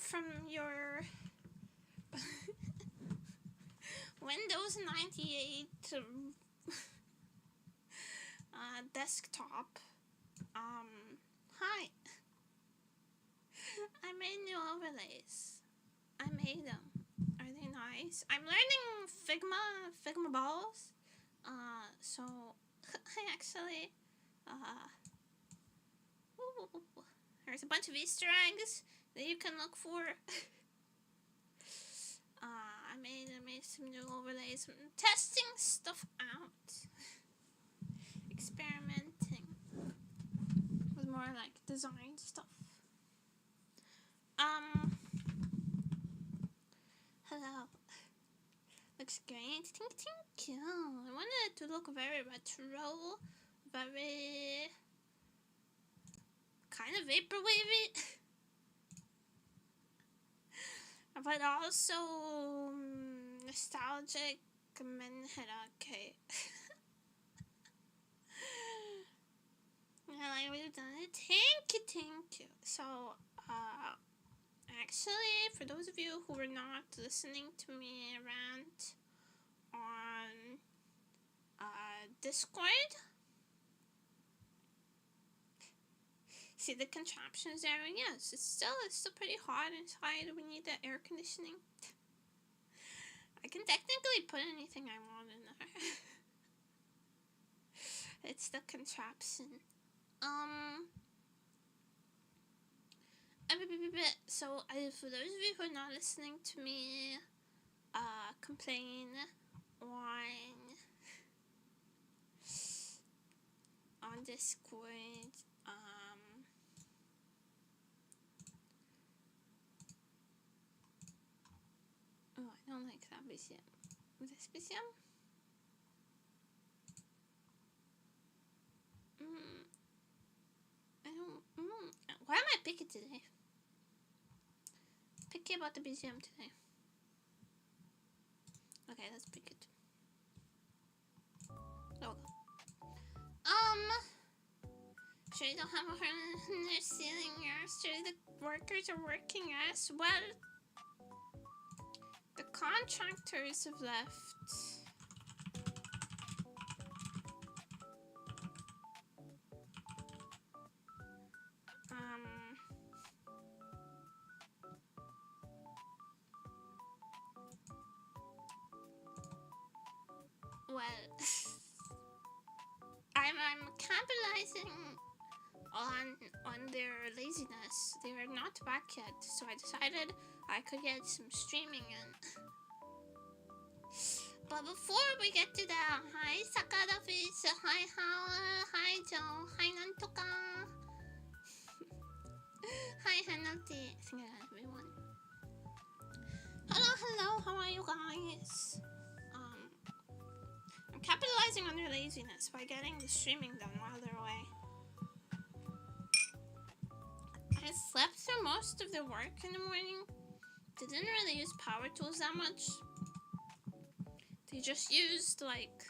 from your Windows 98 desktop. Hi. I made new overlays. I made them. Are they nice? I'm learning Figma balls. So I actually, there's a bunch of Easter eggs that you can look for. I made some new overlays. I'm testing stuff out. Experimenting with more like design stuff. Hello. Looks great. Thank you. I wanted it to look very retro, very kind of vaporwavy, but also nostalgic. Okay. I like we've done it. Thank you. So, actually, for those of you who were not listening to me rant on Discord, see the contraptions there? Yes, it's still pretty hot inside. We need the air conditioning. I can technically put anything I want in there. It's the contraption. So, for those of you who are not listening to me complain on Discord, oh, I don't like that BCM. This BCM? Why am I picky today? Picky about the BGM today. Okay, let's pick it. Oh. Sure you don't have a hole in their ceiling, sure the workers are working as well. The contractors have left. Well, I'm capitalizing on their laziness. They are not back yet, so I decided I could get some streaming in. But before we get to that, hi Sakada Fish, hi Howler, hi Joe, hi Nantoka, hi Hanati. I think I got everyone. Hello, how are you guys? I'm capitalizing on their laziness by getting the streaming done while they're away. I slept through most of the work in the morning. They didn't really use power tools that much. They just used like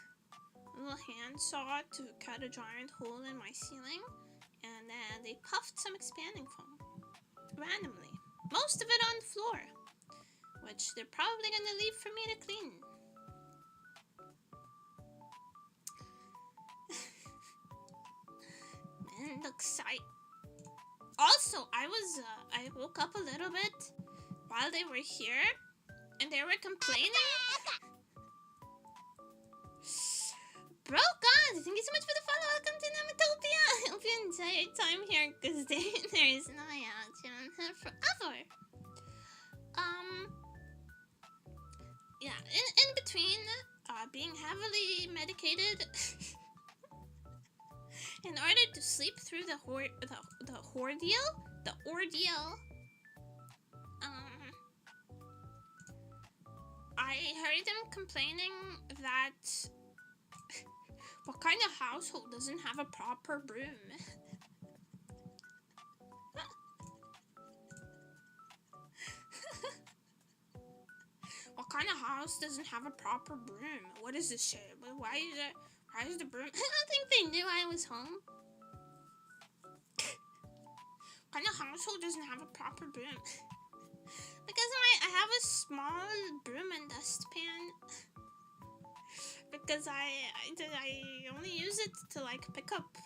a little hand saw to cut a giant hole in my ceiling, and then they puffed some expanding foam randomly. Most of it on the floor, which they're probably gonna leave for me to clean. Man, looks also, I woke up a little bit while they were here, and they were complaining. Bro, God, thank you so much for the follow. Welcome to Nematopia. I hope you enjoy your time here, because there is no out here forever. Yeah, in between being heavily medicated in order to sleep through the ordeal, I heard them complaining that what kind of household doesn't have a proper broom? What kind of house doesn't have a proper broom? What is this shit? Why is the broom? I don't think they knew I was home. What kind of household doesn't have a proper broom? Because I have a small broom and dustpan. Because I only use it to like pick up,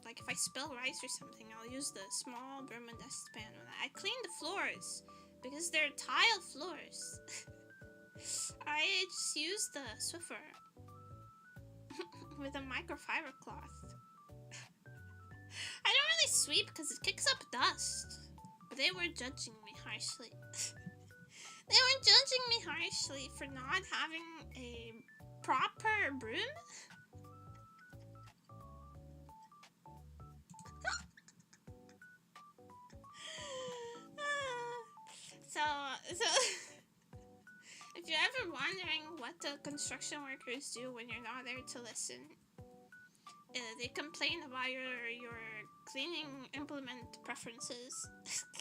like if I spill rice or something, I'll use the small broom and dustpan. I clean the floors because they're tile floors. I just use the Swiffer with a microfiber cloth. I don't really sweep because it kicks up dust. But they were judging me harshly. They were judging me harshly for not having a proper broom. So if you're ever wondering what the construction workers do when you're not there to listen, they complain about your cleaning implement preferences,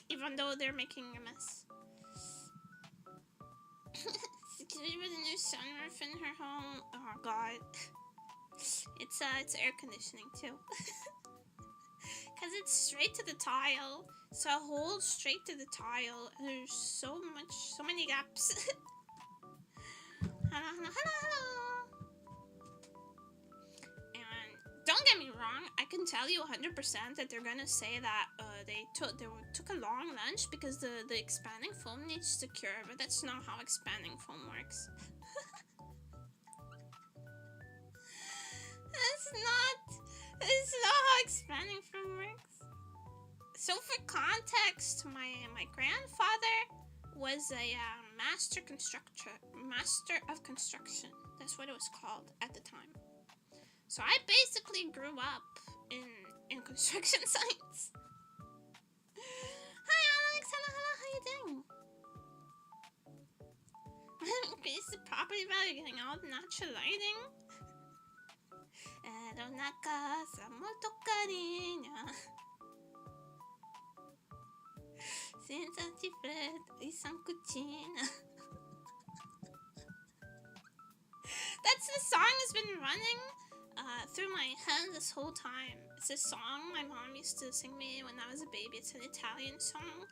even though they're making a mess. Security with a new sunroof in her home. Oh god, it's air conditioning too. Cause it's straight to the tile. It's a hole straight to the tile, and there's so many gaps. Hello. Don't get me wrong, I can tell you 100% that they're gonna say that they took a long lunch because the expanding foam needs to cure, but that's not how expanding foam works. It's not how expanding foam works. So for context, my grandfather was a master of construction. That's what it was called at the time. So I basically grew up in construction sites. Hi Alex, hello, how you doing? Increase the property value, getting all the natural lighting. Era una casa molto carina, senza antifreddo e san cucina. That's the song has been running through my head this whole time. It's a song my mom used to sing me when I was a baby. It's an Italian song.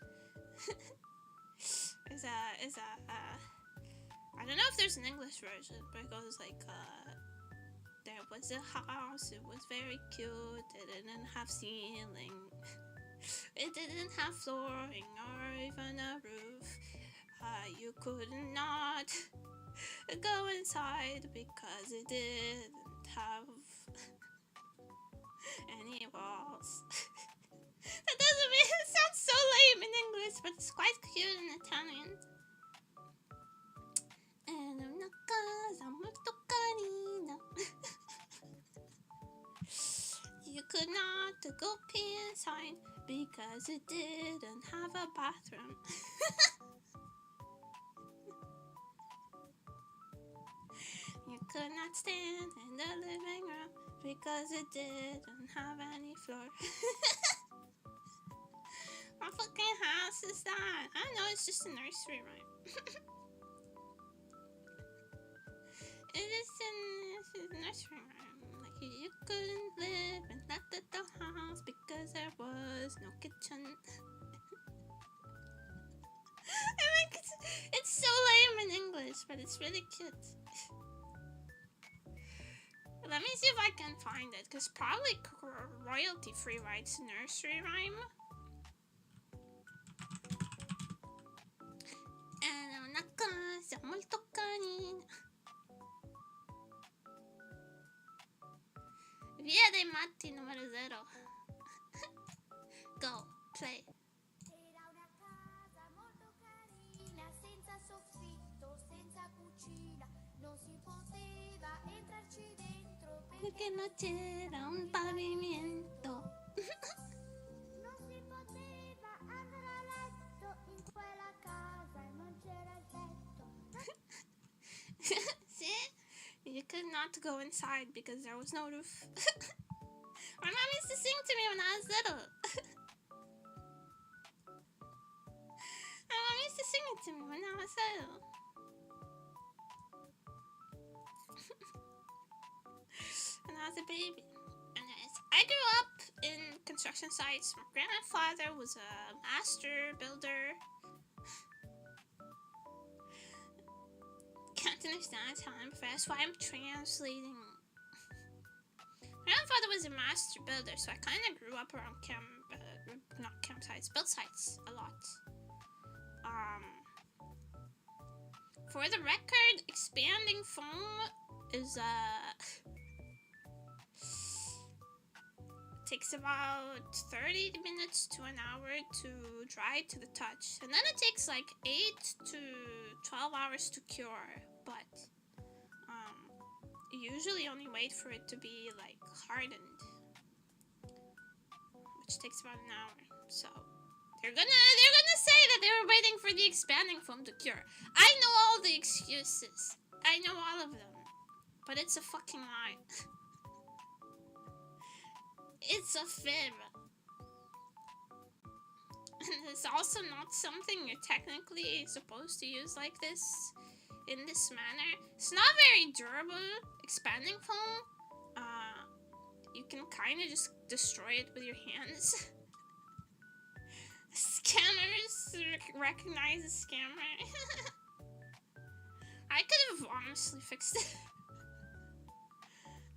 I don't know if there's an English version, but it goes like, there was a house, it was very cute, it didn't have ceiling, it didn't have flooring or even a roof. You could not go inside because it didn't have any walls. That doesn't mean it sounds so lame in English, but it's quite cute in Italian. Era una casa molto carina. You could not go pee inside because it didn't have a bathroom. You could not stand in the living room because it didn't have any floor. What fucking house is that? I don't know, it's just a nursery rhyme. It's a nursery rhyme. Like, you couldn't live in that little house because there was no kitchen. I mean, it's so lame in English, but it's really cute. Let me see if I can find it, because probably royalty-free rights nursery rhyme. Era una casa molto carina. Via dei matti numero 0. Go, play. Era una casa molto carina, senza soffitto, senza cucina, non si poteva entrarci dentro Perché non c'era un pavimento. non si poteva andare a letto in quella casa e non c'era il tetto. See? You could not go inside because there was no roof. My mom used to sing to me when I was little. My mom used to sing it to me when I was little. When I was a baby. Anyways, I grew up in construction sites. My grandfather was a master builder. to understand Italian, but that's why I'm translating. My grandfather was a master builder, so I kind of grew up around not campsites, build sites a lot. For the record, expanding foam is takes about 30 minutes to an hour to dry to the touch, and then it takes like 8 to 12 hours to cure, but you usually only wait for it to be like hardened, which takes about an hour. So they're gonna say that they were waiting for the expanding foam to cure. I know all the excuses, I know all of them, but it's a fucking lie. It's a fib. And it's also not something you're technically supposed to use like this, in this manner. It's not very durable. Expanding foam, you can kind of just destroy it with your hands. Scammers recognize a scammer. I could have honestly fixed it.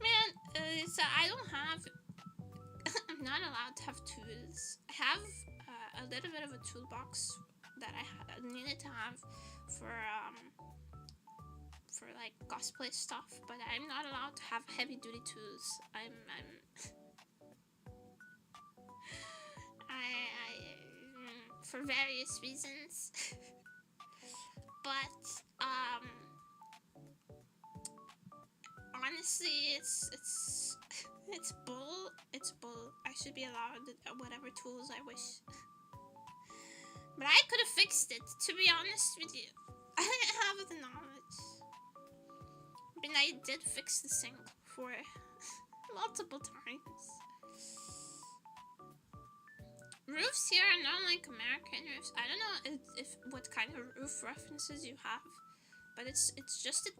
Man, I don't have... I'm not allowed to have tools. I have a little bit of a toolbox that I needed to have for like cosplay stuff, but I'm not allowed to have heavy duty tools. I for various reasons. But honestly, it's bull. It's bull. I should be allowed whatever tools I wish. But I could have fixed it, to be honest with you. I didn't have the knowledge. But I did fix the sink for multiple times. Roofs here are not like American roofs. I don't know if what kind of roof references you have, but it's just a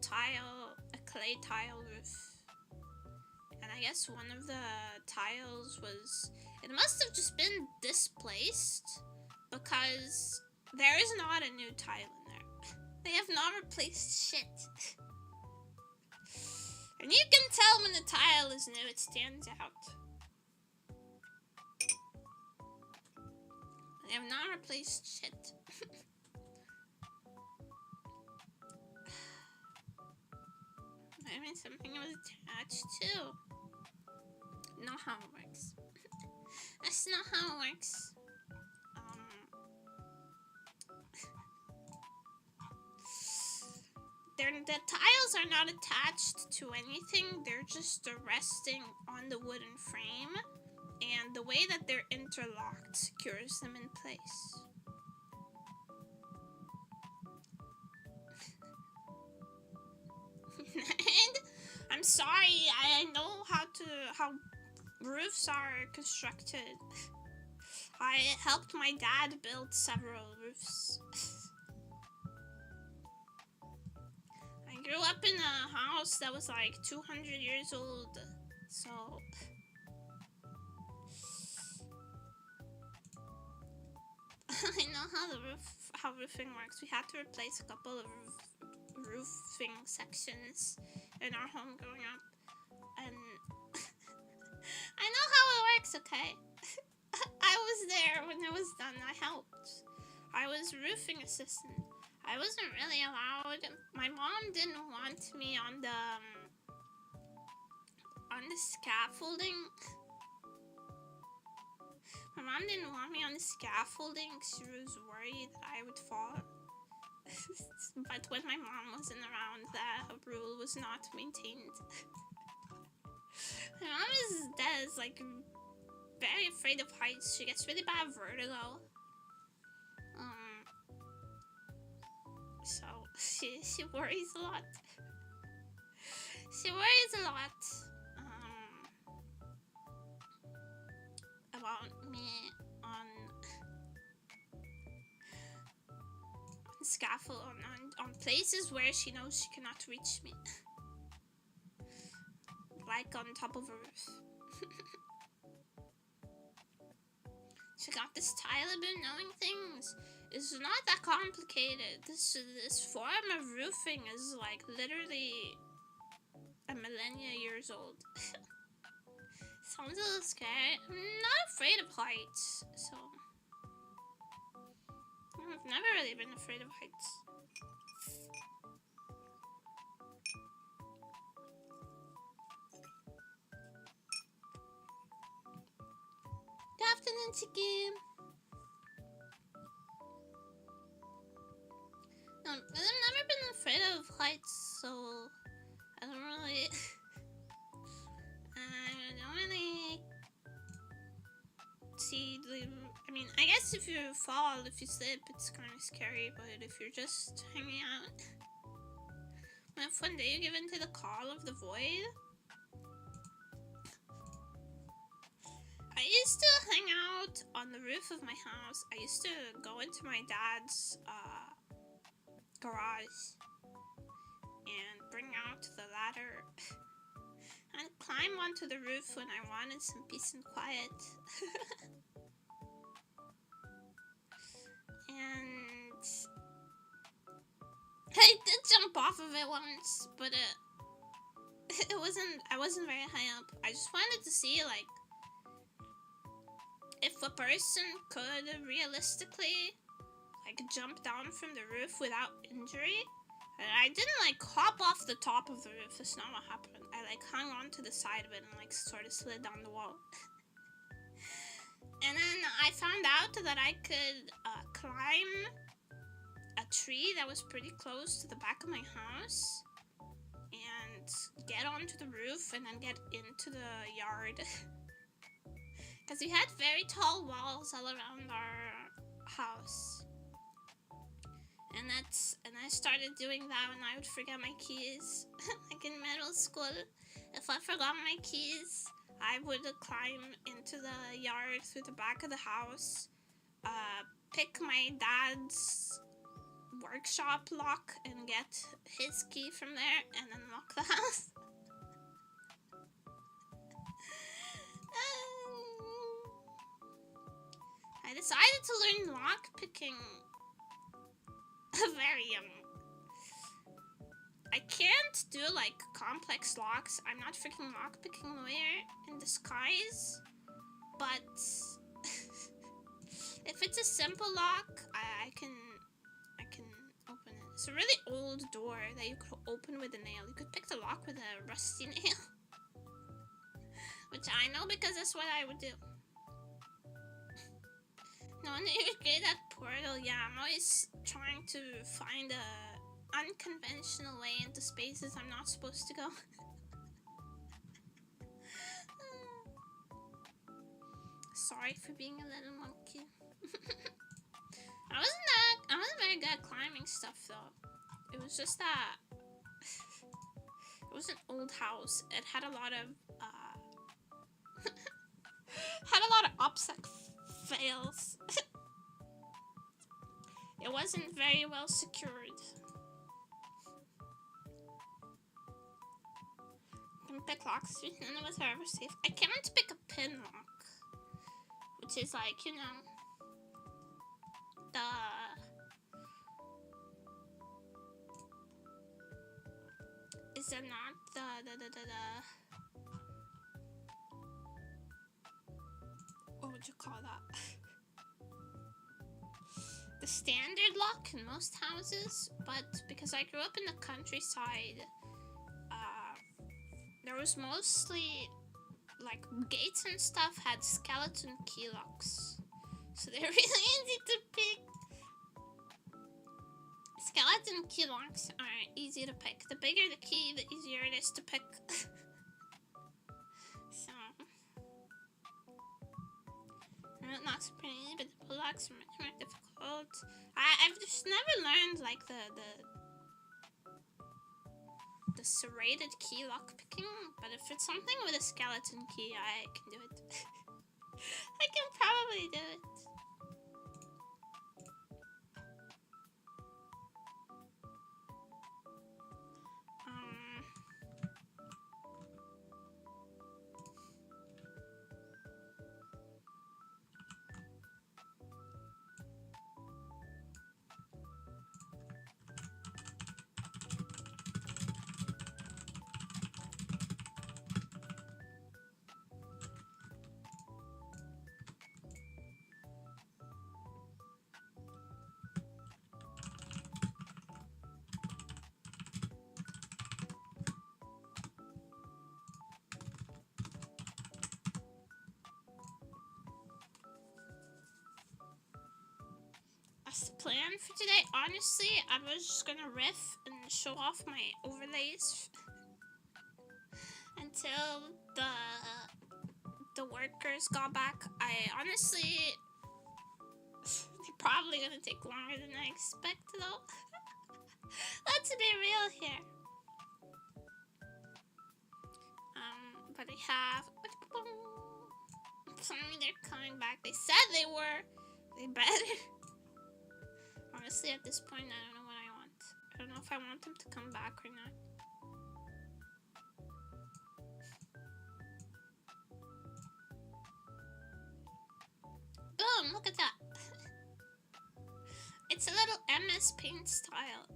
clay tile roof. And I guess one of the tiles it must have just been displaced, because there is not a new tile in there. They have not replaced shit. And you can tell when the tile is new, it stands out. They have not replaced shit. Maybe something was attached to. Not how it works. That's not how it works. The tiles are not attached to anything. They're just resting on the wooden frame, and the way that they're interlocked secures them in place. And I'm sorry, I know how roofs are constructed. I helped my dad build several roofs. I grew up in a house that was like 200 years old, so I know how roofing works. We had to replace a couple of roofing sections in our home growing up, and I know how it works, okay? I was there when it was done. I helped. I was roofing assistant. I wasn't really allowed. My mom didn't want me on the scaffolding. My mom didn't want me on the scaffolding because she was worried that I would fall. But when my mom wasn't around, that rule was not maintained. My mom is like very afraid of heights. She gets really bad vertigo. So she worries a lot. She worries a lot about me on scaffold on places where she knows she cannot reach me. Like on top of a roof. She got this tile about knowing things. It's not that complicated. This form of roofing is like literally a millennia years old. Sounds a little scary. I'm not afraid of heights, so I've never really been afraid of heights. Good afternoon, Chicky. No, I've never been afraid of heights, so I don't really. I don't really see the. I mean, I guess if you fall, if you slip, it's kind of scary. But if you're just hanging out, if one day you give in to the call of the void. I used to hang out on the roof of my house. I used to go into my dad's garage and bring out the ladder and climb onto the roof when I wanted some peace and quiet. And I did jump off of it once, but I wasn't very high up. I just wanted to see like if a person could realistically like jump down from the roof without injury. And I didn't like hop off the top of the roof. That's not what happened. I like hung on to the side of it and like sort of slid down the wall. And then I found out that I could climb a tree that was pretty close to the back of my house and get onto the roof and then get into the yard. Because we had very tall walls all around our house. And I started doing that when I would forget my keys. Like in middle school, if I forgot my keys, I would climb into the yard through the back of the house, pick my dad's workshop lock and get his key from there, and then lock the house. I decided to learn lock picking very young. I can't do like complex locks. I'm not freaking lock picking lawyer in disguise. But if it's a simple lock, I can open it. It's a really old door that you could open with a nail. You could pick the lock with a rusty nail. Which I know because that's what I would do. No wonder you're good at Portal. Yeah, I'm always trying to find a unconventional way into spaces I'm not supposed to go. Sorry for being a little monkey. I wasn't very good at climbing stuff though. It was just that it was an old house. It had a lot of OPSEC fails. It wasn't very well secured. I can pick locks, none of us are ever safe. I can't pick a pin lock, which is like, you know, is it not what would you call that? The standard lock in most houses, but because I grew up in the countryside, there was mostly like gates and stuff had skeleton key locks, so they're really easy to pick. Skeleton key locks are easy to pick. The bigger the key, the easier it is to pick. So remote locks are pretty easy, but the pull locks are much more difficult. I've just never learned like the serrated key lock picking, but if it's something with a skeleton key, I can do it. I can probably do it. plan for today. Honestly, I was just gonna riff and show off my overlays until the workers got back. I honestly, they're probably gonna take longer than I expected though. Let's be real here. But I have. Finally, they're coming back. They said they were. They better. Honestly, at this point, I don't know what I want. I don't know if I want them to come back or not. Boom! Look at that. It's a little MS Paint style.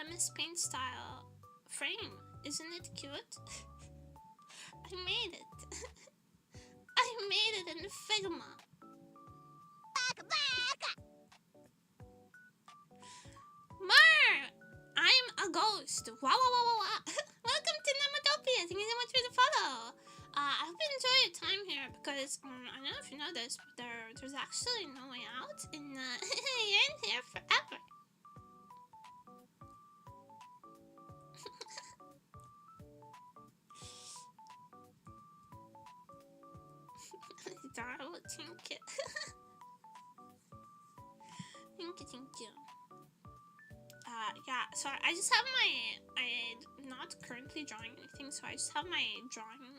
MS Paint style frame. Isn't it cute? I made it. I made it in Figma. Mar! I'm a ghost. Wow, wow, wow, wow, wow. Welcome to Nemutopia. Thank you so much for the follow. I hope you enjoy your time here because I don't know if you know this, but there's actually no way out. And you're in here forever. Darl, thank you. Thank you. Yeah, so I just have I'm not currently drawing anything, so I just have my drawing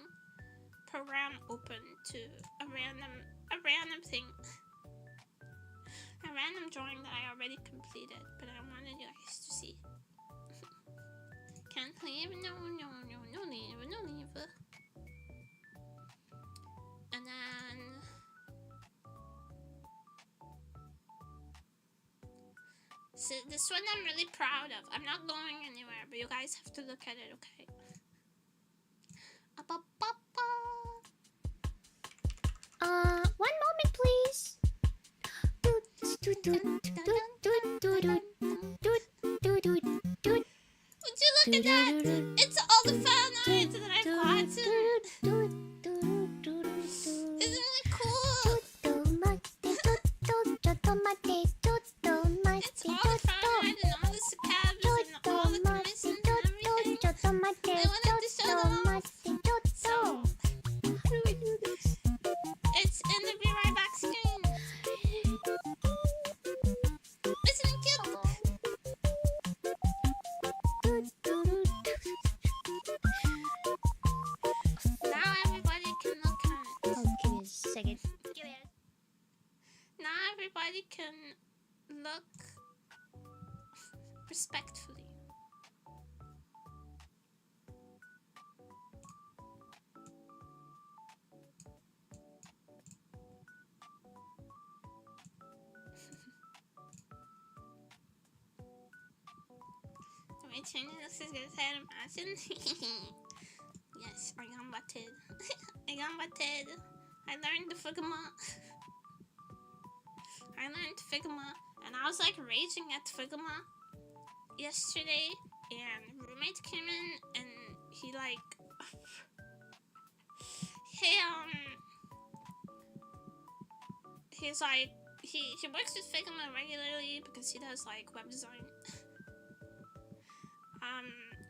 program open to a random thing. A random drawing that I already completed, but I wanted you guys to see. Can't leave, no leave. And then so this one I'm really proud of. I'm not going anywhere, but you guys have to look at it, okay? One moment, please. Would you look at that? It's all the fan art that I've gotten. Isn't it cool? It's all the fan art and all the Cubism and all the commissions and everything. I wanted to show them off. So, how do we do this? It's in the Be Right Back screen. Isn't it cute? Now everybody can look at it. Oh, give me a second. Now everybody can look respectfully. The way changing this is gonna say imagine. Yes, I gambated. I gambated. I learned the Figma. I learned Figma, and I was like raging at Figma yesterday, and roommate came in, and he like, he's like, he works with Figma regularly because he does like web design,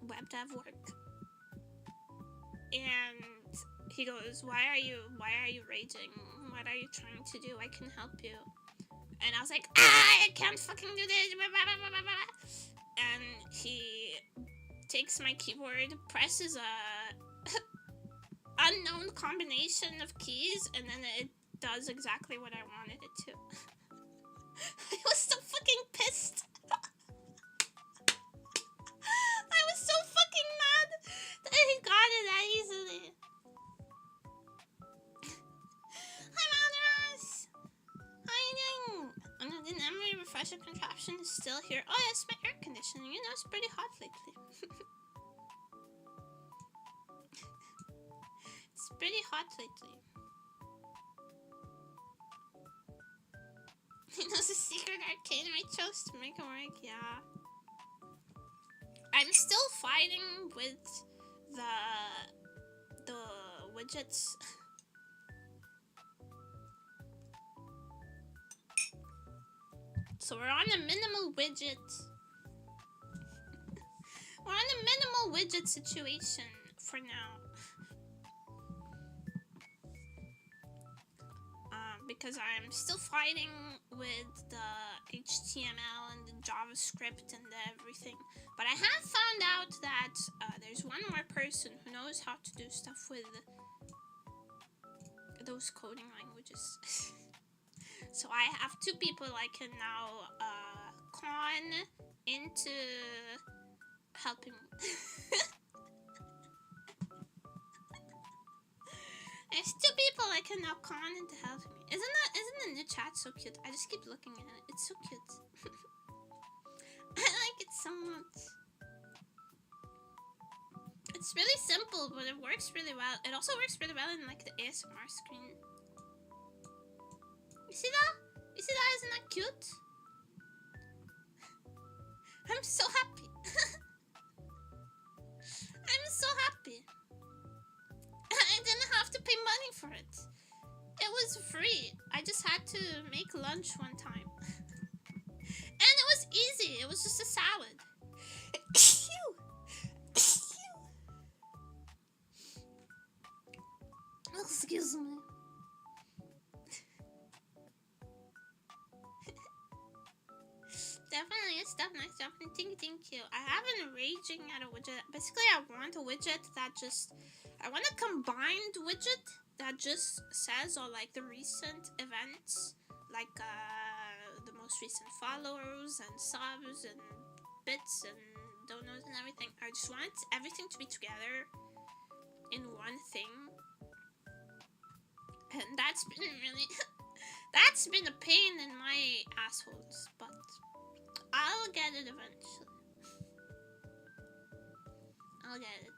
web dev work, and he goes, why are you raging? What are you trying to do? I can help you. And I was like, I can't fucking do this. And he takes my keyboard, presses a unknown combination of keys, and then it does exactly what I wanted it to. I was so fucking pissed. I was so fucking mad that he got it that easily. Hi, Malderas! How you doing? Oh no, the nemuri refresher contraption is still here. Oh yes, my air conditioning. You know, it's pretty hot lately. It's pretty hot lately. He knows the secret arcade I chose to make it work, yeah. I'm still fighting with the widgets. So we're on a minimal widget. We're on a minimal widget situation for now. Because I'm still fighting with the HTML and the JavaScript and everything. But I have found out that there's one more person who knows how to do stuff with those coding languages. So I have two people I can now con into helping me. There's two people I can now con into helping me. Isn't the new chat so cute? I just keep looking at it. It's so cute. I like it so much. It's really simple, but it works really well. It also works really well in like the ASMR screen. You see that? You see that? Isn't that cute? I'm so happy. I'm so happy. I didn't have to pay money for it. It was free. I just had to make lunch one time. And it was easy. It was just a salad. Excuse me. Definitely, it's definitely, thank you. I have been raging at a widget. Basically, I want a widget that just, I want a combined widget that just says all like the recent events, like the most recent followers and subs and bits and donuts and everything. I just want everything to be together in one thing. And that's been really, that's been a pain in my assholes, but I'll get it eventually. I'll get it.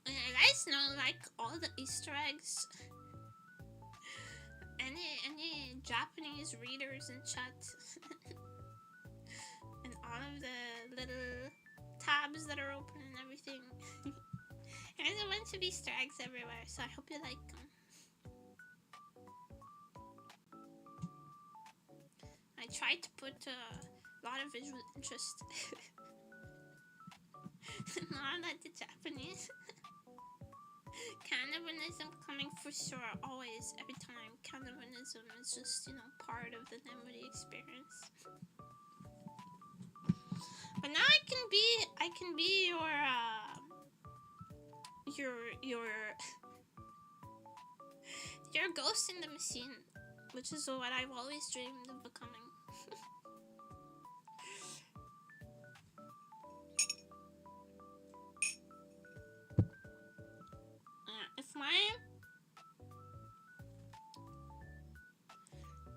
And you guys know, like, all the Easter eggs? Any Japanese readers in chat? And all of the little tabs that are open and everything. There's a bunch of Easter eggs everywhere, so I hope you like them. I tried to put a lot of visual interest. Not like the Japanese. Cannibalism coming for sure, always, every time. Cannibalism is just, you know, part of the nemuri experience. But now I can be your ghost in the machine, which is what I've always dreamed of becoming.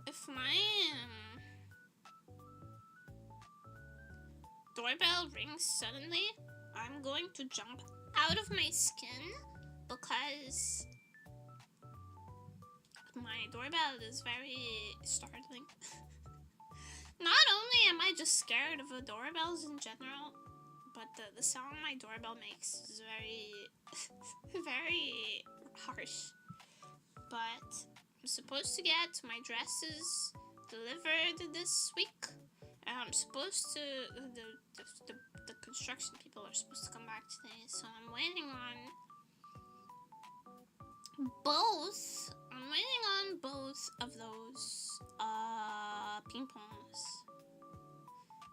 If my doorbell rings suddenly, I'm going to jump out of my skin because my doorbell is very startling. Not only am I just scared of the doorbells in general, but the sound my doorbell makes is very, very harsh. But I'm supposed to get my dresses delivered this week. I'm supposed to, the construction people are supposed to come back today, so I'm waiting on both. I'm waiting on both of those ping pongs.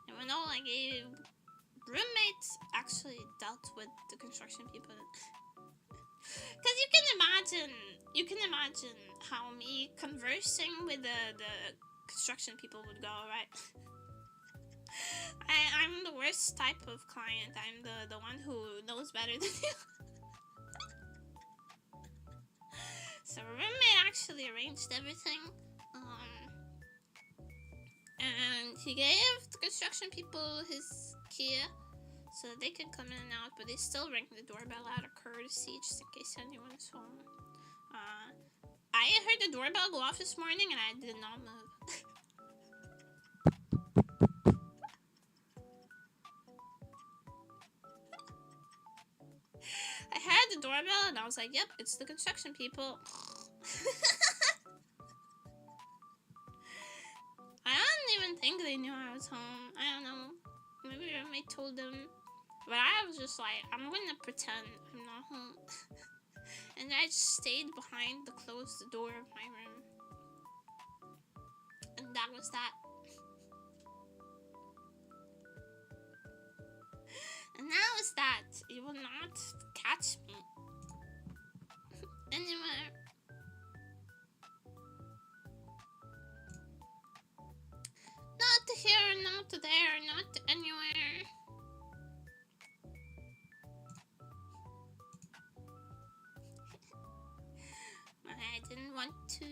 And we know, like, a roommate actually dealt with the construction people. Because you can imagine how me conversing with the construction people would go, right? I'm the worst type of client. I'm the one who knows better than you. So roommate actually arranged everything. And he gave the construction people his key so that they can come in and out, but they still ring the doorbell out of courtesy just in case anyone's home. I heard the doorbell go off this morning and I did not move. I heard the doorbell and I was like, yep, it's the construction people. don't even think they knew I was home. I don't know. Maybe roommate told them. But I was just like, I'm gonna pretend I'm not home. And I just stayed behind the closed door of my room. And that was that. And that was that. You will not catch me. Anywhere. Not here, not there, not anywhere. I didn't want to.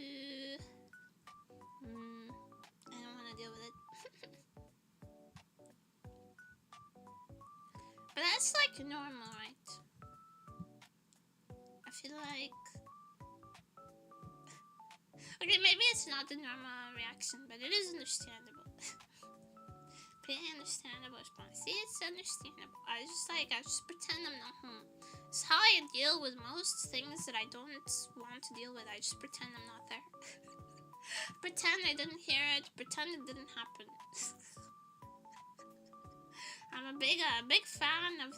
I don't want to deal with it. But that's like normal, right? I feel like. Okay, maybe it's not the normal reaction, but it is understandable. Pretty understandable response. See, it's understandable. I just pretend I'm not home. It's how I deal with most things that I don't want to deal with. I just pretend I'm not there. Pretend I didn't hear it. Pretend it didn't happen. I'm a big fan of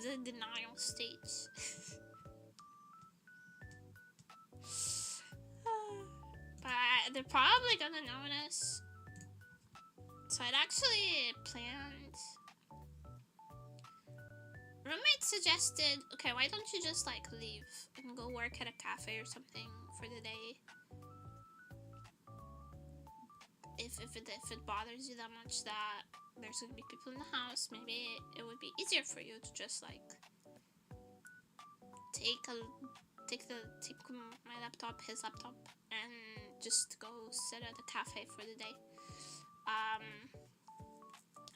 the denial stage. But they're probably gonna notice. So I'd actually planned. Roommate suggested, okay, why don't you just like leave and go work at a cafe or something for the day? If it bothers you that much that there's gonna be people in the house, maybe it would be easier for you to just like take my laptop, his laptop, and just go sit at a cafe for the day.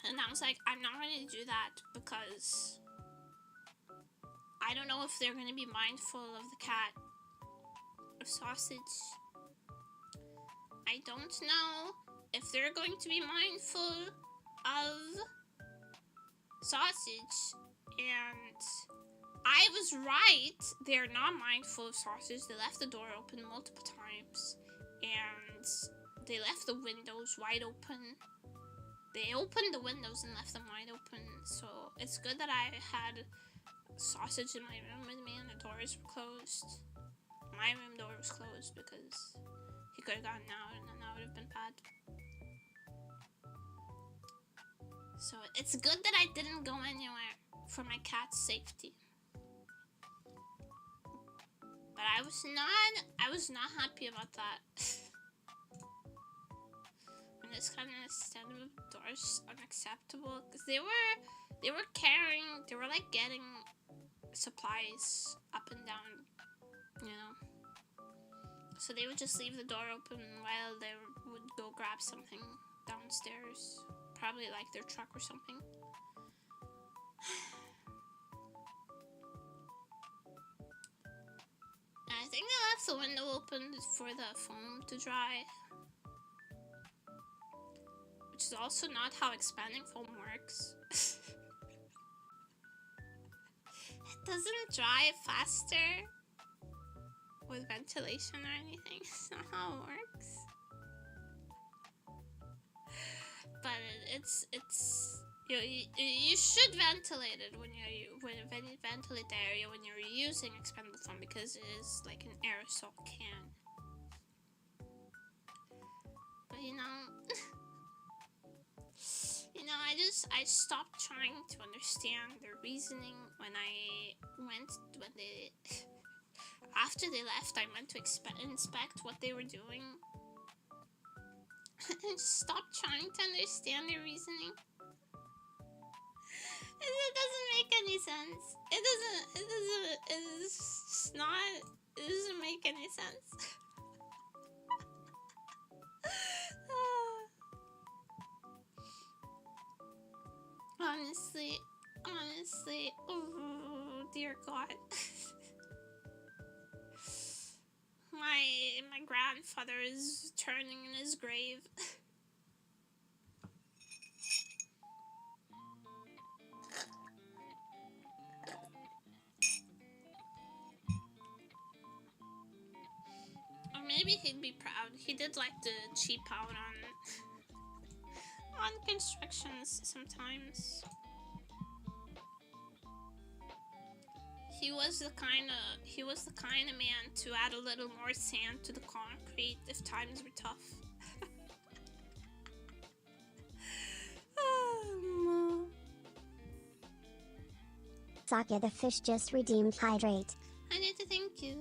And I was like, I'm not going to do that because I don't know if they're going to be mindful of the cat, of Sausage. I don't know if they're going to be mindful of Sausage, and I was right. They're not mindful of Sausage. They left the door open multiple times, and they left the windows wide open. They opened the windows and left them wide open, so it's good that I had Sausage in my room with me and the doors were closed. My room door was closed because he could have gotten out and then that would have been bad. So it's good that I didn't go anywhere for my cat's safety. But I was not happy about that. And this kind of standing with doors unacceptable because they were getting supplies up and down, you know. So they would just leave the door open while they would go grab something downstairs, probably like their truck or something. And I think they left the window open for the foam to dry. Which is also not how expanding foam works. It doesn't dry faster with ventilation or anything. It's not how it works. But it's you should ventilate it when ventilate the area when you're using expandable foam because it is like an aerosol can. But you know. I stopped trying to understand their reasoning after they left, I went to inspect what they were doing. I just stopped trying to understand their reasoning. It doesn't make any sense. It doesn't make any sense. Honestly, oh dear God. My grandfather is turning in his grave. Maybe he'd be proud. He did like to cheap out on constructions sometimes. He was the kind of man to add a little more sand to the concrete if times were tough. Saka the fish just redeemed hydrate. I need to thank you.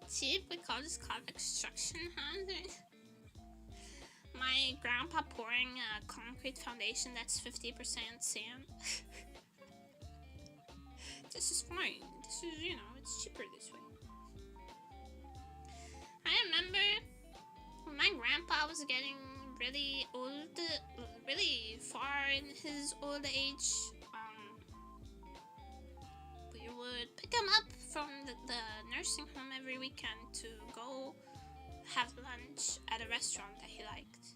Cheap, we call this called construction hazard. My grandpa pouring a concrete foundation that's 50% sand. This is fine. This is, you know, it's cheaper this way. I remember when my grandpa was getting really old, really far in his old age. We would pick him up from the nursing home every weekend to go have lunch at a restaurant that he liked.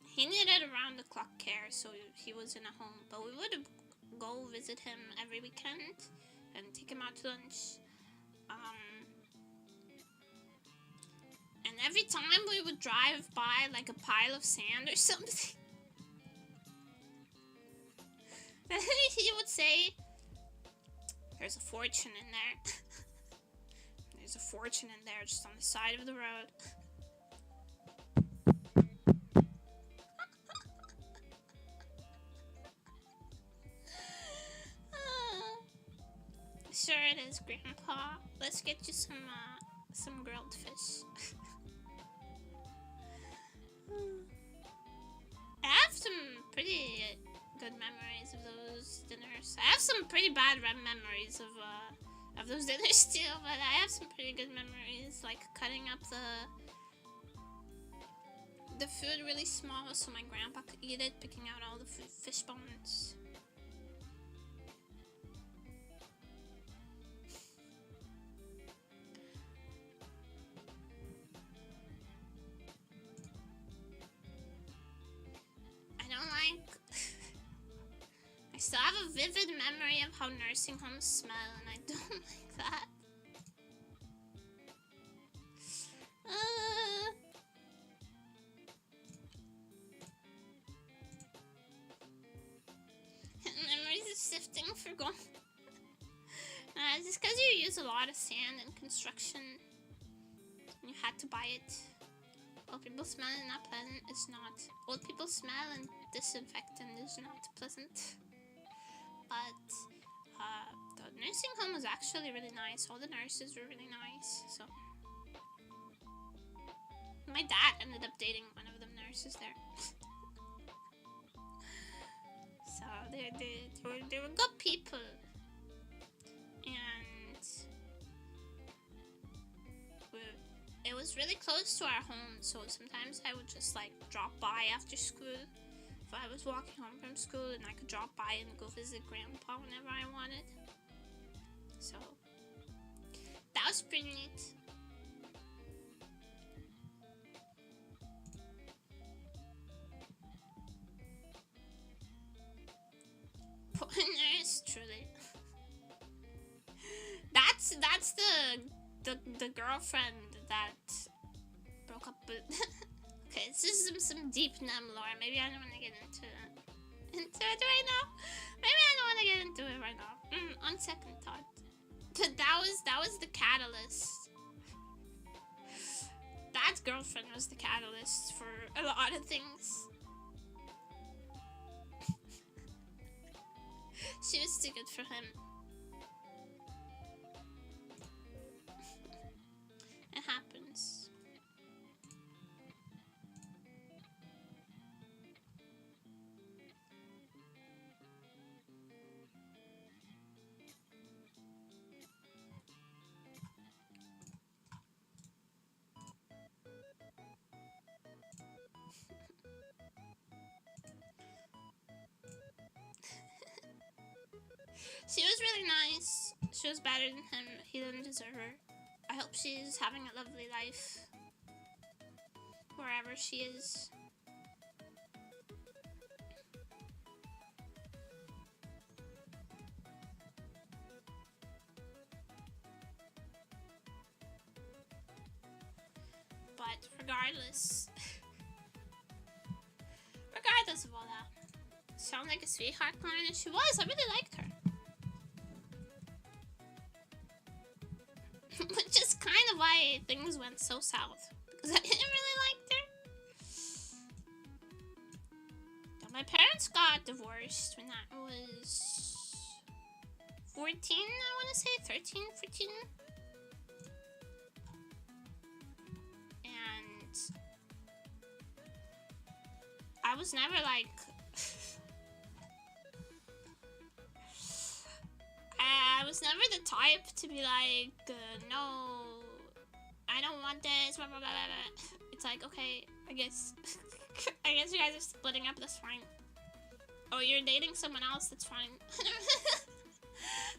He needed around-the-clock care, so he wasn't at home. But we would go visit him every weekend and take him out to lunch. And every time we would drive by like a pile of sand or something, he would say, "There's a fortune in there." There's a fortune in there just on the side of the road. Sure it is, Grandpa. Let's get you some grilled fish. I have some pretty good memories of those dinners. I have some pretty bad memories of those dinners too, but I have some pretty good memories, like cutting up the food really small so my grandpa could eat it, picking out all the fish bones. I still have a vivid memory of how nursing homes smell, and I don't like that. Memories of sifting for gold. Just because you use a lot of sand in construction, and you had to buy it. Old people smell and not pleasant is not. Old people smell and disinfectant is not pleasant. But the nursing home was actually really nice. All the nurses were really nice. So my dad ended up dating one of the nurses there. So they were good people. And it was really close to our home, so sometimes I would just like drop by after school if I was walking home from school, and I could drop by and go visit Grandpa whenever I wanted. So that was pretty neat. Poor nurse, truly. That's the girlfriend that broke up with. Okay, this is some deep nem lore. Maybe I don't want to get into it right now. Maybe I don't want to get into it right now. On second thought, that was the catalyst. That girlfriend was the catalyst for a lot of things. She was too good for him. It happens. She was really nice. She was better than him. He didn't deserve her. I hope she's having a lovely life wherever she is. But regardless of all that, sound like a sweetheart client, and she was. I really liked her. Which is kind of why things went so south, because I didn't really like her. My parents got divorced when I was 14, I want to say 13, 14. And I was never like I was never the type to be like, no, I don't want this, blah, blah, blah, blah. It's like, okay, I guess I guess you guys are splitting up, that's fine. Oh, you're dating someone else, that's fine.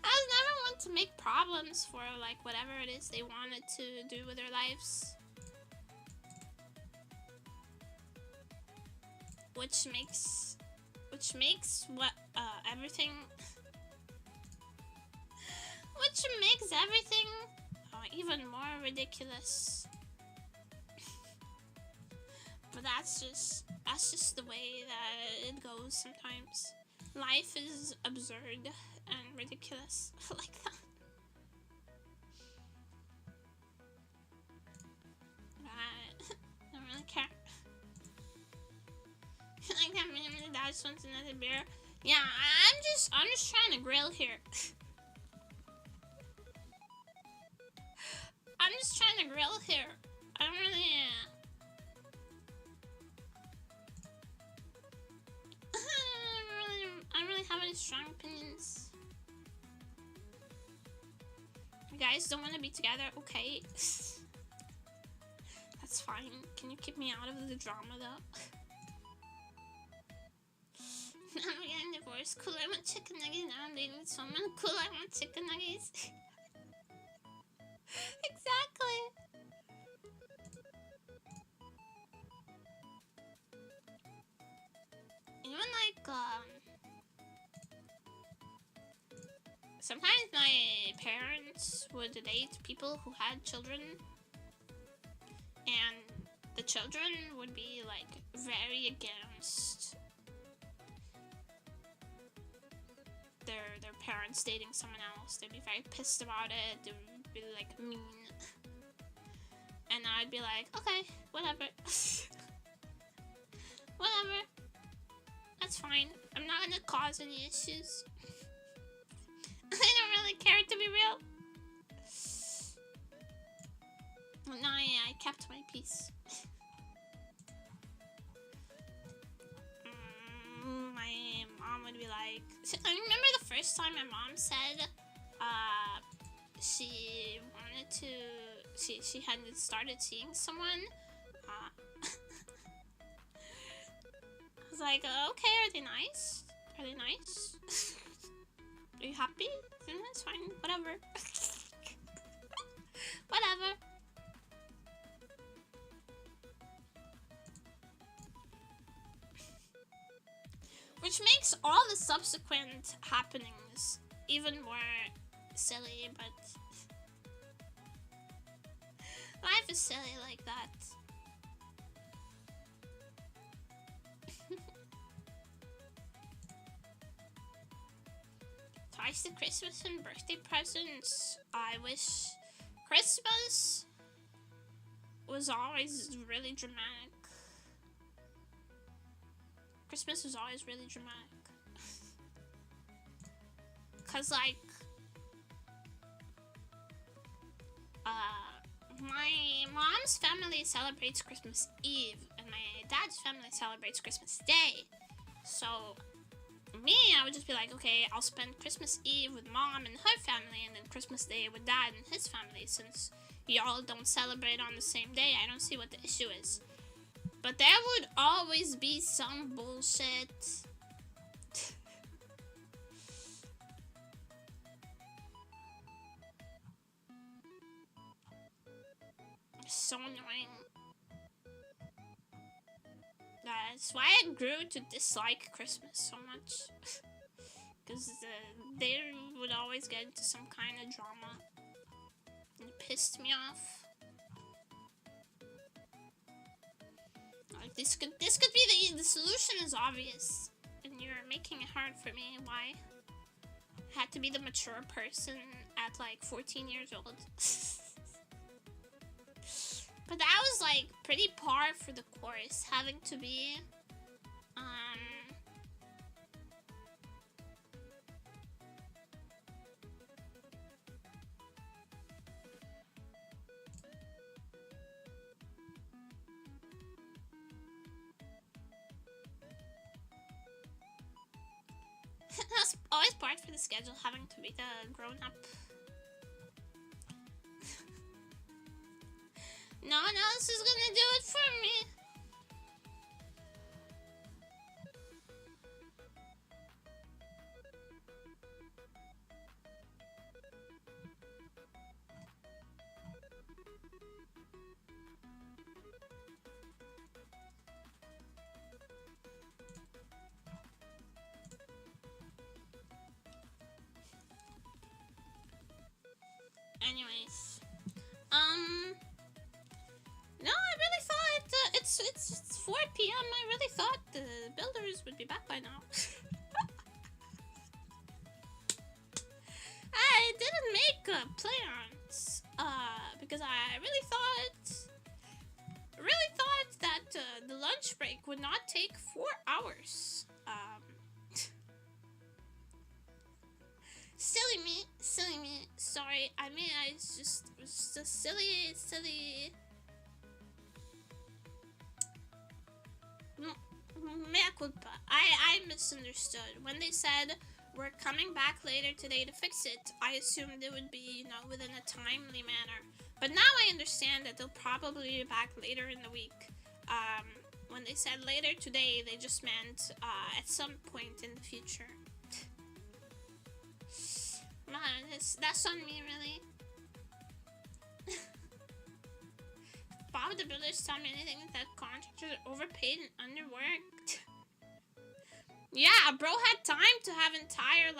I was never one to make problems for like whatever it is they wanted to do with their lives. Which makes what everything even more ridiculous. But that's just the way that it goes sometimes. Life is absurd and ridiculous like that. I don't really care. Like that minimum dad just wants another beer. Yeah, I'm just trying to grill here. I'm just trying to grill here. I don't really have any strong opinions. You guys don't want to be together, okay? That's fine. Can you keep me out of the drama though? Now I'm getting divorced. Cool, I want chicken nuggets. Now I'm dating someone. Cool, I want chicken nuggets. Exactly. Even like, sometimes my parents would date people who had children, and the children would be like very against their parents dating someone else. They'd be very pissed about it. They would be like mean, and I'd be like, okay, whatever. Whatever, that's fine. I'm not gonna cause any issues. I don't really care, to be real. Well, no, yeah, I kept my peace. My mom would be like, I remember the first time my mom said she wanted to, she had started seeing someone. I was like, okay, are they nice? Are they nice? Are you happy? It's fine, whatever. Whatever. Which makes all the subsequent happenings even more silly, but life is silly like that. Twice the Christmas and birthday presents. I wish Christmas was always really dramatic. Christmas was always really dramatic. Cause like, my mom's family celebrates Christmas Eve, and my dad's family celebrates Christmas Day. So, me, I would just be like, okay, I'll spend Christmas Eve with mom and her family, and then Christmas Day with dad and his family, since y'all don't celebrate on the same day. I don't see what the issue is. But there would always be some bullshit. so annoying. That's why I grew to dislike Christmas so much. Because they would always get into some kind of drama. And it pissed me off. Like this could be the solution is obvious. And you're making it hard for me. Why? I had to be the mature person at like 14 years old. But that was like pretty par for the course, having to be that's always part for the schedule, having to be the grown-up. No one else is gonna do it for me. Anyways, no, I really thought it's 4 p.m. I really thought the builders would be back by now. I didn't make plans because I really thought that the lunch break would not take 4 hours. Silly me. Sorry, I mean, it was just a silly. Mea culpa. I misunderstood. When they said we're coming back later today to fix it, I assumed it would be, within a timely manner. But now I understand that they'll probably be back later in the week. When they said later today, they just meant at some point in the future. Man, that's on me, really. Bob the Builder's taught me anything that contractors are overpaid and underworked. Yeah, bro had time to have entire,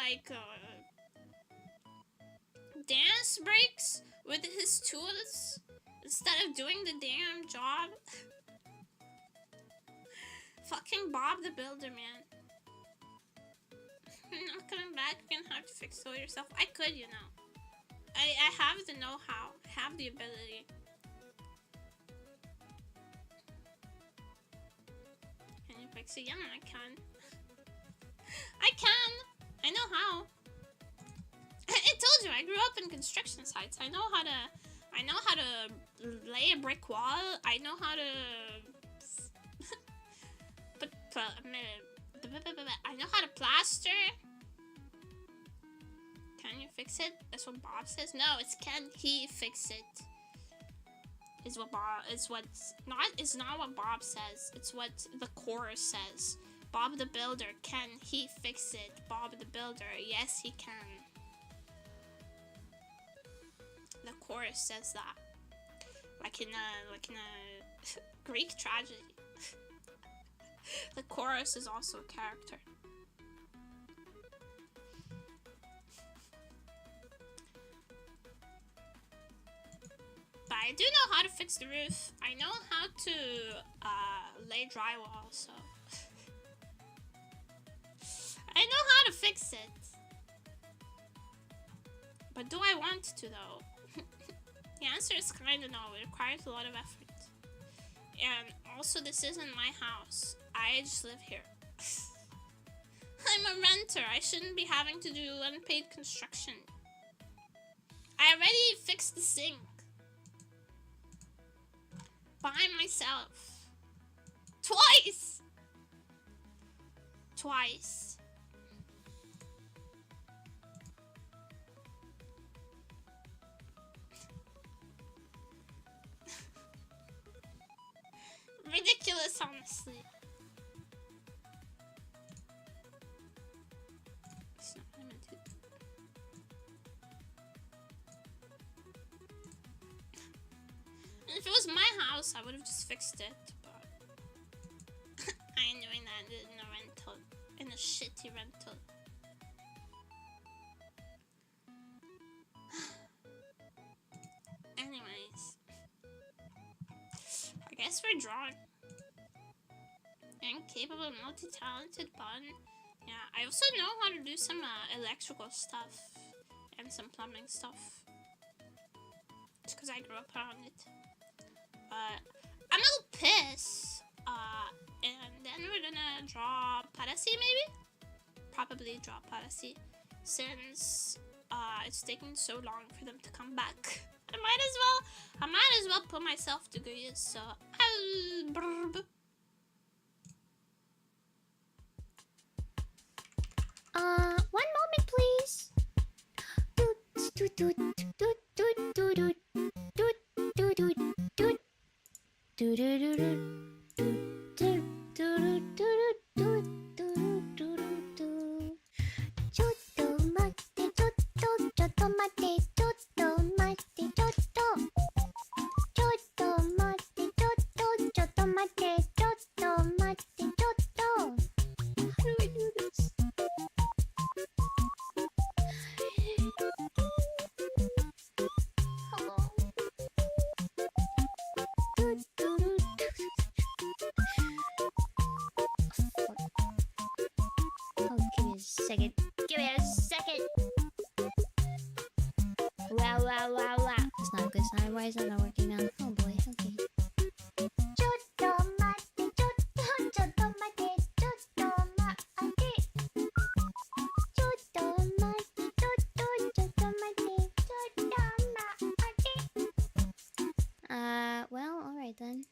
dance breaks with his tools instead of doing the damn job. Fucking Bob the Builder, man. You're not coming back, you're gonna have to fix it all yourself. I could, I have the know-how, have the ability. Can you fix it? Yeah, I can. I know how. I told you, I grew up in construction sites. I know how to lay a brick wall. I know how to I know how to plaster. Can you fix it? That's what Bob says. No, it's can he fix it? Is not what Bob says. It's what the chorus says. Bob the Builder, can he fix it? Bob the Builder, yes he can. The chorus says that. Like in a Greek tragedy. The chorus is also a character. But I do know how to fix the roof. I know how to lay drywall, so I know how to fix it. But do I want to, though? The answer is kinda no. It requires a lot of effort. And also, this isn't my house. I just live here. I'm a renter. I shouldn't be having to do unpaid construction. I already fixed the sink. By myself. Twice! Ridiculous, honestly. It's not limited. If it was my house, I would have just fixed it, but I ain't doing that in a rental, in a shitty rental. Anyways, I guess we're drawn. Incapable, multi-talented bun. Yeah, I also know how to do some electrical stuff and some plumbing stuff. It's because I grew up around it. But I'm a little pissed. And then we're gonna draw Parasi maybe? Probably draw Parasi. Since it's taking so long for them to come back. I might as well put myself to good use, so one moment, please. Second. Give me a second. Wow. It's not a good sign. Why is that not working now? Oh boy, okay. Well, alright then.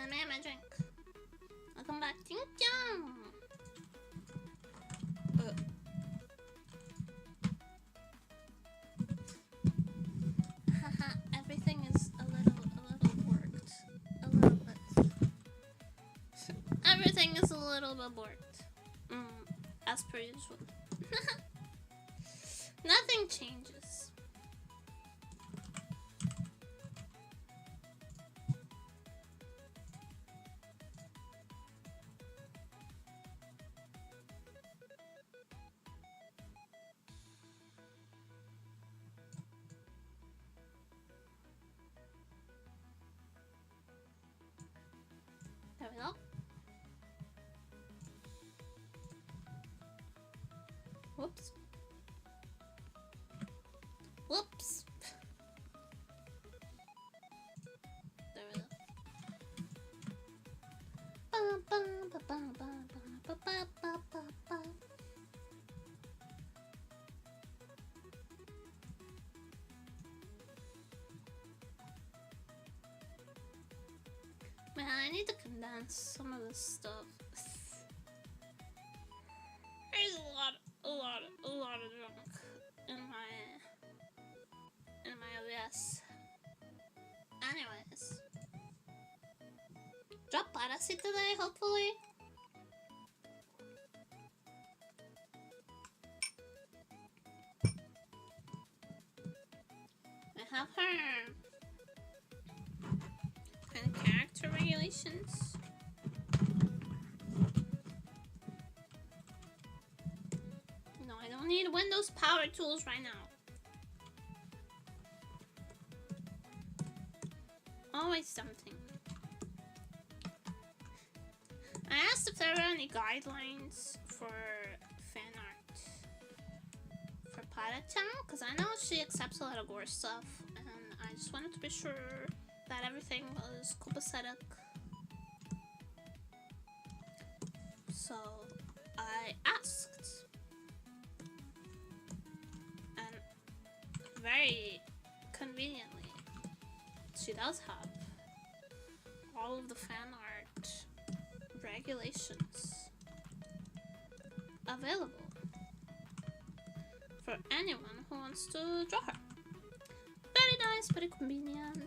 Let me have my drink. Welcome back. Thank you. Haha, everything is a little worked. A little bit. Everything is a little bit worked. As per usual. Nothing changes. There we go. Whoops. Whoops. There we go. Man, I need to condense some of this stuff. There's a lot of junk in my OBS. Anyways, drop piracy today, hopefully. I have her kind of character regulations. No, I don't need Windows power tools right now. Always something. I asked if there were any guidelines for fan art for Krita, because I know she accepts a lot of gore stuff, and I just wanted to be sure that everything was copacetic. So I asked, and very conveniently, she does have all of the fan art regulations available for anyone who wants to draw her. Very nice, very convenient.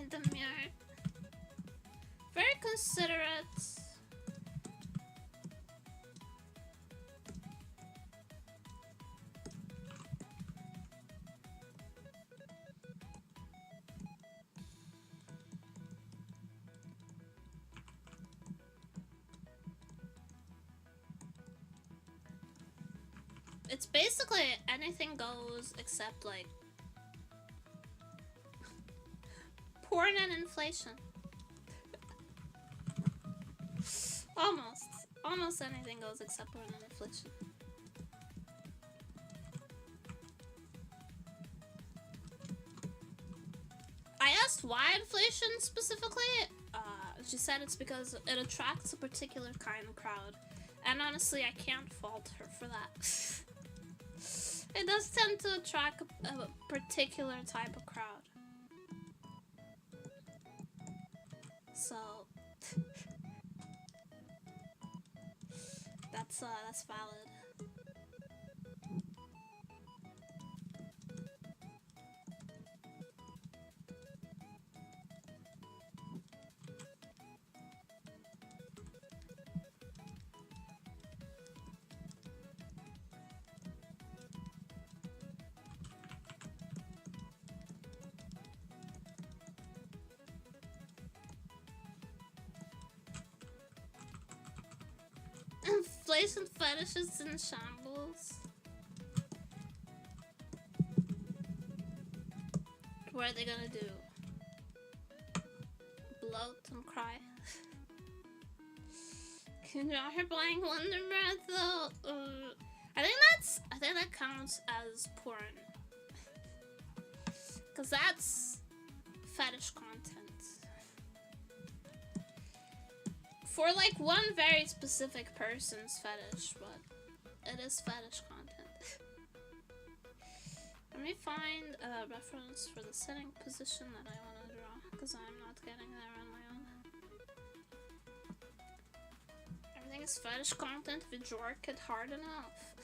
The mirror. Very considerate. It's basically anything goes except like porn and inflation. Almost anything goes except porn and inflation. I asked why inflation specifically. She said it's because it attracts a particular kind of crowd, and honestly, I can't fault her for that. It does tend to attract a particular type of crowd. So that's valid. Inflation fetishes in shambles. What are they gonna do? Bloat and cry? Can you draw her playing Wonder Breath though? I think that counts as porn. Cause that's fetish content. For like one very specific person's fetish, but it is fetish content. Let me find a reference for the setting position that I want to draw, because I'm not getting there on my own. Everything is fetish content if you jerk it hard enough.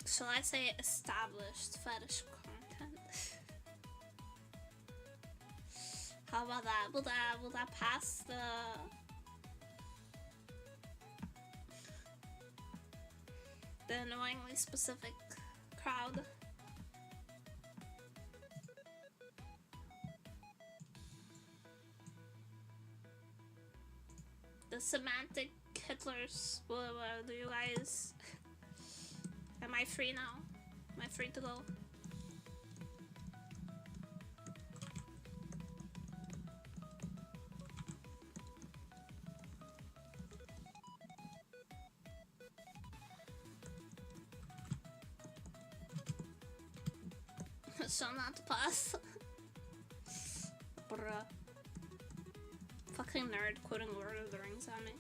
Shall I say established fetish content? How about that? Will that pass the annoyingly specific crowd? The semantic Hitlers. What do you guys? Am I free now? Am I free to go? Shall not pass. Bruh. Fucking nerd quoting Lord of the Rings on me.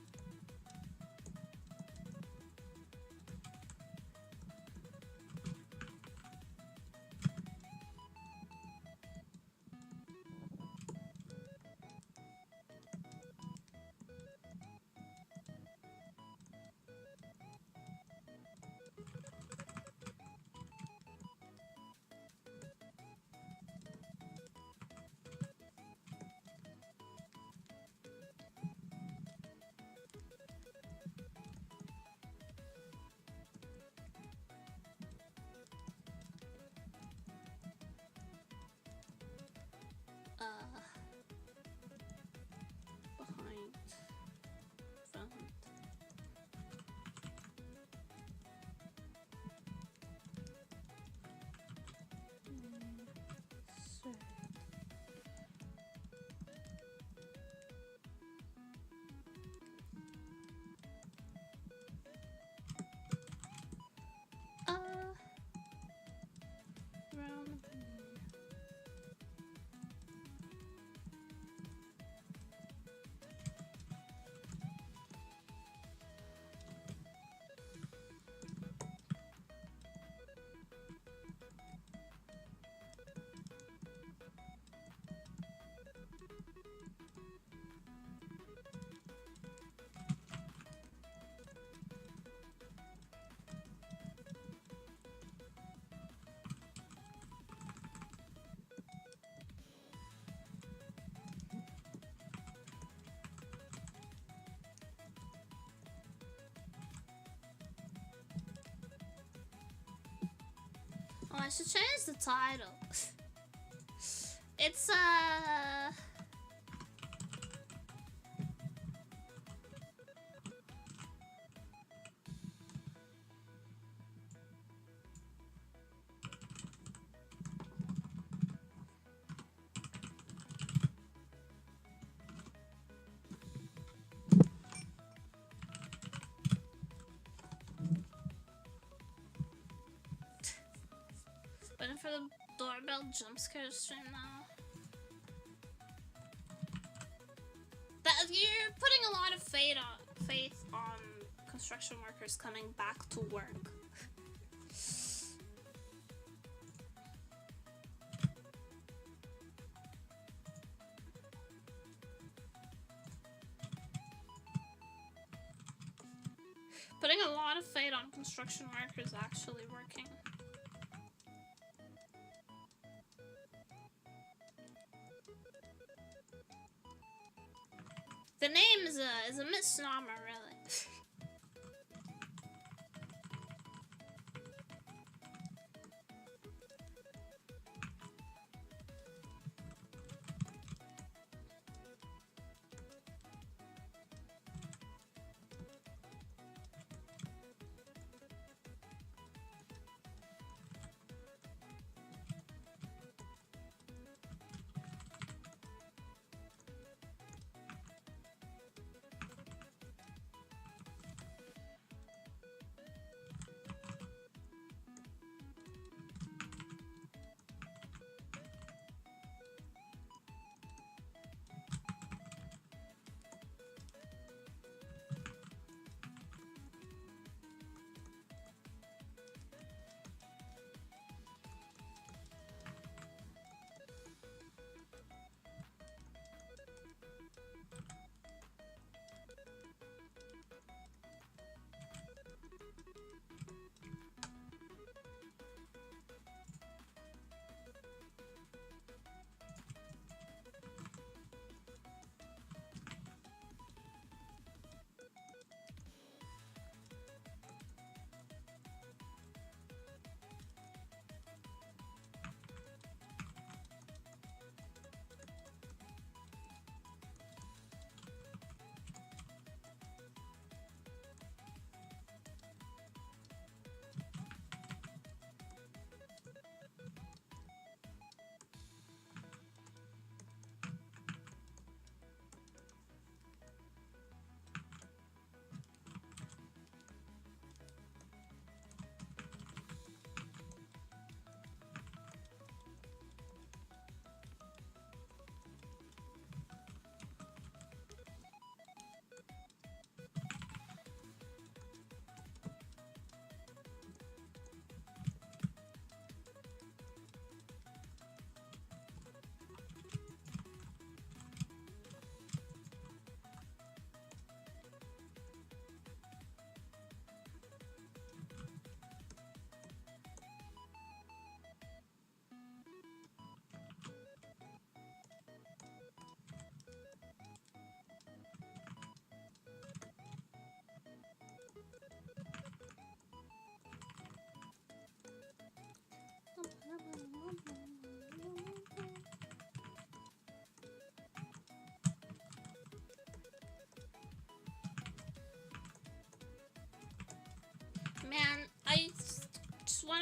Behind, front. Round. Oh, I should change the title. It's waiting for the doorbell jump scare stream now. That you're putting a lot of faith on construction workers coming back to work. Putting a lot of faith on construction workers actually working. The name is a misnomer, really.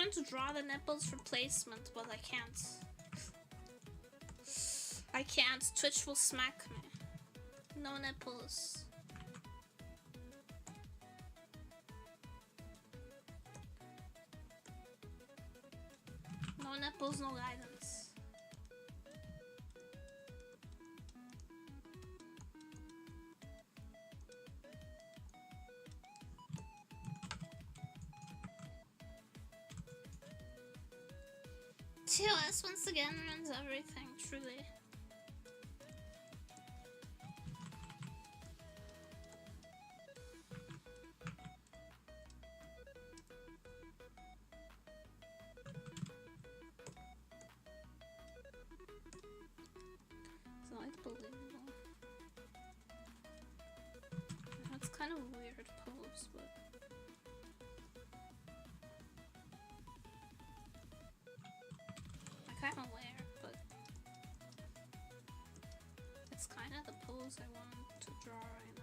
trying to draw the nipples for placement, but I can't. I can't. Twitch will smack me. No nipples. No nipples, no guidance. TOS once again runs everything, truly. It's not believable. It's kind of a weird pose, but I'm aware, but it's kind of the pose I want to draw right now.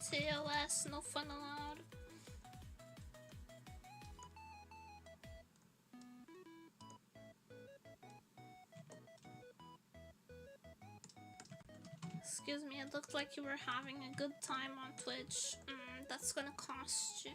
TOS, no fun allowed. Excuse me, it looked like you were having a good time on Twitch. That's gonna cost you.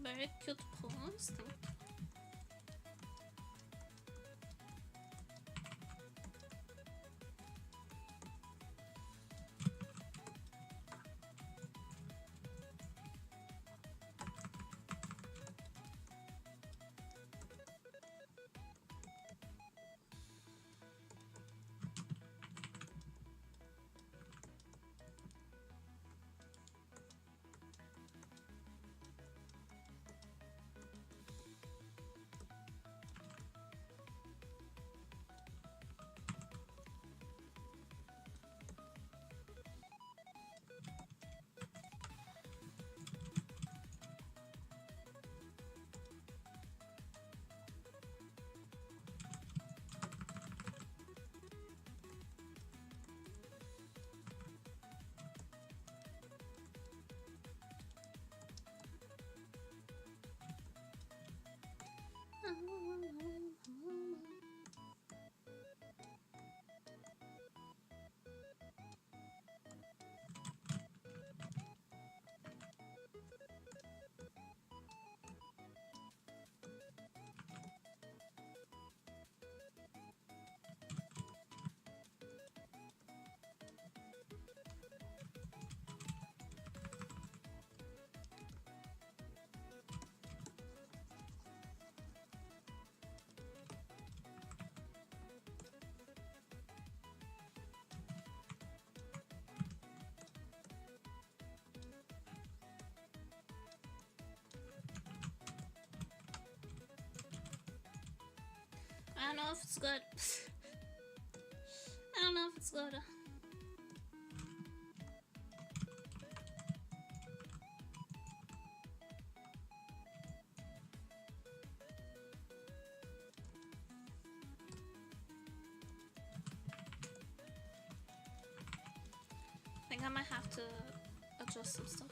Very cute pose. I don't know if it's good. I don't know if it's good. I think I might have to adjust some stuff.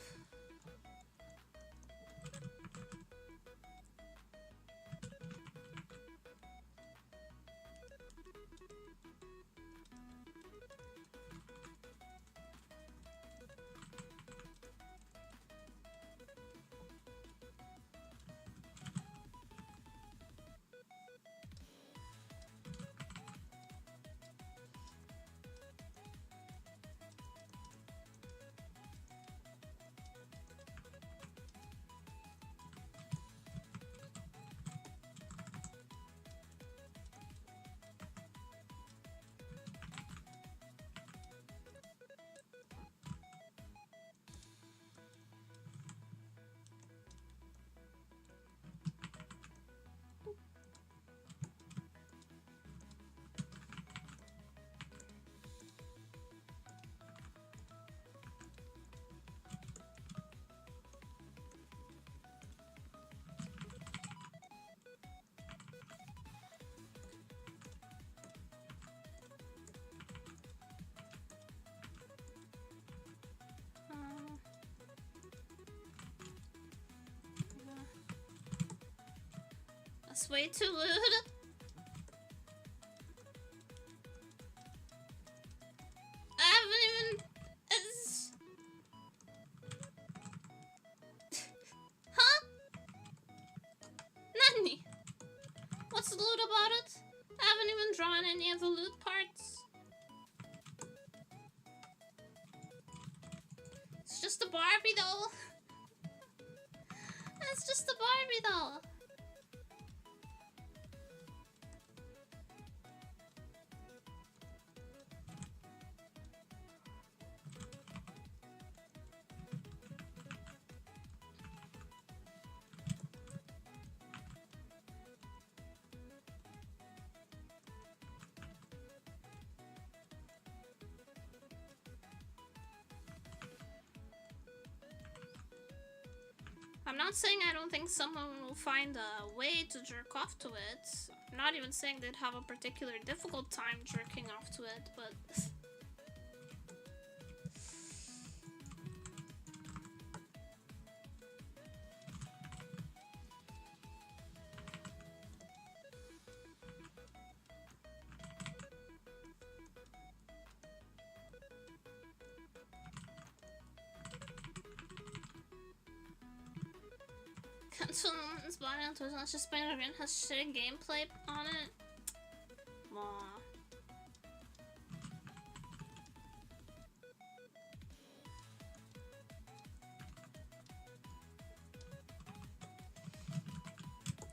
That's way too lewd. I haven't even. Huh? Nani? What's lewd about it? I haven't even drawn any of the lewd parts. It's just a Barbie doll. It's just a Barbie doll. I'm not saying I don't think someone will find a way to jerk off to it. I'm not even saying they'd have a particular difficult time jerking off to it, but... Cancel Mountain's body on Twitter. Let's just spin it again. Has shitty gameplay on it. Aw.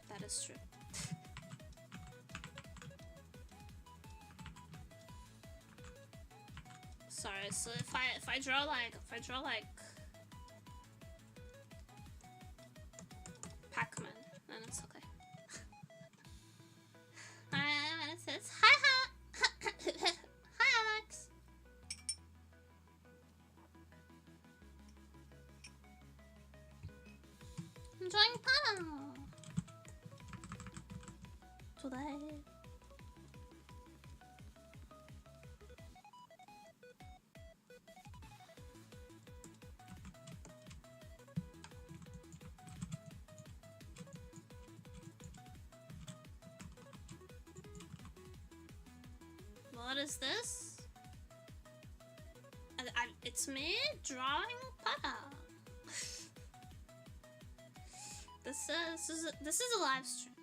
That is true. Sorry, so if I draw like Pac-Man, then it's okay. And it says hi hi Alex. Enjoying Pada today. What is this? It's me drawing Pada. This is a live stream.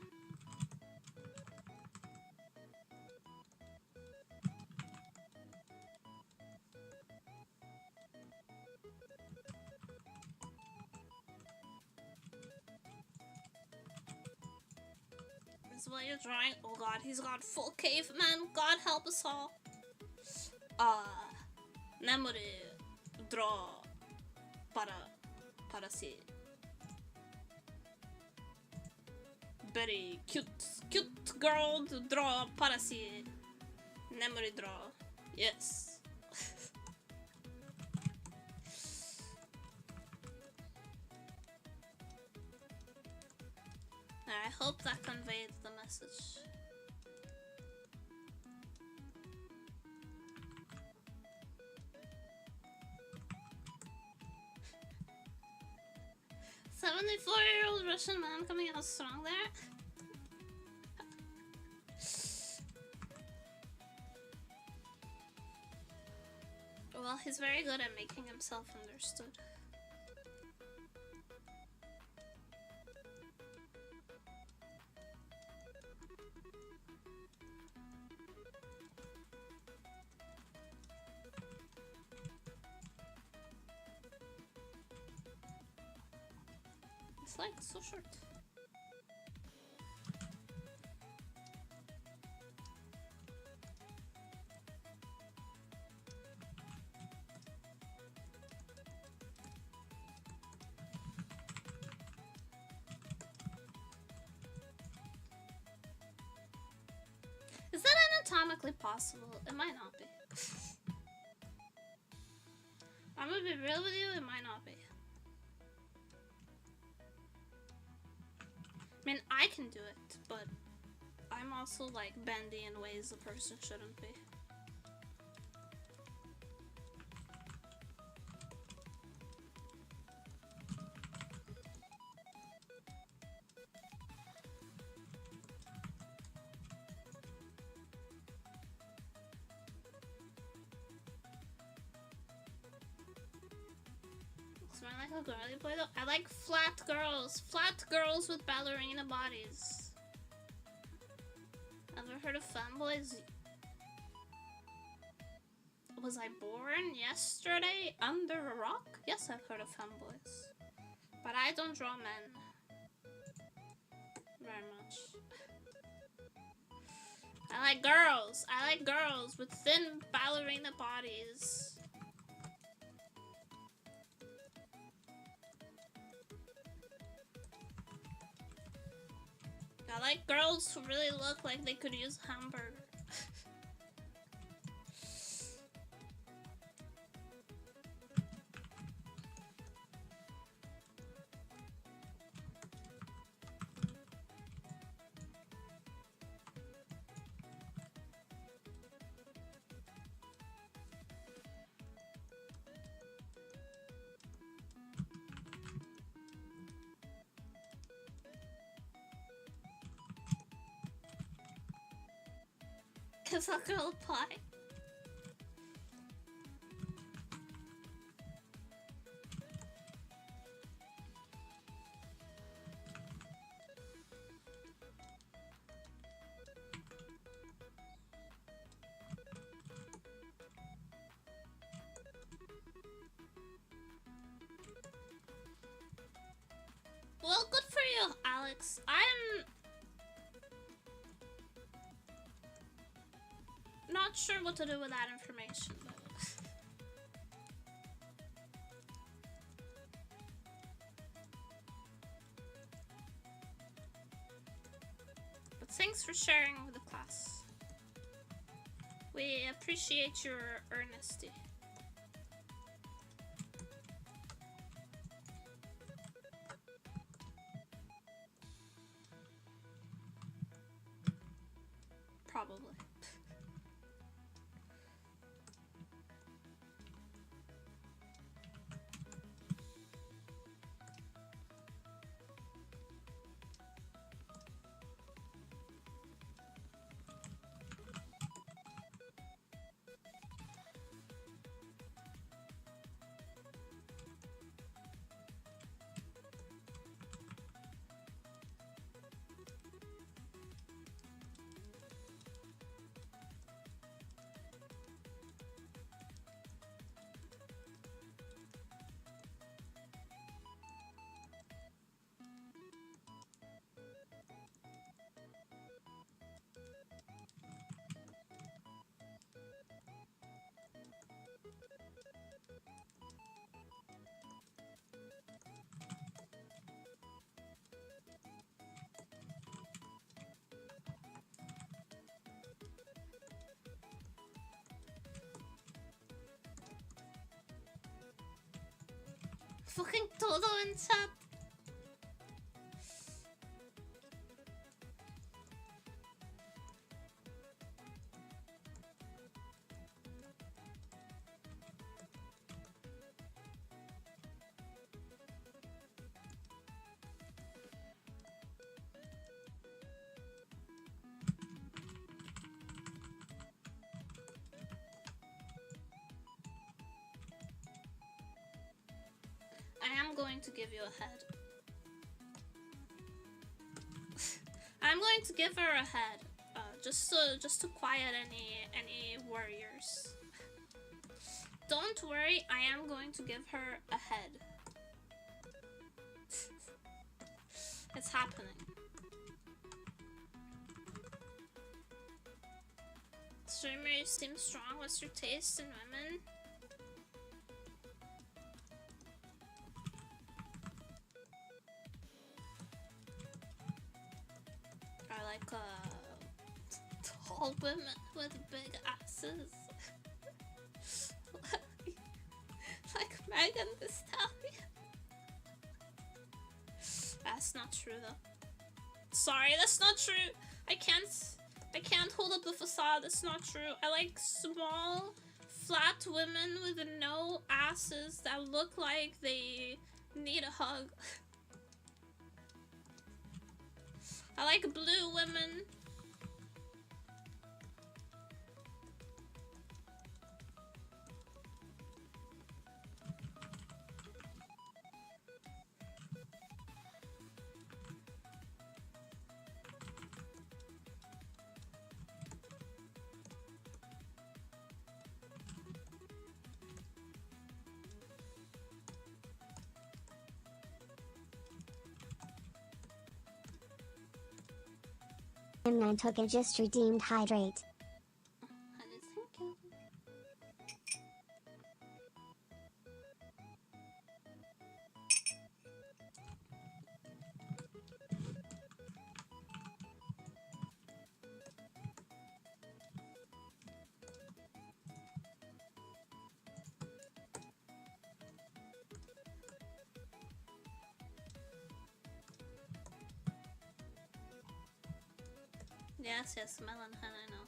This is what you're drawing. Oh God, he's got full caveman. God help us all. Nemuri draw para si. Very cute girl to draw para si. Nemuri draw. Yes. I hope that conveyed the message. "74-year-old Russian man coming out strong there." Well, he's very good at making himself understood. It's like so short. Is that anatomically possible? It might not be. I'm gonna be real with you, it might not be. I mean, I can do it, but I'm also like bendy in ways a person shouldn't be. Do I like a girly boy though? I like flat girls with ballerina bodies. Ever heard of femboys? Was I born yesterday under a rock? Yes, I've heard of femboys, but I don't draw men very much. I like girls with thin ballerina bodies. I like girls who really look like they could use a hamburger. Cause I'll girl pie. Alex. I'm not sure what to do with that information, but thanks for sharing with the class. We appreciate your earnesty. Probably. Fucking todo in chat. I am going to give you a head. I'm going to give her a head, just to quiet any warriors. Don't worry, I am going to give her a head. It's happening. Streamer, you seem strong. What's your taste in women? Tall women with big asses. Like Megan Thee Stallion. That's not true though. Sorry, that's not true. I can't hold up the facade. That's not true. I like small, flat women with no asses that look like they need a hug. I like blue women. M9 took and just redeemed hydrate. Yes, melon head, I know.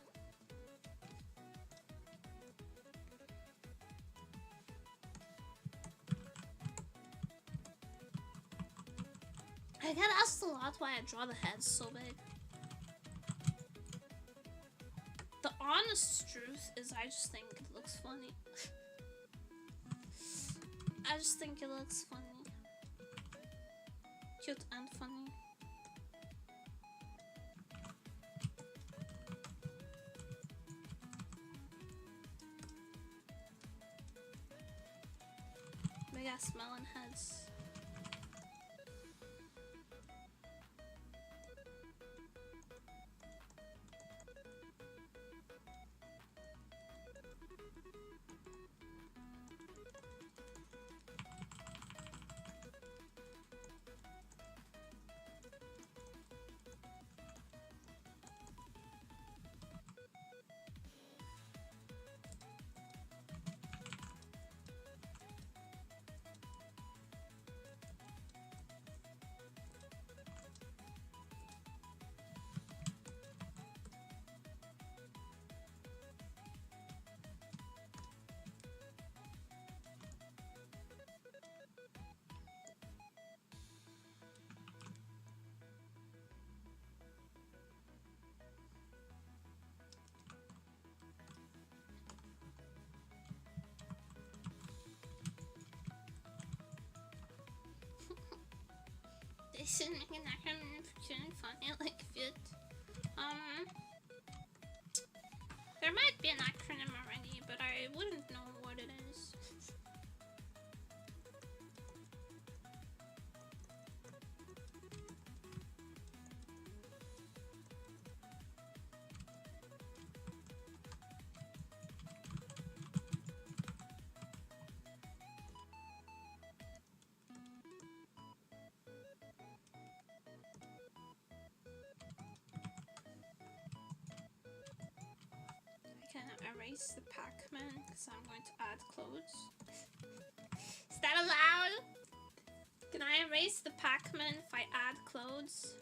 I get asked a lot why I draw the heads so big. The honest truth is I just think it looks funny. I just think it looks funny. Cute and funny. Big ass melon heads. should make an acronym for cute and funny like Vit. There might be an acronym already, but I wouldn't know what it is. Erase the Pac-Man because I'm going to add clothes. Is that allowed? Can I erase the Pac-Man if I add clothes?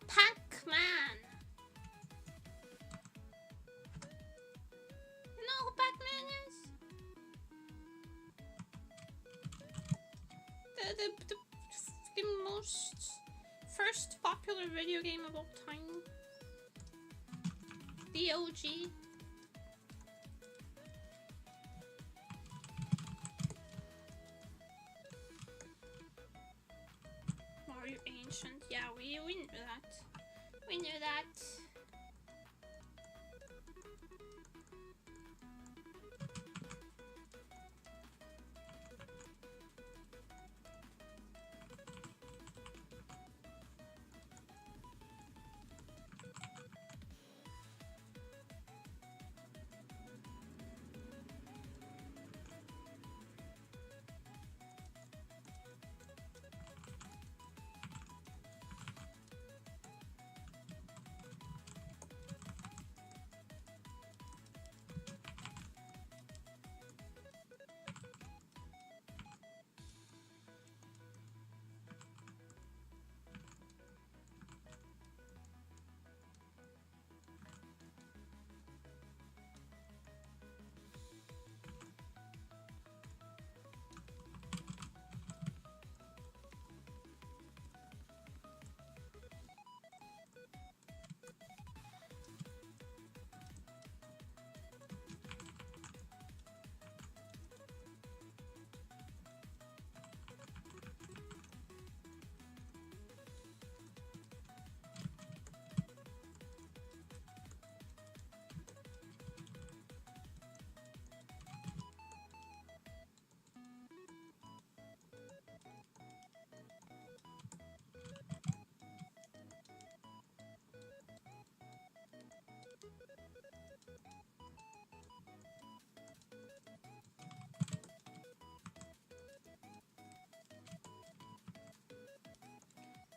Pac-Man! You know who Pac-Man is? The most first popular video game of all time. The OG. Mario Ancient. Yeah, we knew that. We knew that.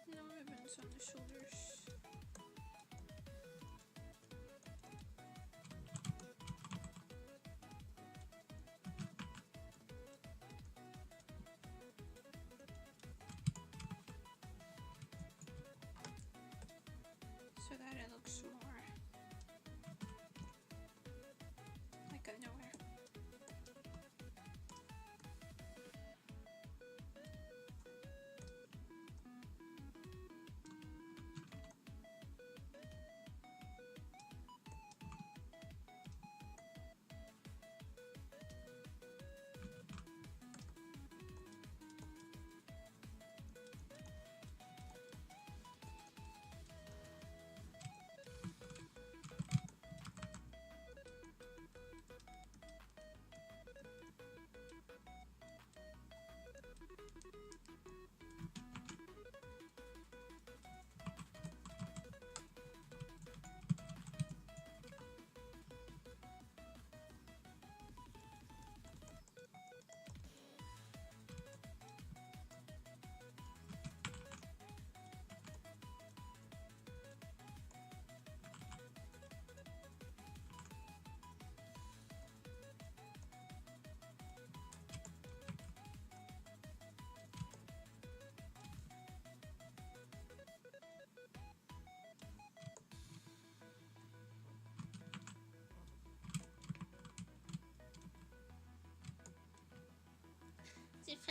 No ribbons on the shoulders. So that it looks more like underwear.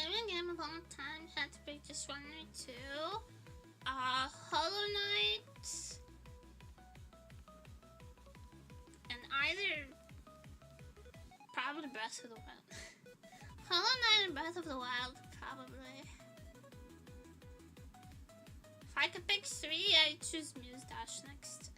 favorite game of all time, had to pick just one or two. Hollow Knight. And either probably Breath of the Wild. Hollow Knight and Breath of the Wild, probably. If I could pick three, I'd choose Muse Dash next.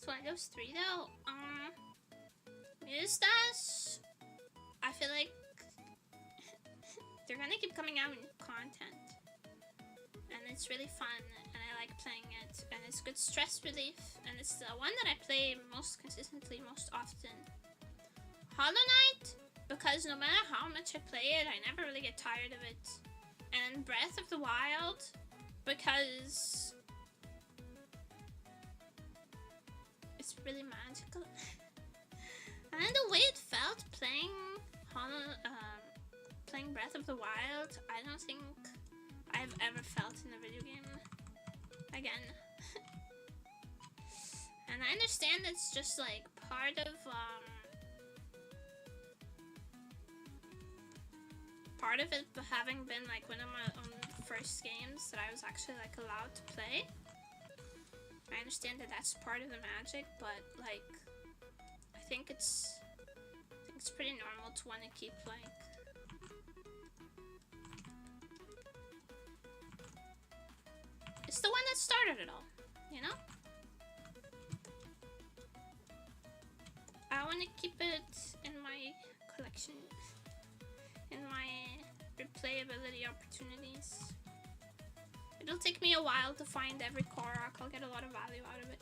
One of those three though. Mustache. I feel like they're gonna keep coming out with new content, and it's really fun, and I like playing it, and it's good stress relief, and it's the one that I play most consistently, most often. Hollow Knight, because no matter how much I play it, I never really get tired of it, and Breath of the Wild, because it's really magical. And the way it felt playing playing Breath of the Wild, I don't think I've ever felt in a video game again. And I understand it's just like part of it having been like one of my own first games that I was actually like allowed to play. I understand that that's part of the magic, but like, I think it's pretty normal to want to keep like it's the one that started it all, you know? I want to keep it in my collection, in my replayability opportunities. It'll take me a while to find every Korok. I'll get a lot of value out of it.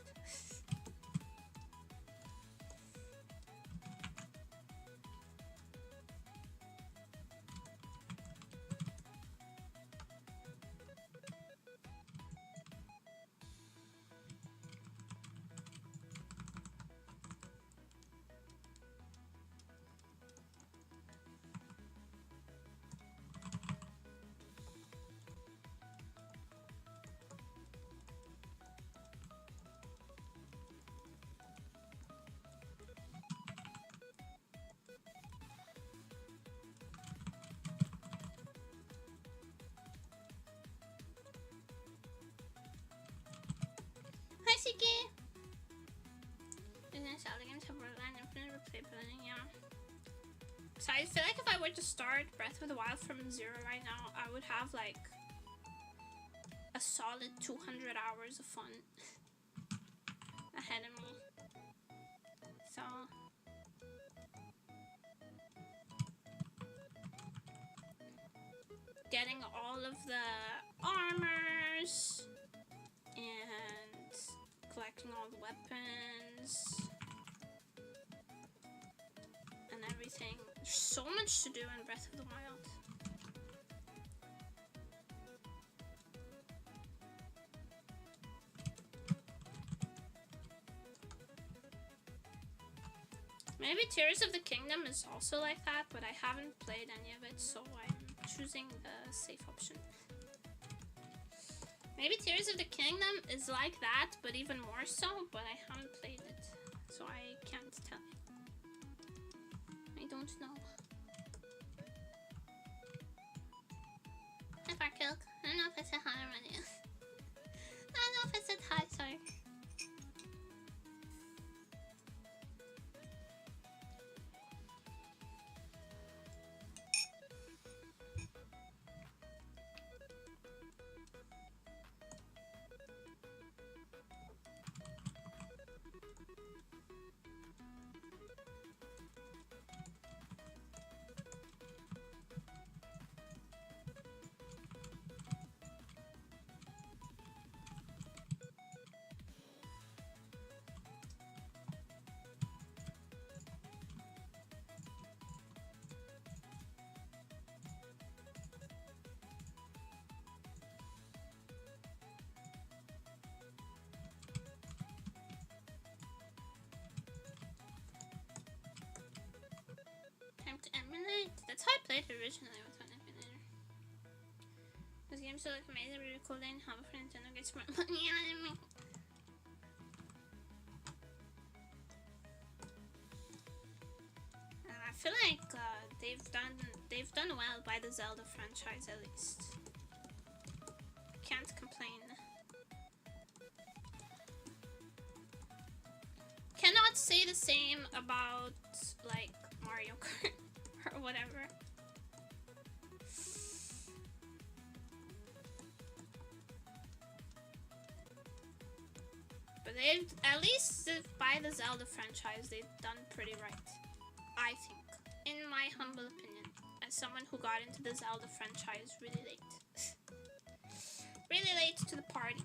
So I feel like if I were to start Breath of the Wild from zero right now, I would have like a solid 200 hours of fun ahead of me. So getting all of the armors and collecting all the weapons and everything. There's so much to do in Breath of the Wild. Maybe Tears of the Kingdom is also like that, but I haven't played any of it, so I'm choosing the safe option. Maybe Tears of the Kingdom is like that, but even more so, but I haven't played it, so I can't tell you. I don't know. Hi, Farkilk. I don't know if I said hi already. I don't know if I said hi, sorry. That's how I played it originally with an emulator. This game's so like amazing, really cool. They have for Nintendo gets more money out of me. I feel like they've done well by the Zelda franchise at least. Can't complain. Cannot say the same about like Mario Kart or whatever. But they've, at least by the Zelda franchise, they've done pretty right, I think, in my humble opinion, as someone who got into the Zelda franchise really late. Really late to the party.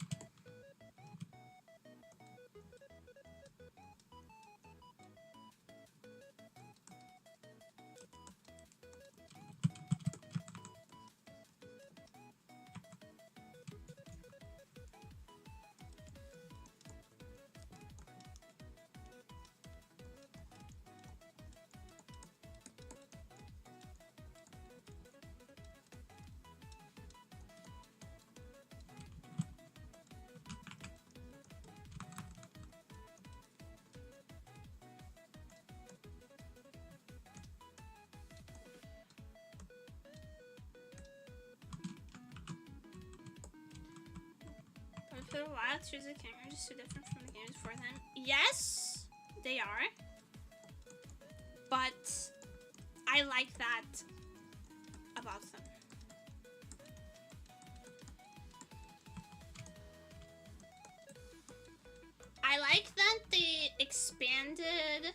For a while, here's the camera just so different from the games before then. Yes, they are. But I like that about them. I like that they expanded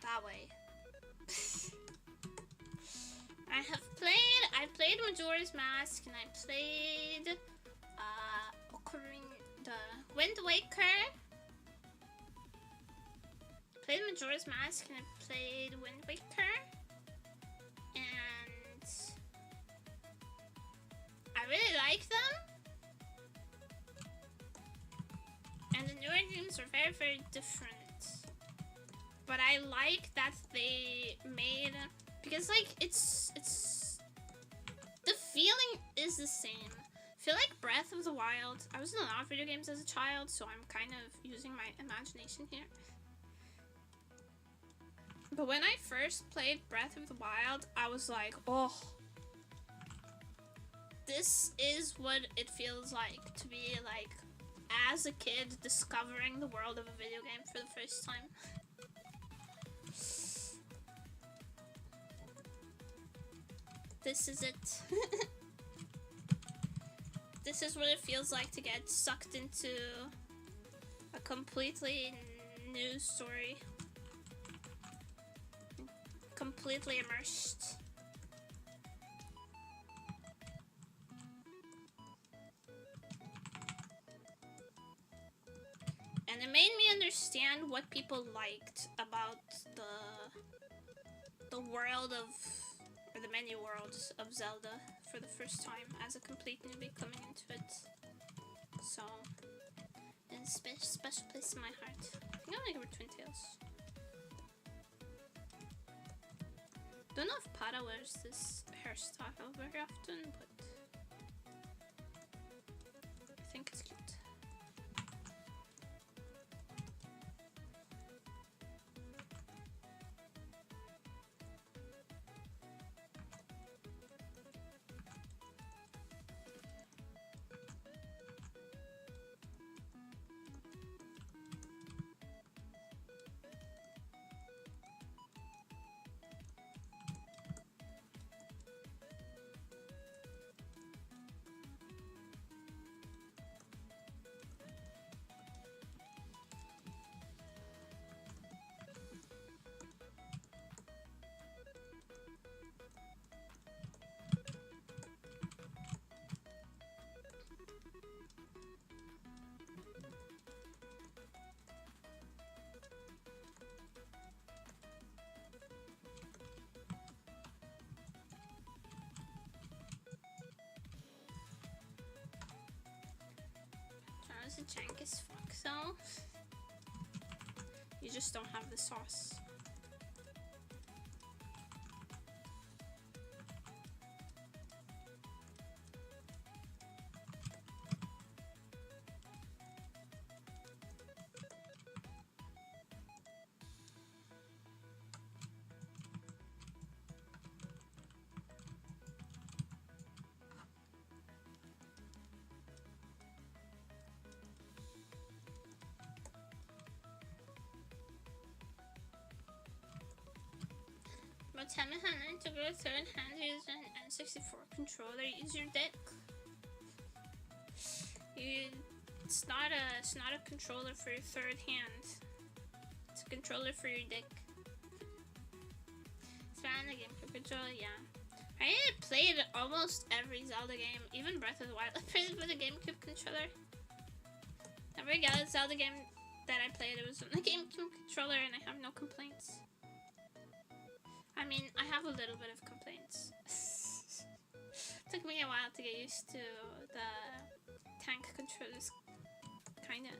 that way. I played Majora's Mask and I played the Wind Waker. Played Majora's Mask and I played Wind Waker. And I really like them. And the newer games are very, very different. But I like that they made, because like it's the feeling is the same. I feel like Breath of the Wild, I was in a lot of video games as a child, so I'm kind of using my imagination here. But when I first played Breath of the Wild, I was like, oh, this is what it feels like to be like, as a kid, discovering the world of a video game for the first time. This is it. This is what it feels like to get sucked into a completely new story. Completely immersed. And it made me understand what people liked about the world of, or the many worlds of Zelda for the first time as a complete newbie coming into it. So, it's a special place in my heart. I think I like Twin Tails. Don't know if Pada wears this hairstyle very often, but I think it's cute. It's jank as fuck though. You just don't have the sauce. But tell me how to go third hand using an N64 controller. Use your dick. It's not a controller for your third hand. It's a controller for your dick. It's found the GameCube controller, yeah. I played almost every Zelda game, even Breath of the Wild. I played it with a GameCube controller. Every Zelda game that I played, it was on the GameCube controller, and I have no complaints. I mean, I have a little bit of complaints. Took me a while to get used to the tank controllers. Kinda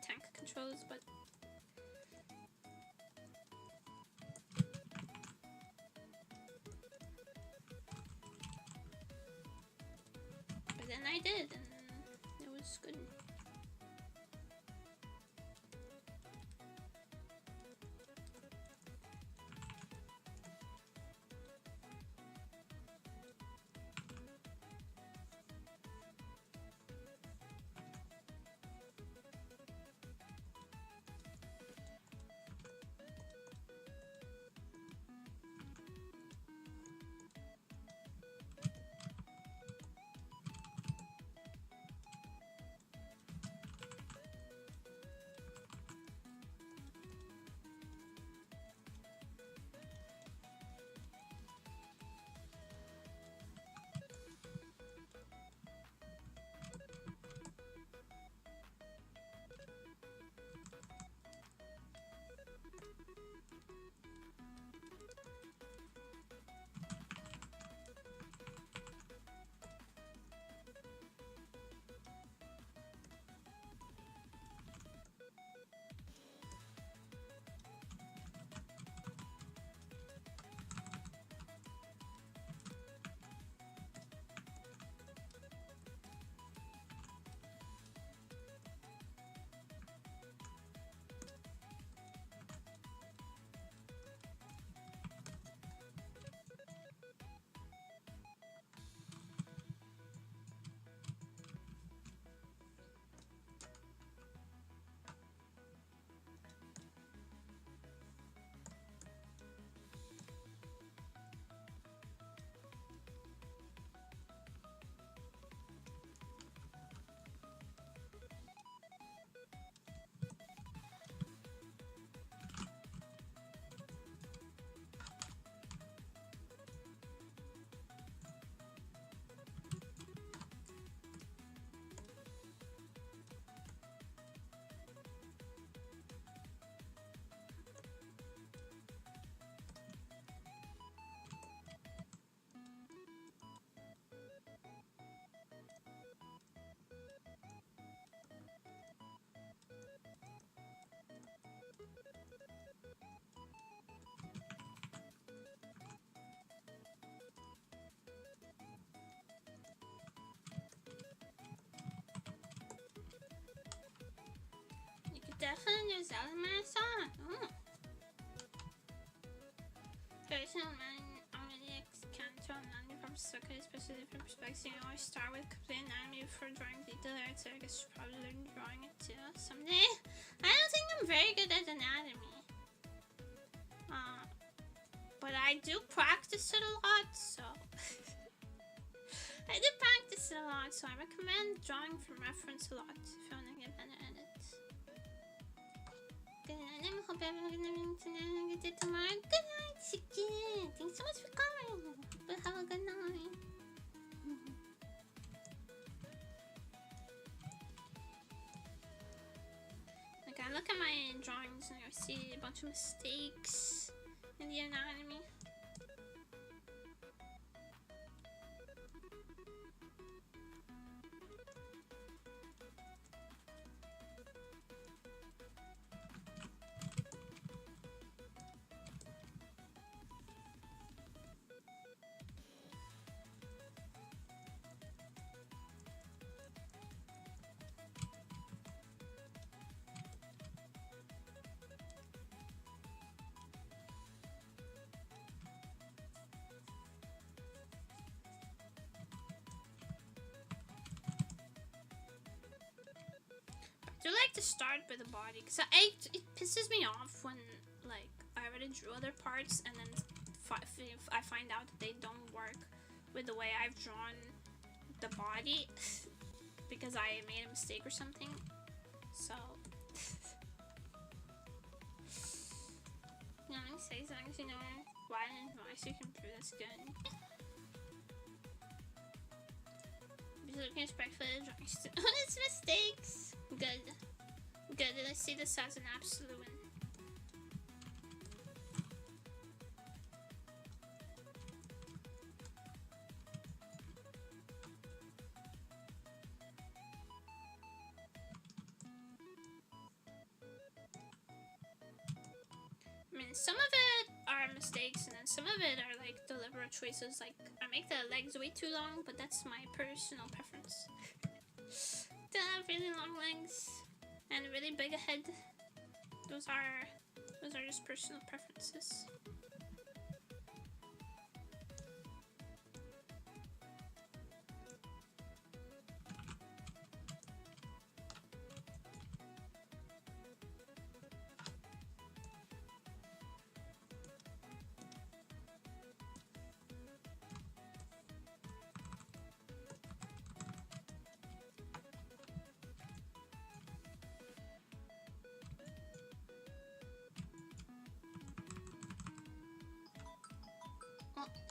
tank controllers, but then I did, and it was good. Definitely use Zelda Marathon. Person only can't only from Suka, especially from perspective. You always start with complete anatomy before drawing detail there, so I guess you probably learn drawing it too someday. I don't think I'm very good at anatomy. But I do practice it a lot, so I do practice it a lot, so I recommend drawing from reference a lot if you want to get better at it. Good night, I hope everyone's gonna get it tomorrow. Good night, chicken. Thanks so much for coming. But have a good night. Like, I look at my drawings and I see a bunch of mistakes in the anatomy. I do like to start with the body because it pisses me off when like I already drew other parts and then if I find out that they don't work with the way I've drawn the body because I made a mistake or something. So no, let me say something, you know, why didn't you can prove that's good. Be looking respectfully at drawing on its mistakes. Good. Good. I see this as an absolute win. I mean, some of it are mistakes, and then some of it are like deliberate choices. Like, I make the legs way too long, but that's my personal preference. To have really long legs and a really big head. Those are just personal preferences.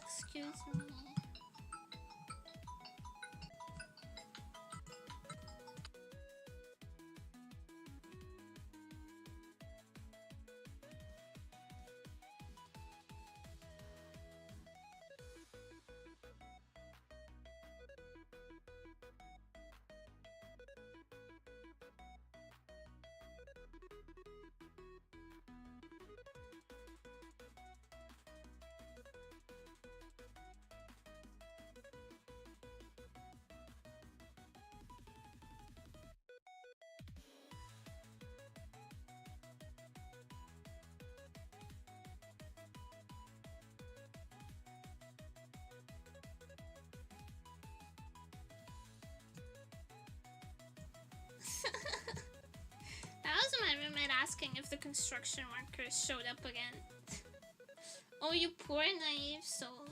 Excuse me. That was my roommate asking if the construction workers showed up again. Oh, you poor naive soul.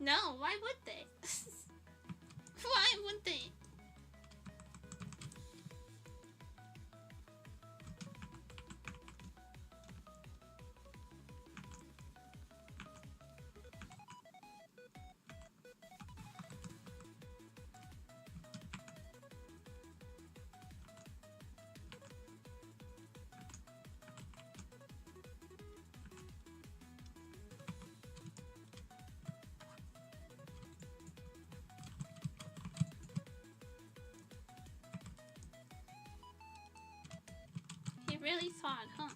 No, why would they? Why would they? He really thought, huh?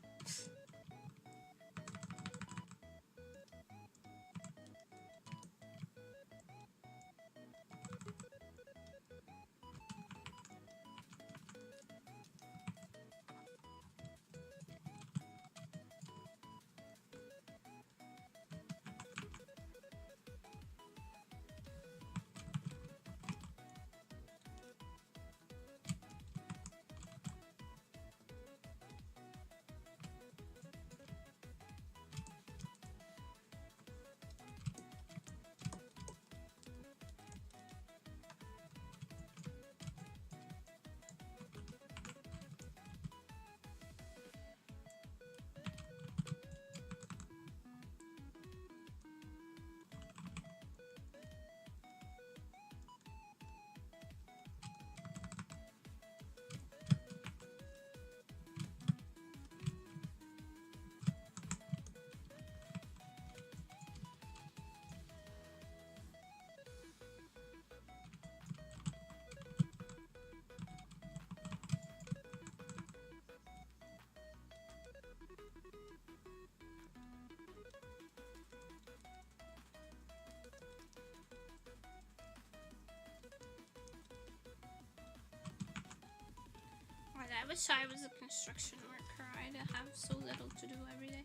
I wish I was a construction worker. I'd have so little to do every day.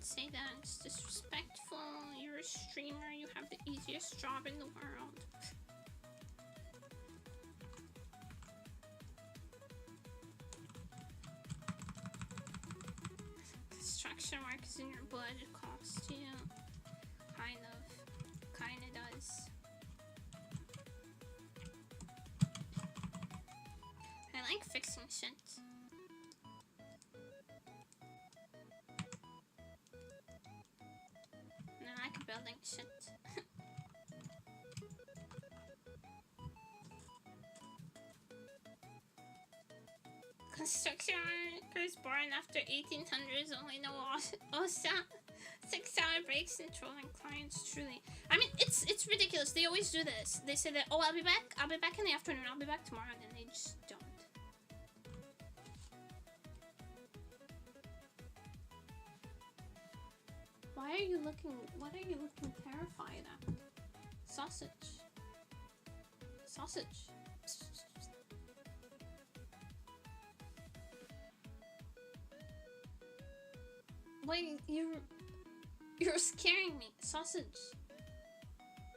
Don't say that. It's disrespectful. You're a streamer. You have the easiest job in the world. Construction work is in your blood. It costs you. Kinda does. I like fixing shit. And I like building shit. Construction workers born after 1800s only know OSHA. 6-hour breaks and trolling clients, truly. I mean, it's ridiculous. They always do this. They say that, oh, I'll be back in the afternoon, I'll be back tomorrow, and then they just don't. What are you looking terrified at? Sausage. Wait, you're scaring me. Sausage.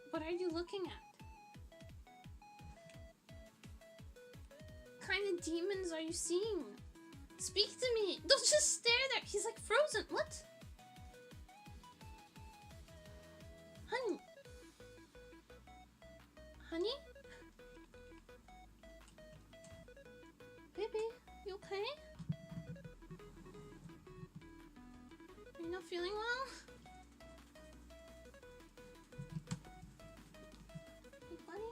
What are you looking at? What kind of demons are you seeing? Speak to me. Don't just stare there. He's like frozen. What? Honey? Honey? Baby, you okay? Are you not feeling well? Hey, buddy?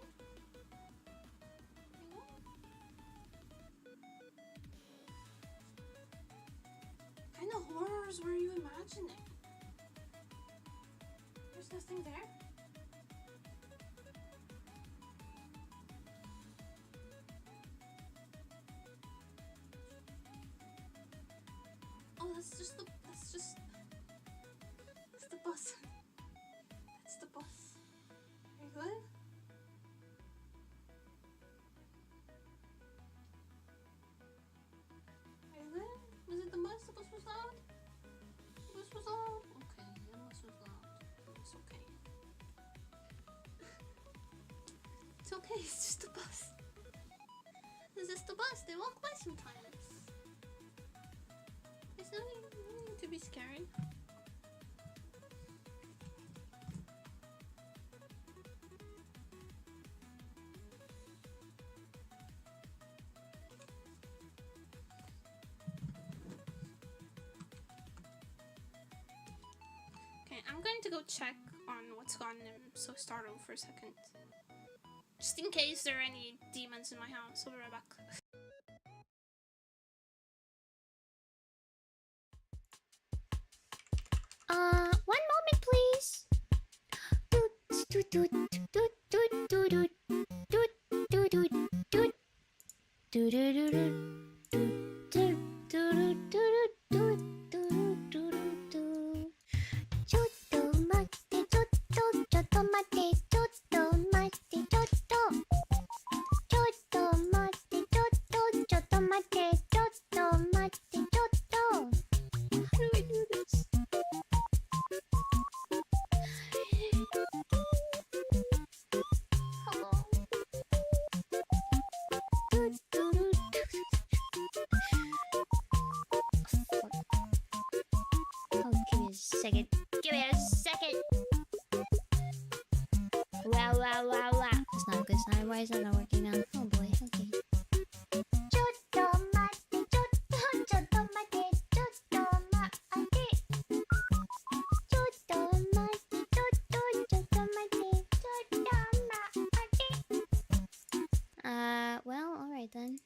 You know? What kind of horrors were you imagining? There's nothing there? Oh, that's the bus. That's the bus. Are you good? Are you good? Was it the bus? The bus was loud? The bus was loud? Okay, the bus was loud. It's okay. It's okay, it's just a bus. It's just a bus. They walk by sometimes. There's no need to be scared. I'm going to go check on what's gone on, so startled for a second. Just in case there are any demons in my house. I'll be right back. One moment, please. Doot, doot, doot, doot, doot, doot, doot, doot, doot, doot, doot, doot, doot, doot, doot, doot, doot. Give me a second. Wow. It's not a good sign. Why is that not working now? Oh boy, okay. Well, alright then.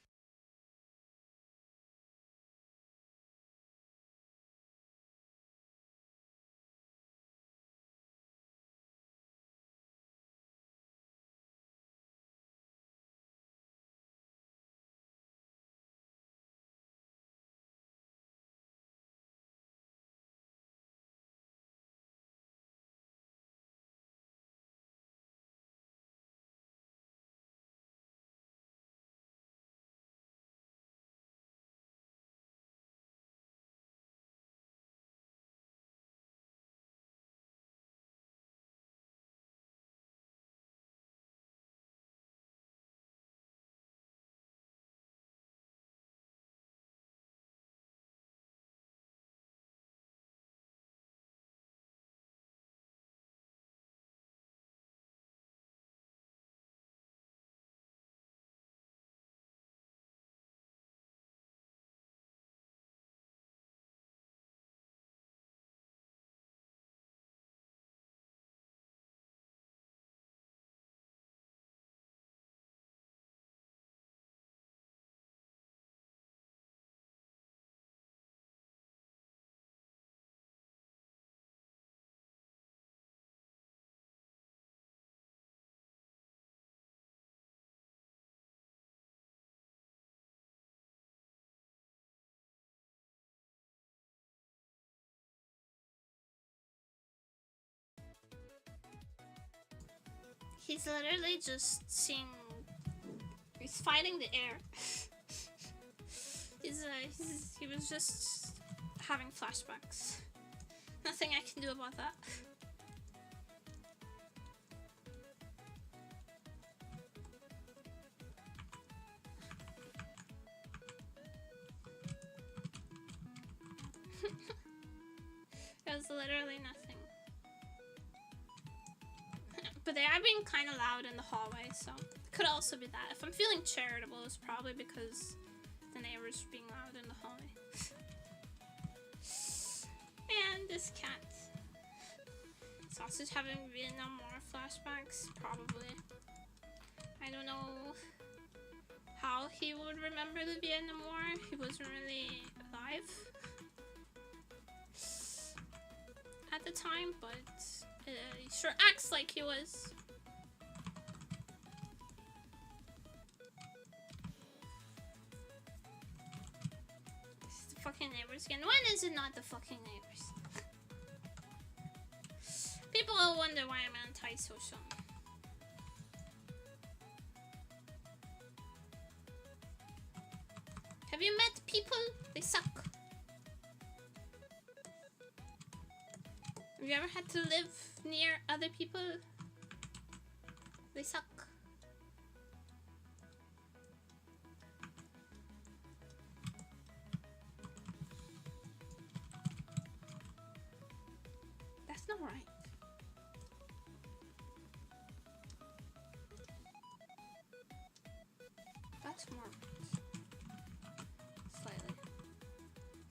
He's literally just seeing. He's fighting the air. He was just having flashbacks. Nothing I can do about that. It was literally nothing. But they are being kind of loud in the hallway, so it could also be that. If I'm feeling charitable, it's probably because the neighbors are being loud in the hallway. And this cat. Sausage having Vietnam War flashbacks? Probably. I don't know how he would remember the Vietnam War. He wasn't really alive at the time, but he sure acts like he was. This is the fucking neighbors again. When is it not the fucking neighbors? People will wonder why I'm antisocial. Have you met people? They suck. Have you ever had to live near other people? They suck. That's not right. That's more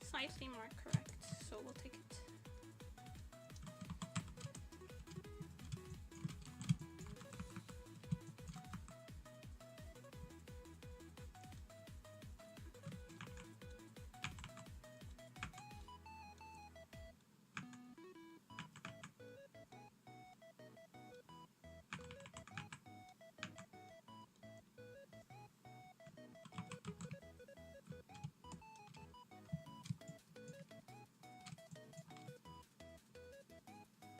slightly more correct, so we'll take it.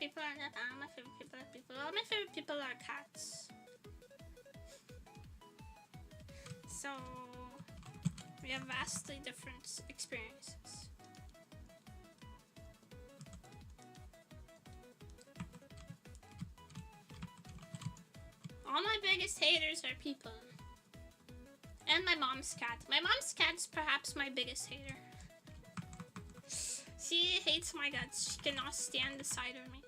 People are not all my favorite people. All my favorite people are cats. So we have vastly different experiences. All my biggest haters are people. And my mom's cat. My mom's cat is perhaps my biggest hater. She hates my guts. She cannot stand the sight of me.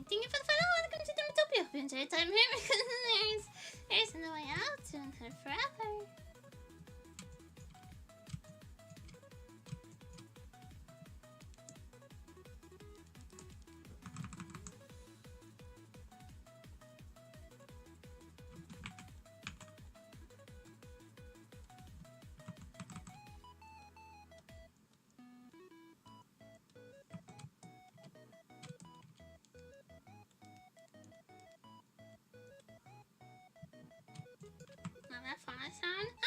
Thank you for the follow. Welcome to Demotopia. Hope you enjoy your time here because there's no way out to live forever. That fun sound?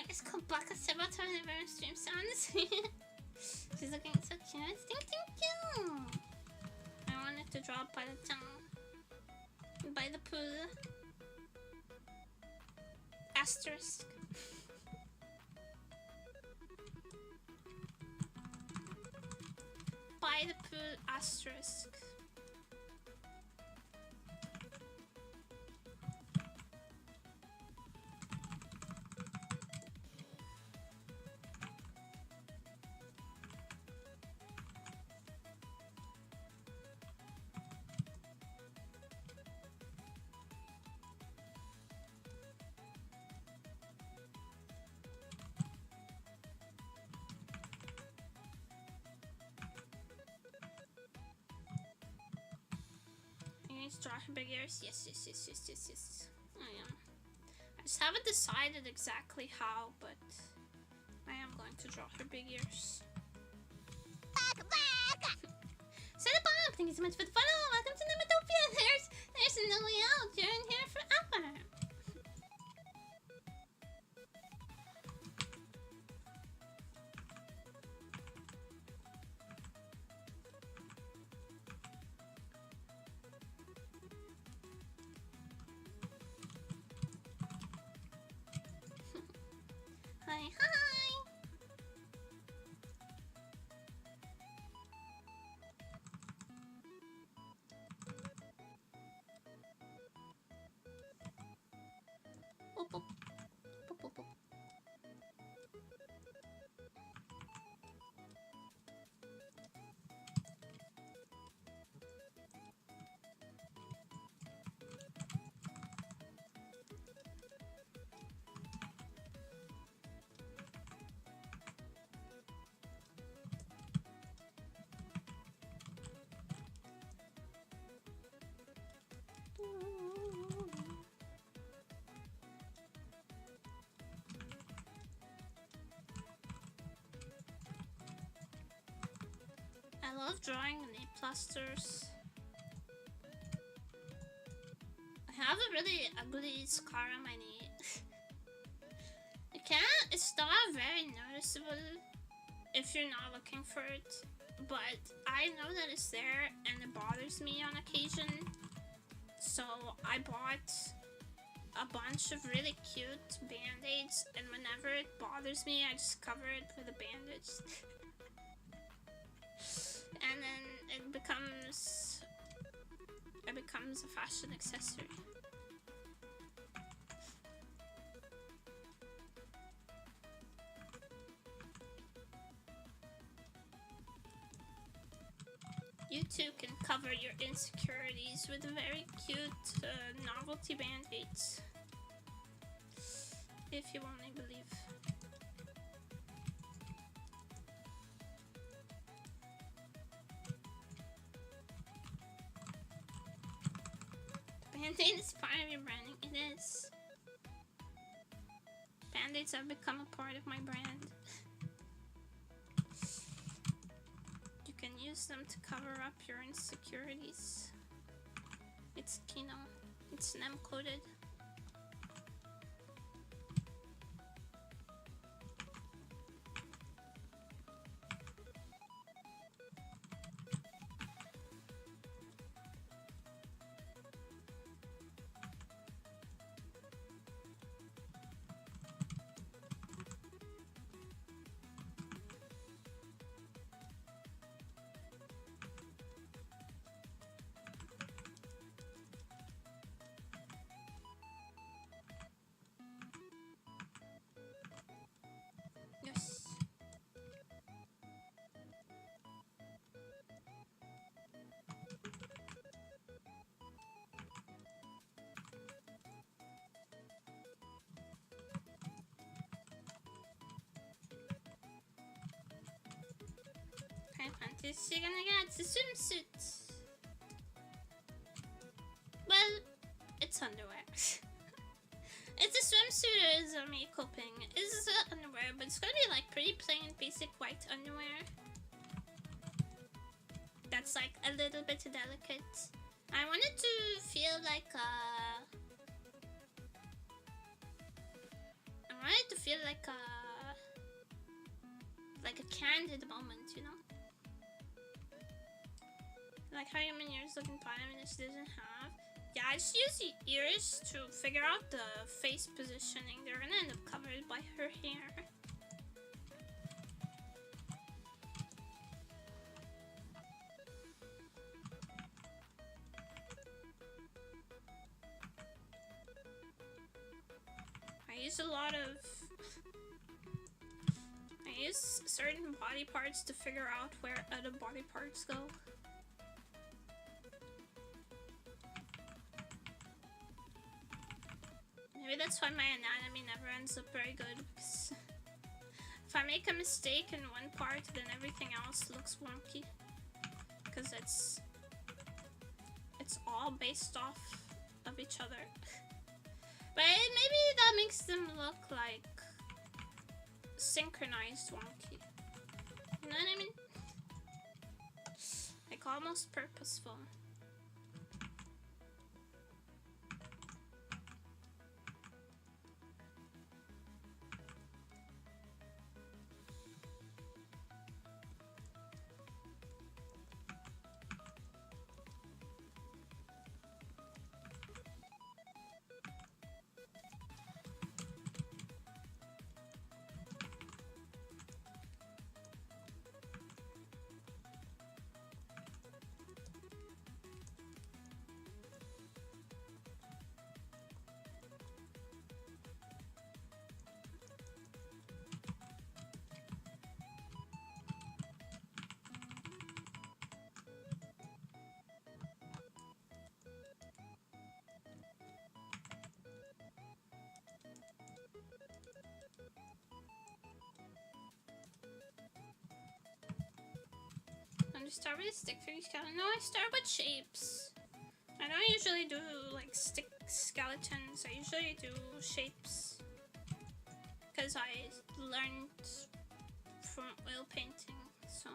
It's called Baka Sebata never stream sounds. She's looking so cute. Thank you. I wanted to draw by the tongue. By the pool. Asterisk. By the pool asterisk. Draw her big ears. Yes. I am. I just haven't decided exactly how, but I am going to draw her big ears. Set up up! Thank you so much for the follow. Welcome to Nematopia. There's no way out. You're in here forever. Hi. Boop. I love drawing nail plasters. I have a really ugly scar on my knee. It's not very noticeable if you're not looking for it, but I know that it's there and it bothers me on occasion. So I bought a bunch of really cute band-aids, and whenever it bothers me, I just cover it with a bandage. And then it becomes a fashion accessory. You too can cover your insecurities with very cute novelty band-aids. If you only believe. Band-aid is part of your branding. It is. Band-aids have become a part of my brand. You can use them to cover up your insecurities. It's Kino. It's nem coded. Is she gonna get the swimsuit? Well, it's underwear. It's a swimsuit or is a me coping? It's underwear, but it's gonna be like pretty plain, basic white underwear. That's like a little bit delicate. I wanted to feel like want it to feel like a candid moment, you know? Like how human ears look in bottom and this doesn't have. Yeah, I just use the ears to figure out the face positioning. They're gonna end up covered by her hair. I use certain body parts to figure out where other body parts go. Maybe that's why my anatomy never ends up very good, because if I make a mistake in one part, then everything else looks wonky. Because it's all based off of each other. But maybe that makes them look like synchronized wonky. You know what I mean? Like almost purposeful. Do you start with a stick figure skeleton? No, I start with shapes. I don't usually do like stick skeletons. I usually do shapes because I learned from oil painting. So.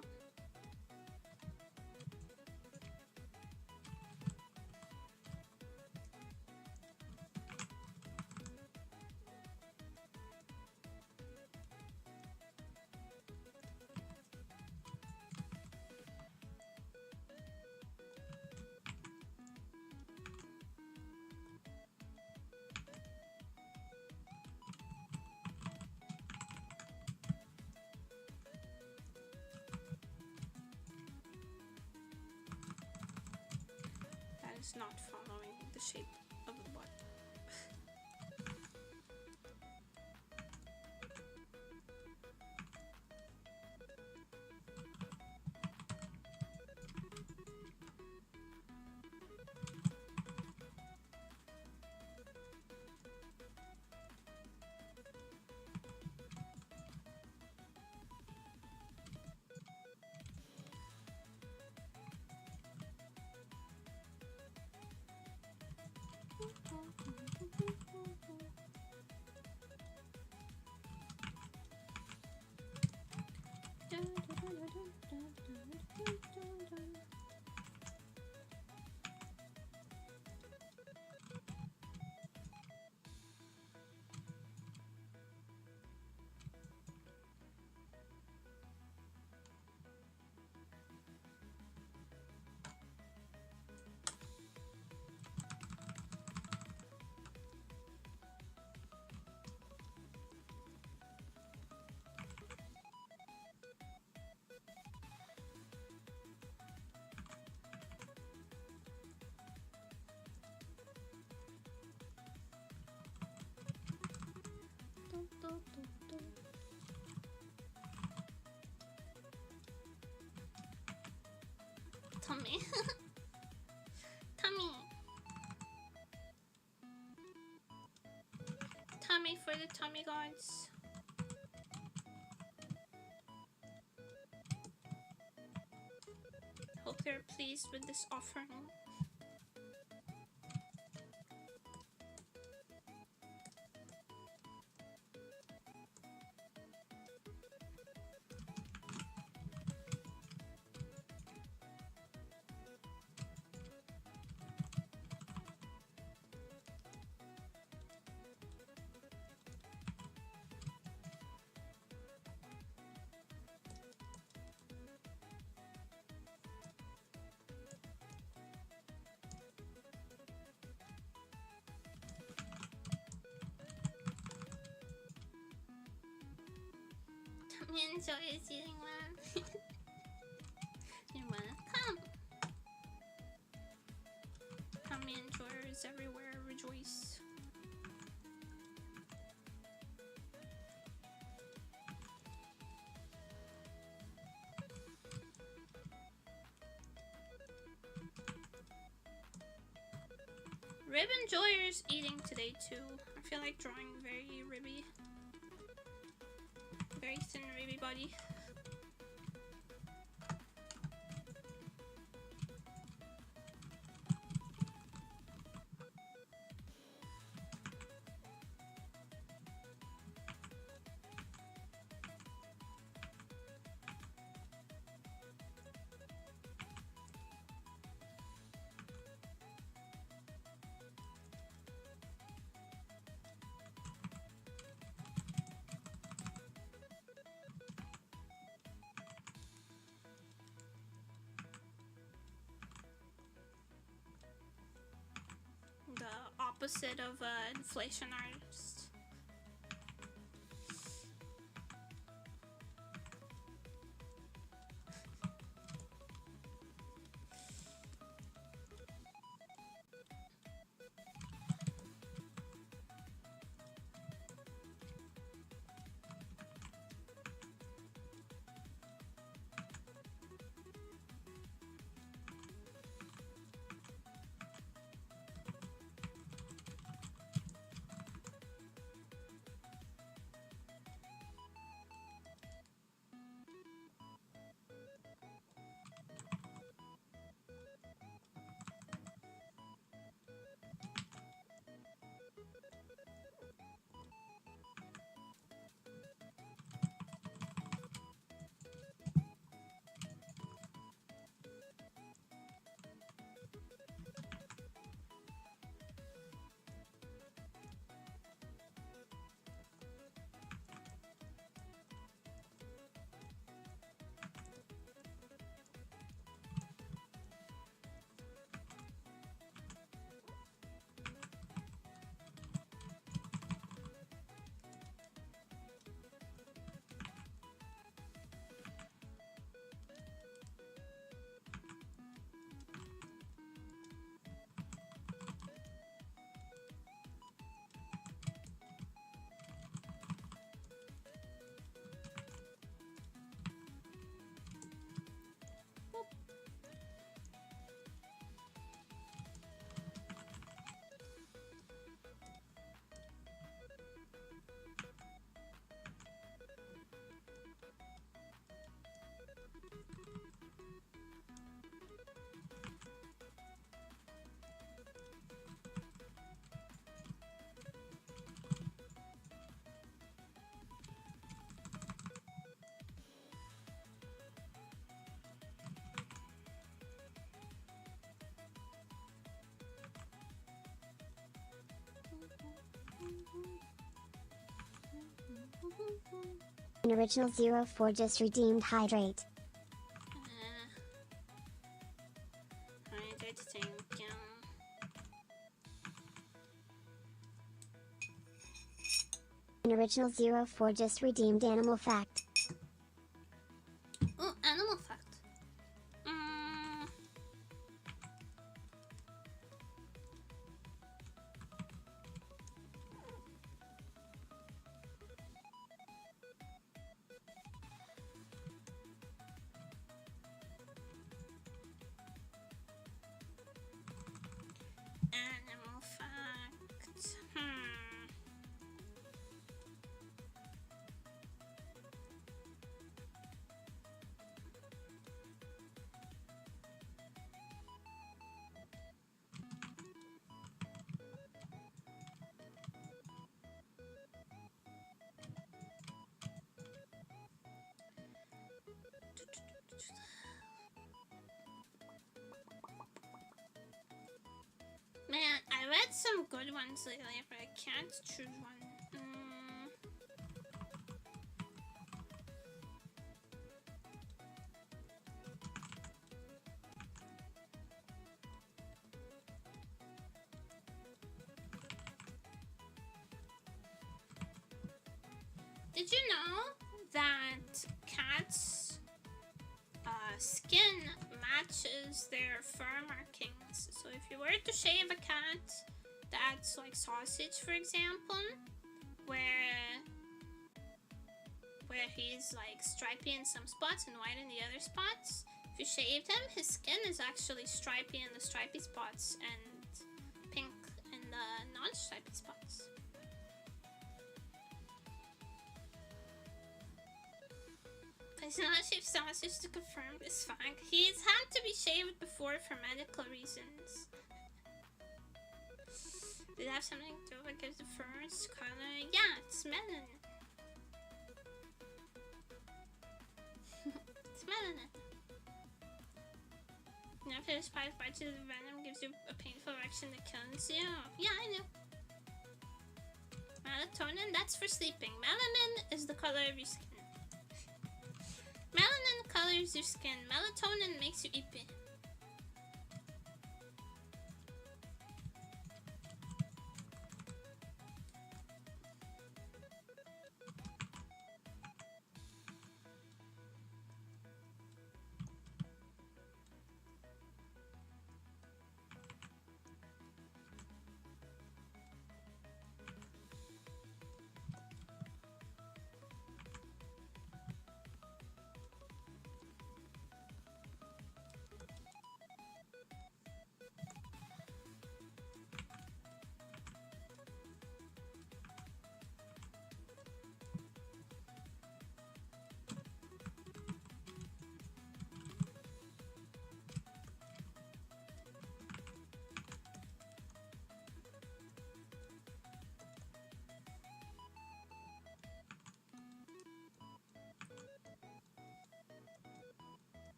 Not following the shape of the body. Tummy. Tummy. Tummy for the tummy gods. Hope they're pleased with this offering. He enjoys eating that. You wanna come? Come, enjoyers everywhere, rejoice. Rib enjoyers eating today too. I feel like drawing very ribby. Very thin ribby body. The opposite of inflation artist. An original 04 just redeemed hydrate. Hydrate, thank you. An original 04 just redeemed animal fact. Oh, animal fact. Animal fact. Man, I read some good ones lately, but I can't choose one. Did you know that were to shave a cat that's like sausage, for example, where he's like stripy in some spots and white in the other spots, if you shaved him, his skin is actually stripy in the stripy spots and pink in the non-stripy spots. It's not shaved sausage to confirm this fact. He's had to be shaved before for medical reasons. Did it have something to do with what gives the fur's color? Yeah, it's melanin. It's melanin. And after the spider bites you, the venom gives you a painful reaction that kills you. Yeah, I know. Melatonin, that's for sleeping. Melanin is the color of your skin. Melanin colors your skin. Melatonin makes you ippy.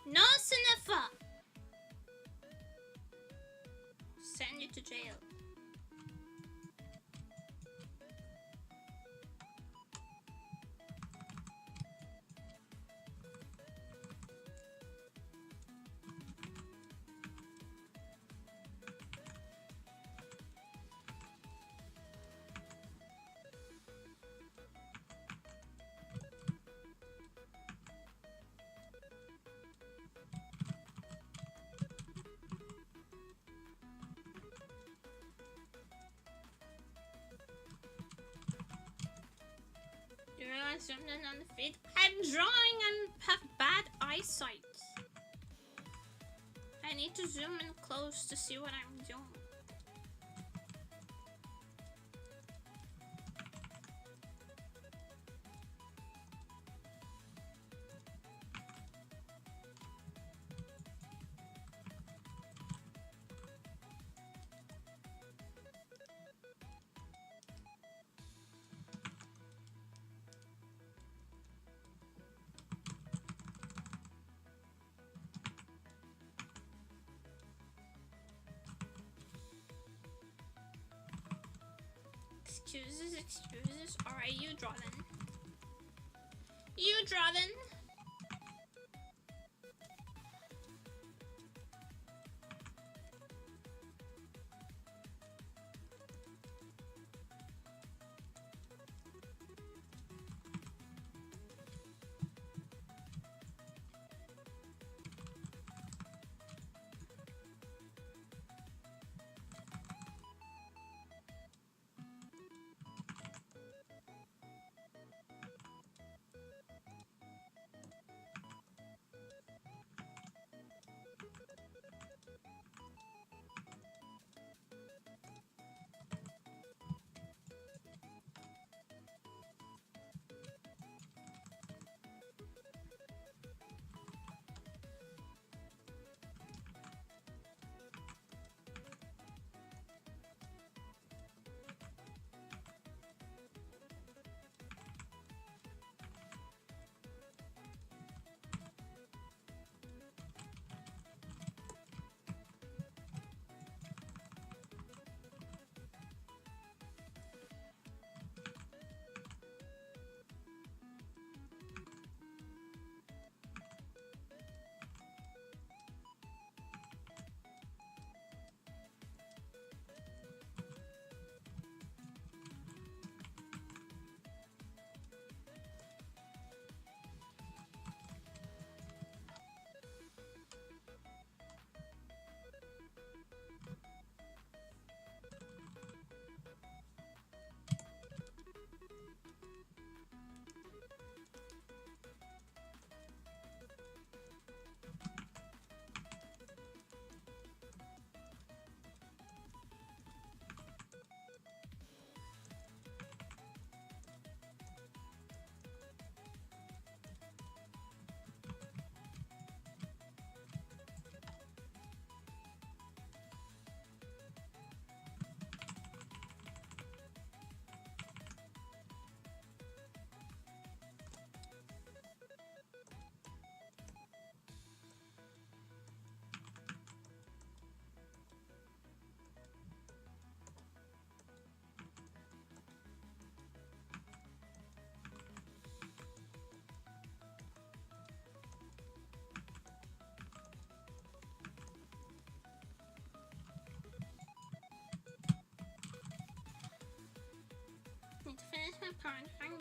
No sniffer! Send you to jail. You realize zoomed in on the feed? I'm drawing and have bad eyesight. I need to zoom in close to see what I'm doing. Excuses. Alright, you draw then. You draw then.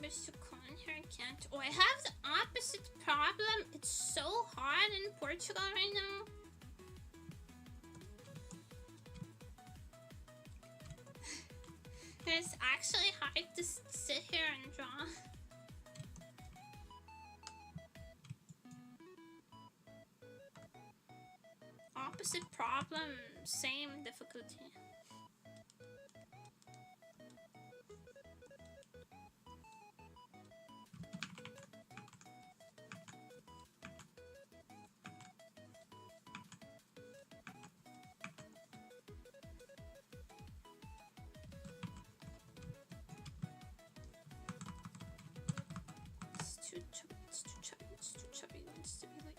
Best to con her can't. Oh, I have the opposite problem. It's so hot in Portugal right now. It's actually hard to sit here and draw. Opposite problem, same difficulty. It's too chubby, it wants to be like...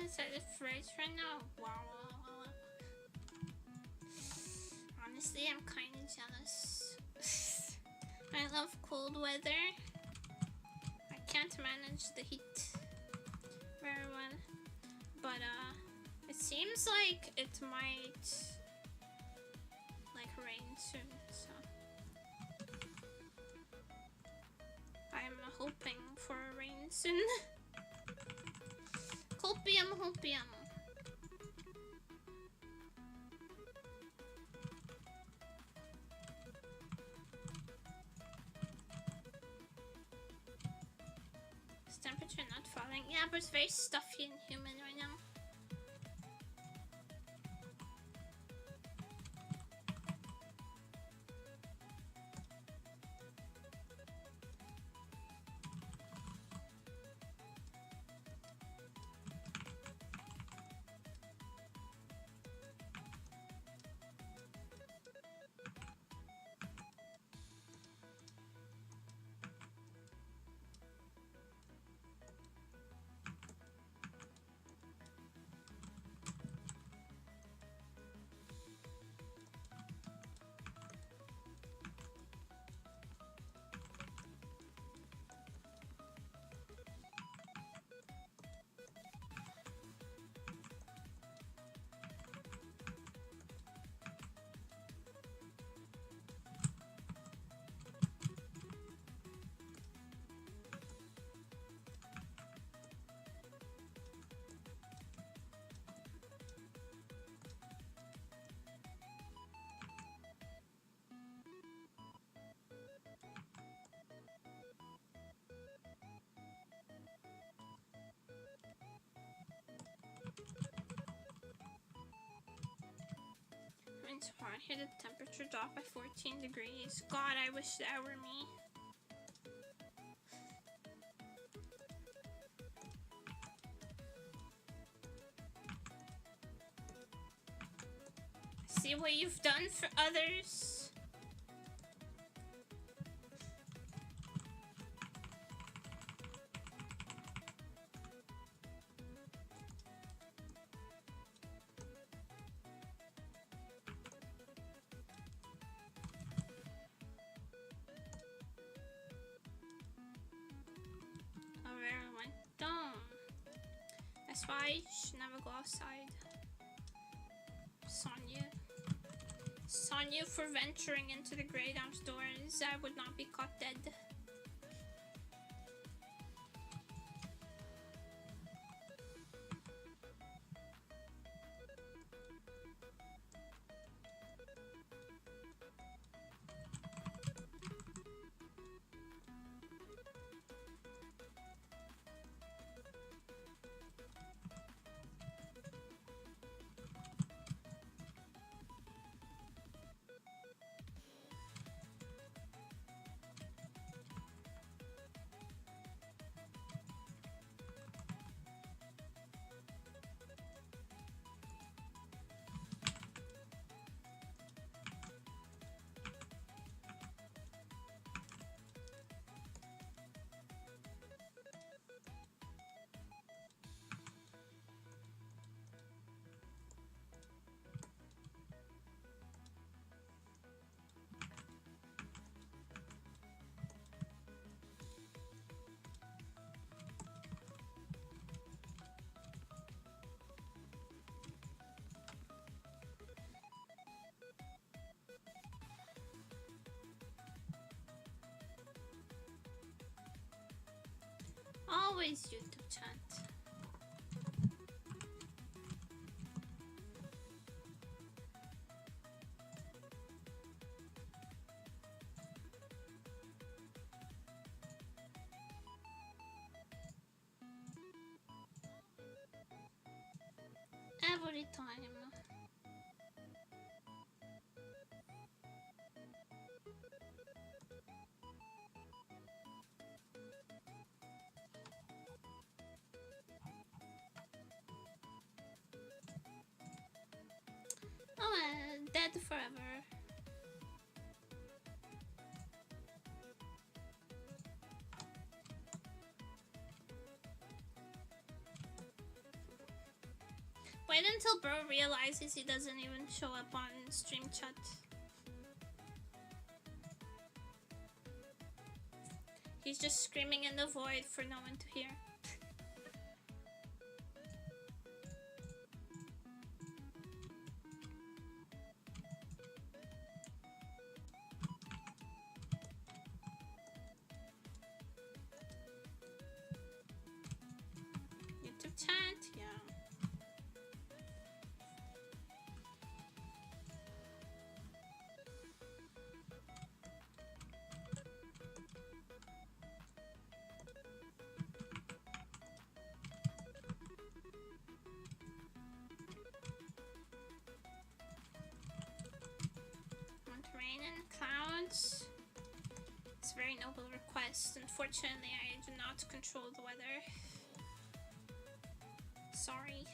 Is that the phrase right now? Wow. Honestly, I'm kind of jealous. I love cold weather. I can't manage the heat very well, but it seems like it might like rain soon, so I'm hoping for rain soon. Hopium. Is temperature not falling? Yeah, but it's very stuffy and humid right now. It's hot here, the temperature dropped by 14 degrees. God, I wish that were me. See what you've done for others. That's why you should never go outside. Sonya for venturing into the great outdoors. I would not be caught dead. Always YouTube chat. Every time. Oh, dead forever. Wait until bro realizes he doesn't even show up on stream chat. He's just screaming in the void for no one to hear. YouTube chat, yeah. Rain and clouds. It's a very noble request. Unfortunately, I do not control the weather. Sorry.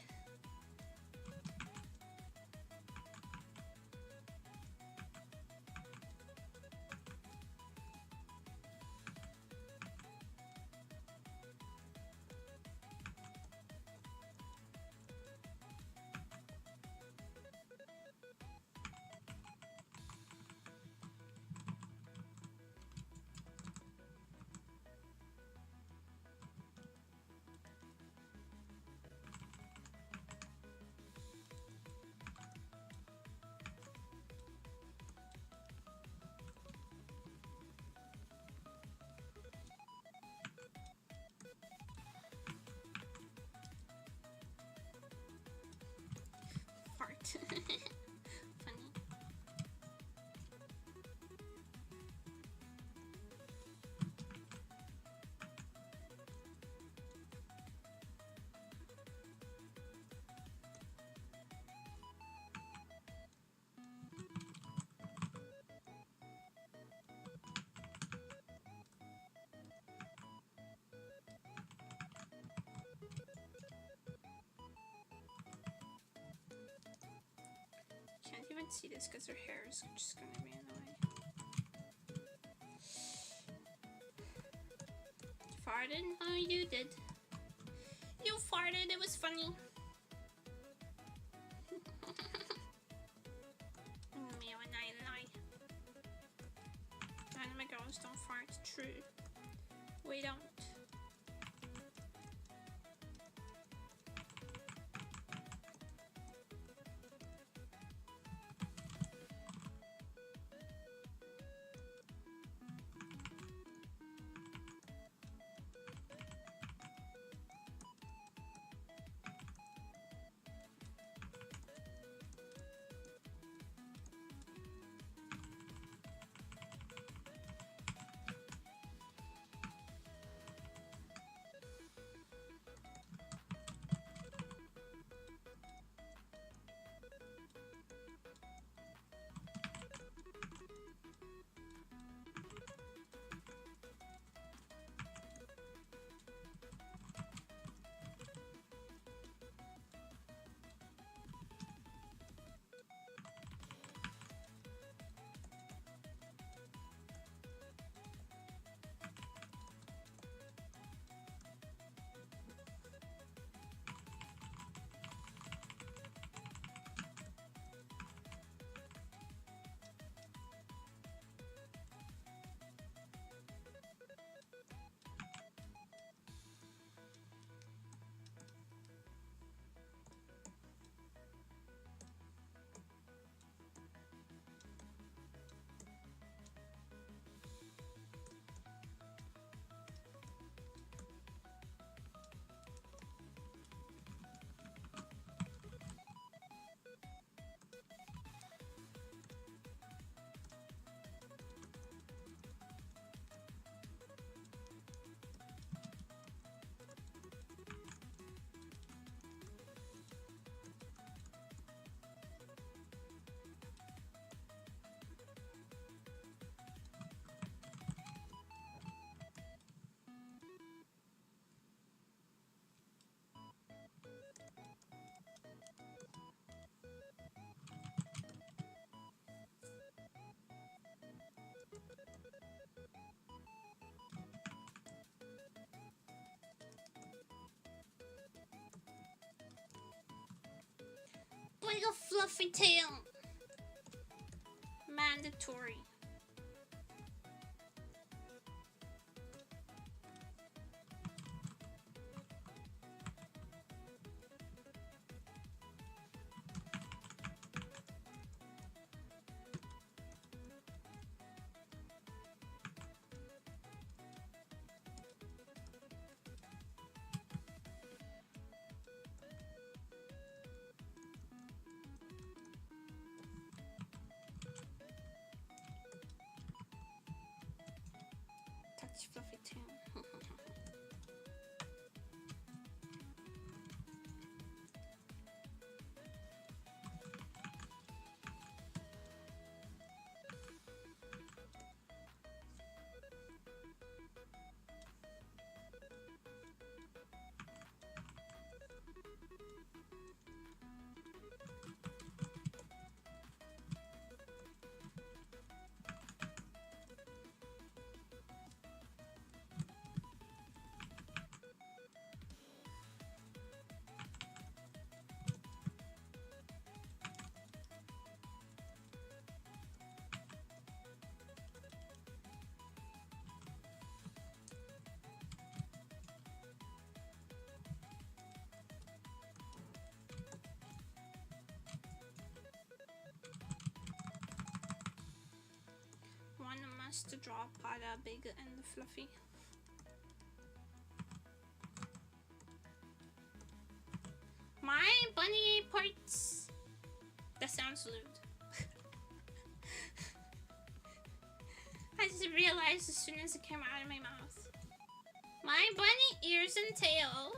Funny. Can't even see this because her hair is just gonna be annoying. You farted? Oh, you did. You farted, it was funny. Mio and I lie. Anime girls don't fart, true. We don't. fluffy tail. Mandatory. Fluffy tail. One must draw Pada big and fluffy. My bunny parts. That sounds lewd. I just realized as soon as it came out of my mouth. My bunny ears and tail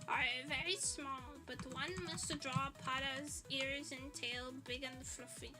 are very small, but one must draw Pada's ears and tail big and fluffy.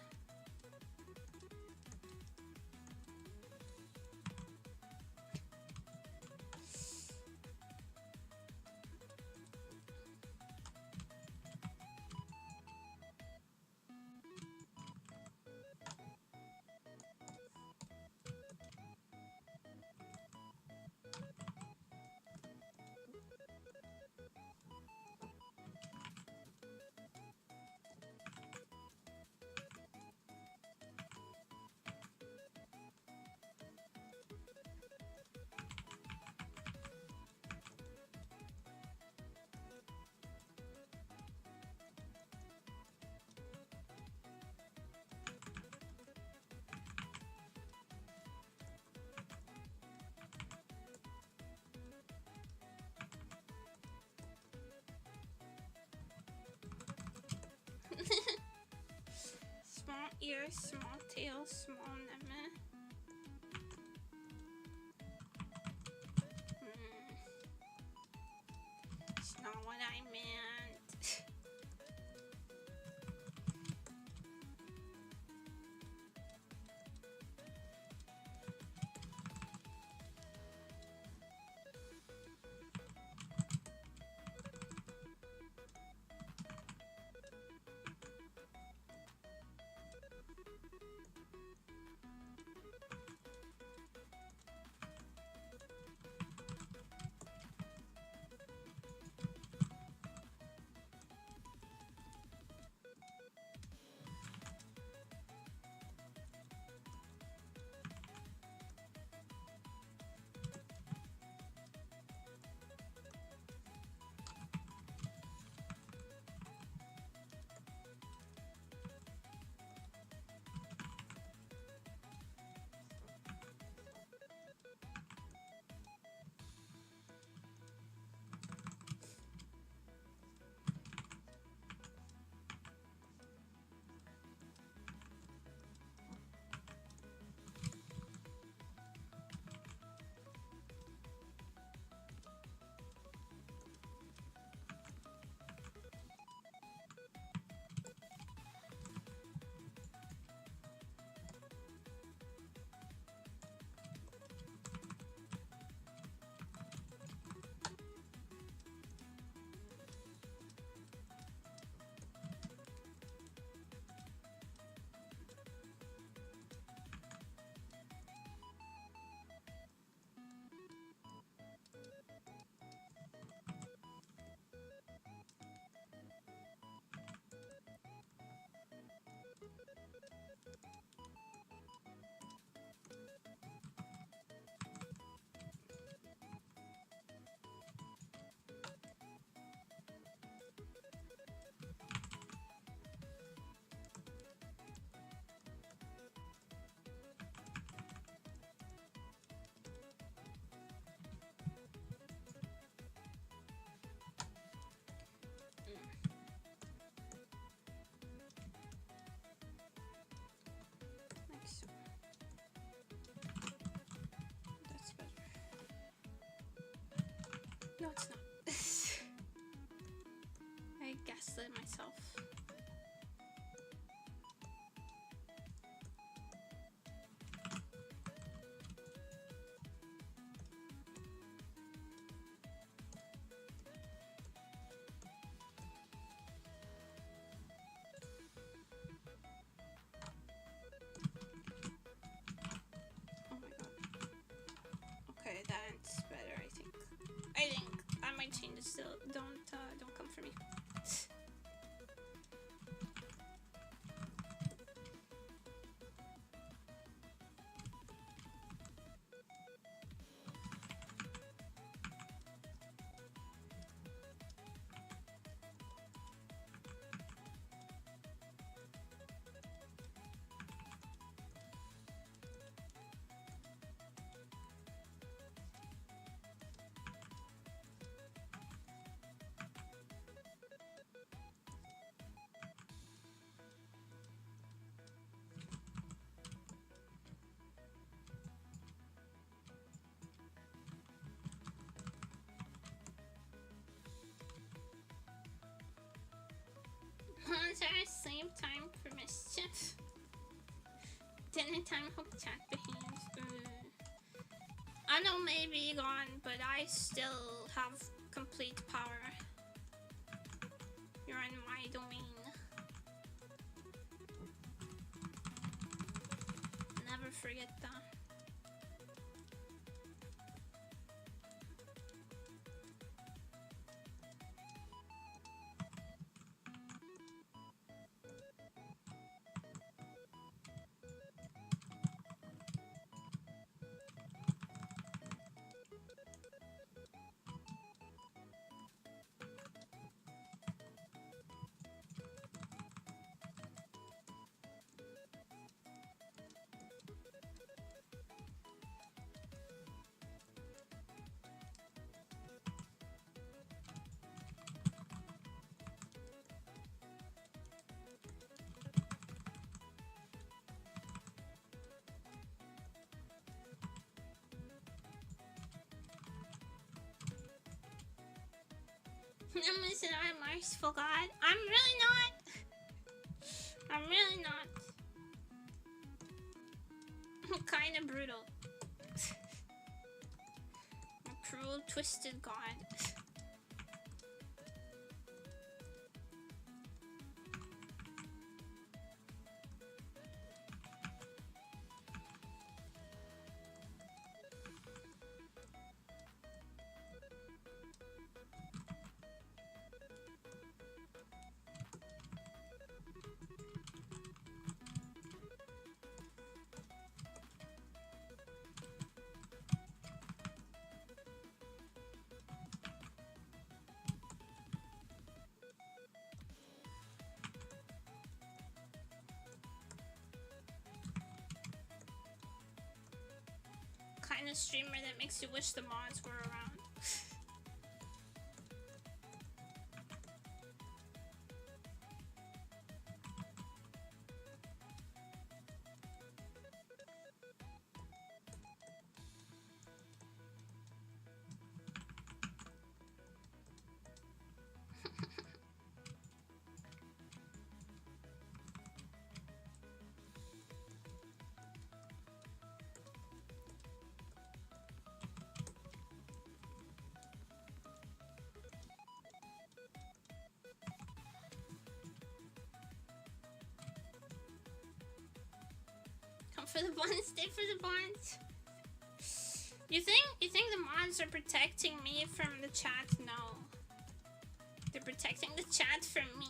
Small ears, small tail, small nemuri. It's not what I meant. myself. Oh my god. Okay, that's better, I think. I think I might change it still. Don't come for me. Monster same time for mischief. Dinner time hook chat behind. I know maybe gone, but I still have complete power. You're in my domain. Never forget that. Listen, I'm a merciful God. I'm really not. I'm really not. I'm kinda brutal. A cruel, twisted God. Kind of streamer that makes you wish the mods were around. For the bonds, stay for the bonds. You think the mods are protecting me from the chat? No. They're protecting the chat from me.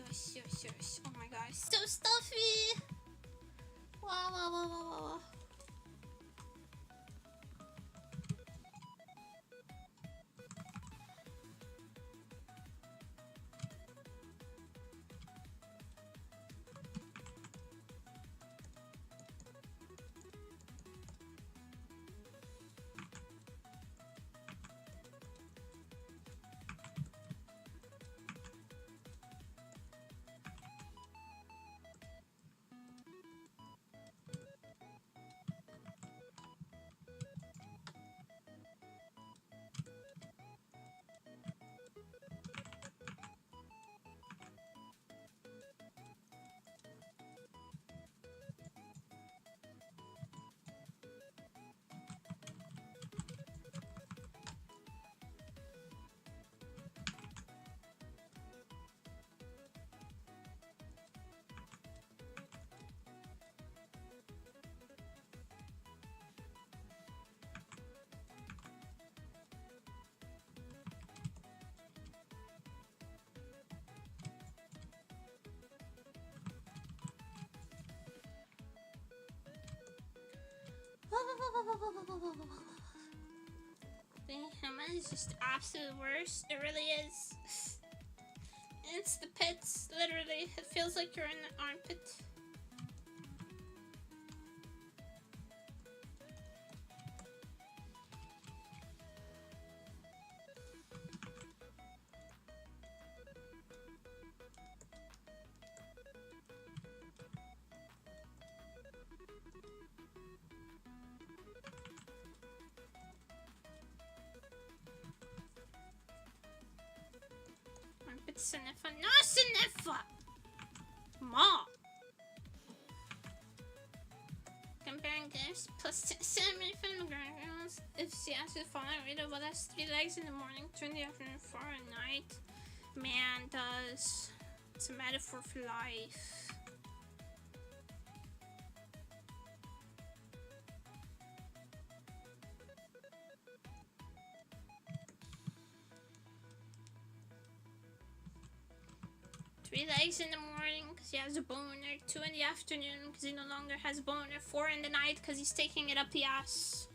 Yosh, yosh, yosh. Oh my gosh, so stuffy! Wow, wow, wow, wow, wow, wow. The hammer is just the absolute worst. It really is. It's the pits, literally. It feels like you're in an armpit. Sinifa, no Sinifa! Ma! Comparing this plus 7 from the grounds. If she has to follow Rita, well, that's 3 legs in the morning, 2 in the afternoon, 4 at night. Man does. It's a metaphor for life. Three legs in the morning because he has a boner, 2 in the afternoon because he no longer has a boner, 4 in the night because he's taking it up the ass.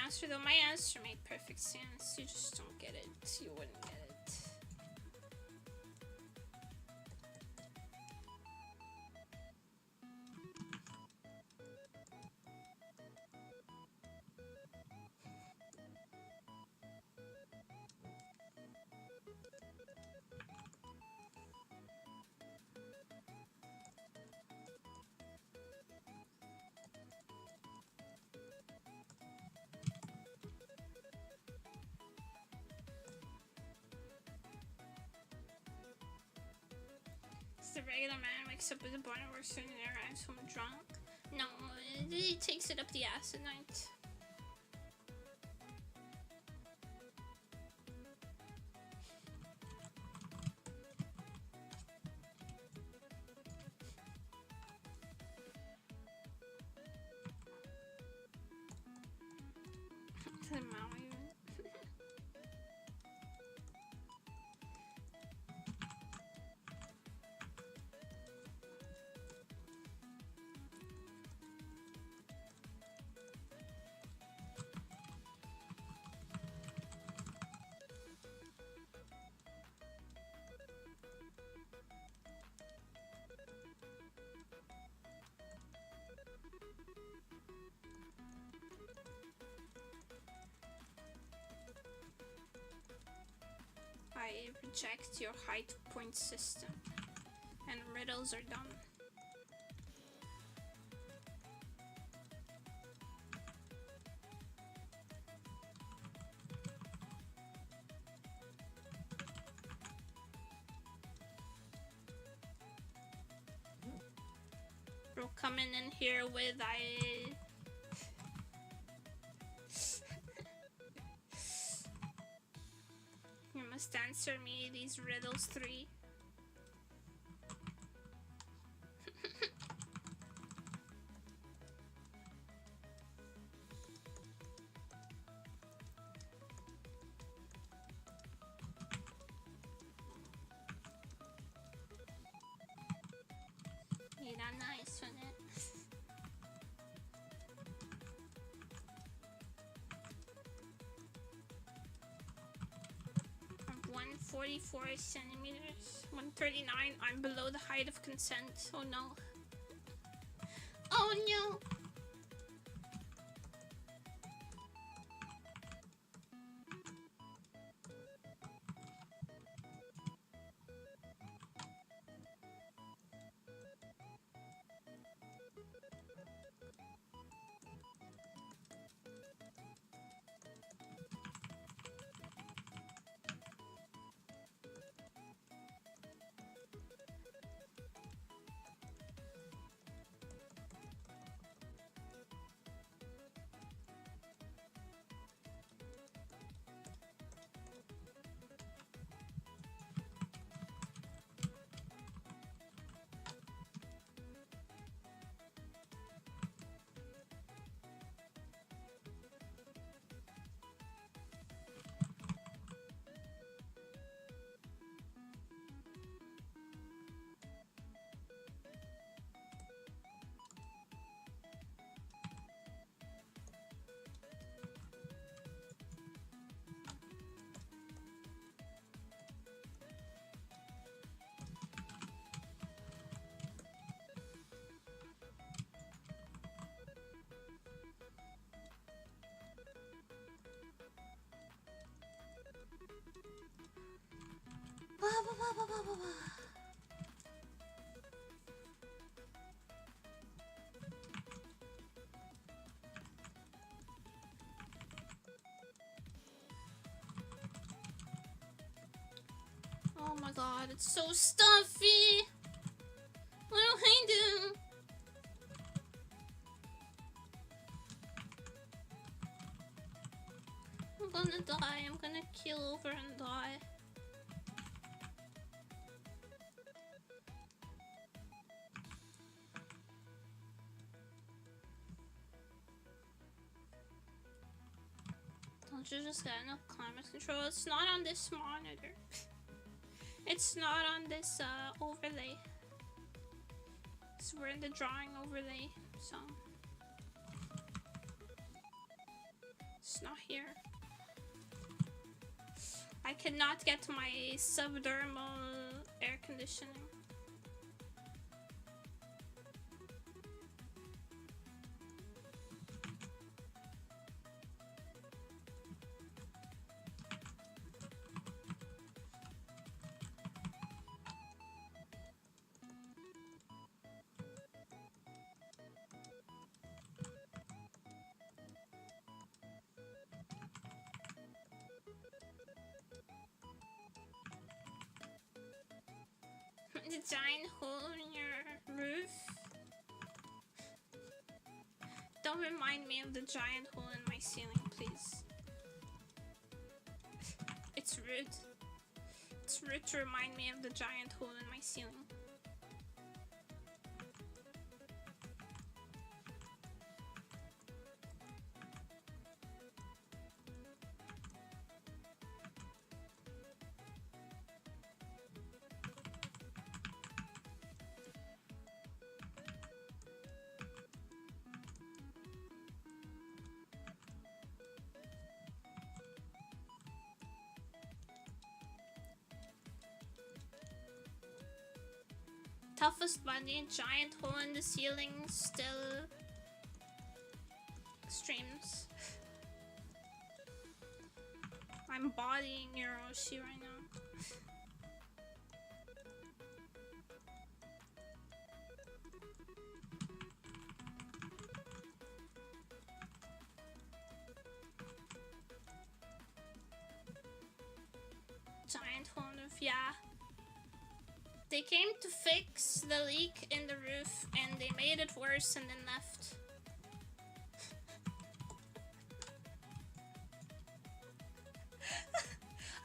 Answer though, my answer made perfect sense. You just don't get it. You wouldn't get it. The regular man wakes up with a boner, works soon and arrives home drunk. No, he takes it up the ass at night. I reject your height point system, and riddles are done. Bro, coming in here with Just answer me these riddles 3. Nice, isn't it? I'm 144 centimeters. 139. I'm below the height of consent. Oh no. Oh no. Oh my god, it's so stuffy! What do I do? I'm gonna die, I'm gonna keel over and die. Don't you just get enough climate control? It's not on this monitor. It's not on this overlay. So we're in the drawing overlay, so it's not here. I cannot get my subdermal air conditioning. The giant hole in your roof. Don't remind me of the giant hole in my ceiling, please. It's rude. It's rude to remind me of the giant hole in my ceiling. Toughest bunny, giant hole in the ceiling, still streams. I'm bodying Hiroshi right now. Giant hole in the roof, yeah. They came to fix the leak in the roof and they made it worse and then left.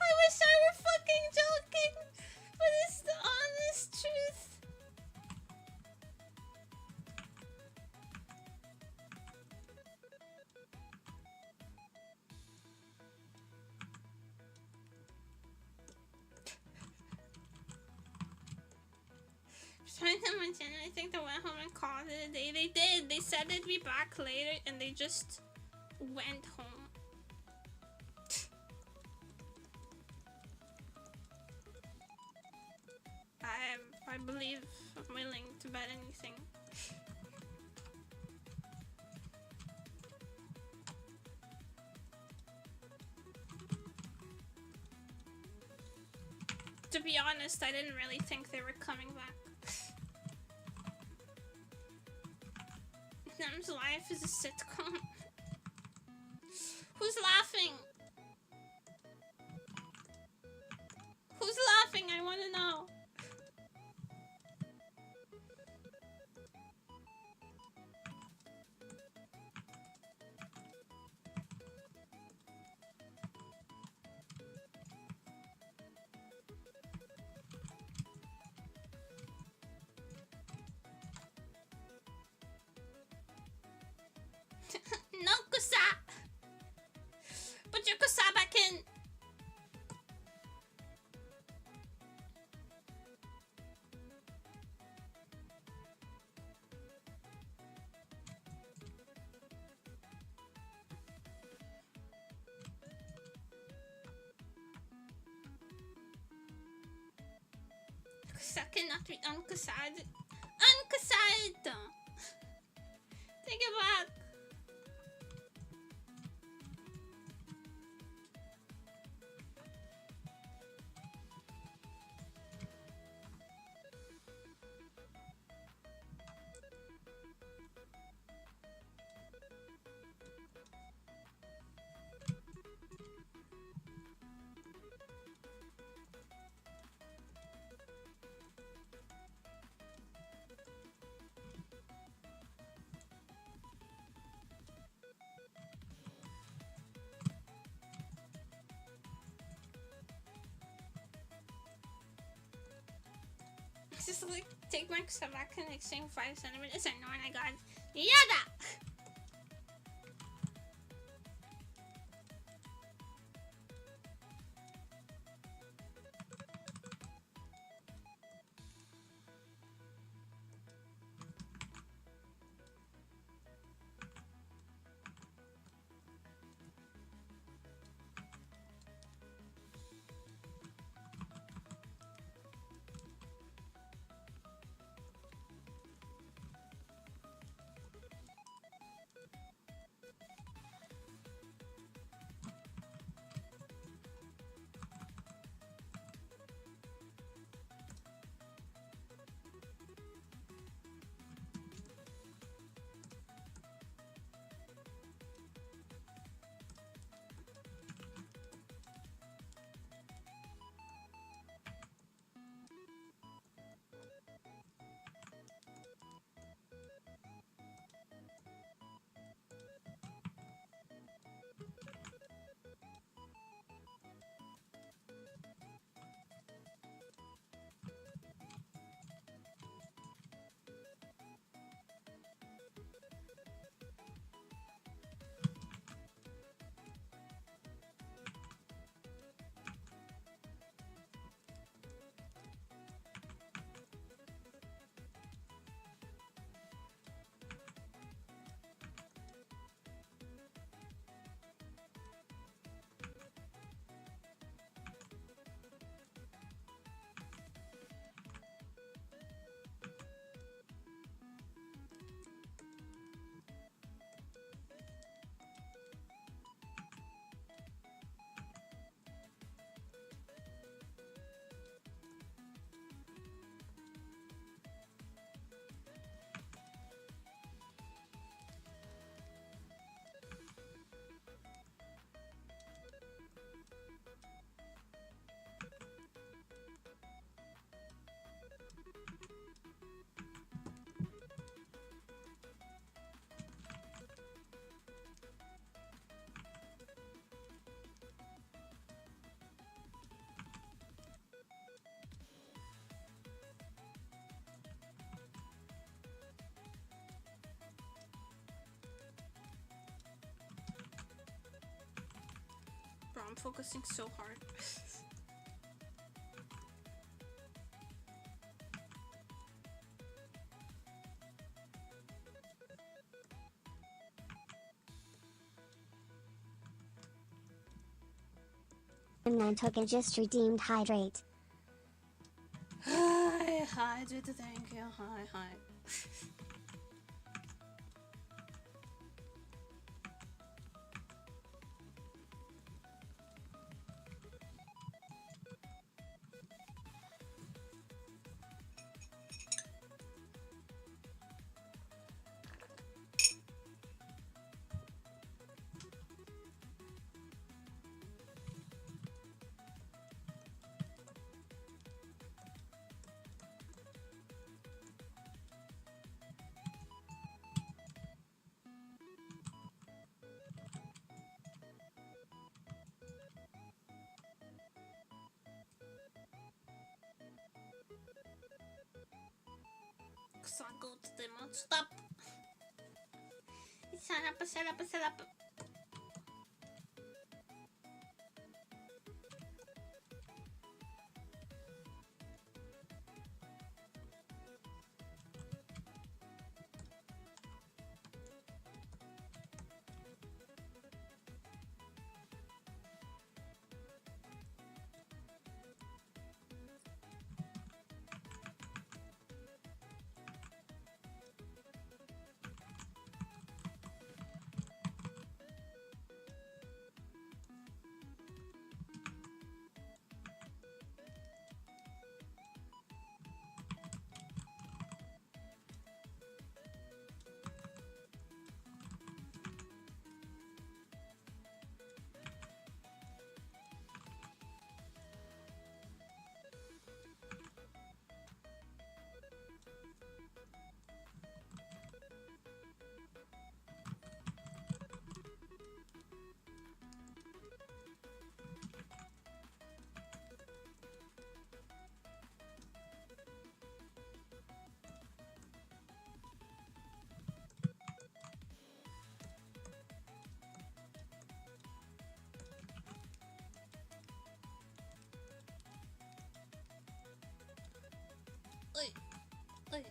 I wish I were fucking joking. But it's the honest truth. I think they went home and called it a day. They did. They said they'd be back later, and they just went home. I believe I'm willing to bet anything. To be honest, I didn't really think they were coming back. Nem's life is a sitcom. Who's laughing? Who's laughing? I want to know. No, Kusa! Put your Kusa back in! Kusa cannot be unkusad. Unkusad! Take it back! Just like take my stuff back and like saying 5 centimeters and knowing I got Yada! I'm focusing so hard. Man token just redeemed hydrate. Hi, thank you. Hi. Go to the mod. Stop. Set up. Oi.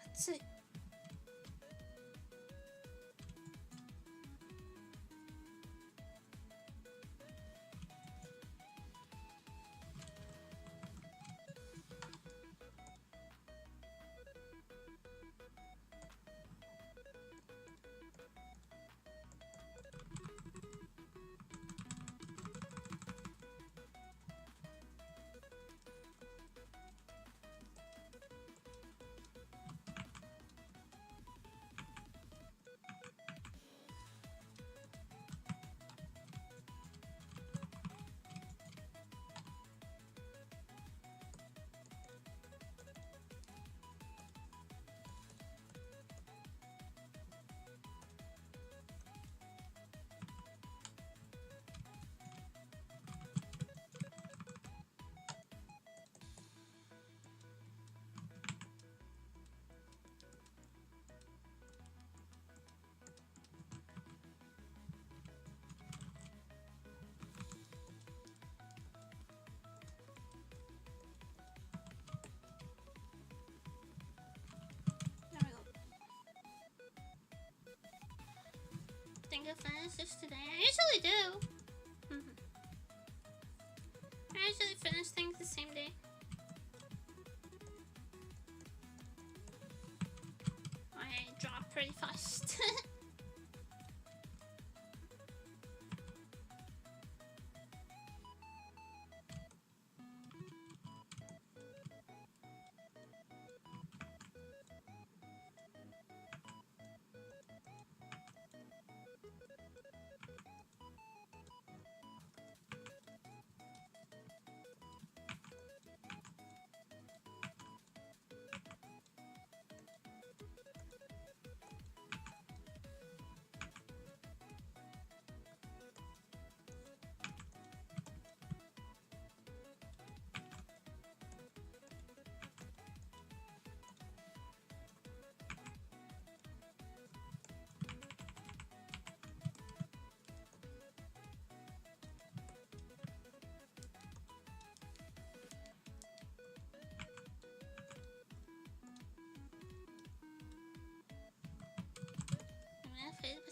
That's it. think I'll finish this today. I usually do. I usually finish things the same day. I drop pretty fast.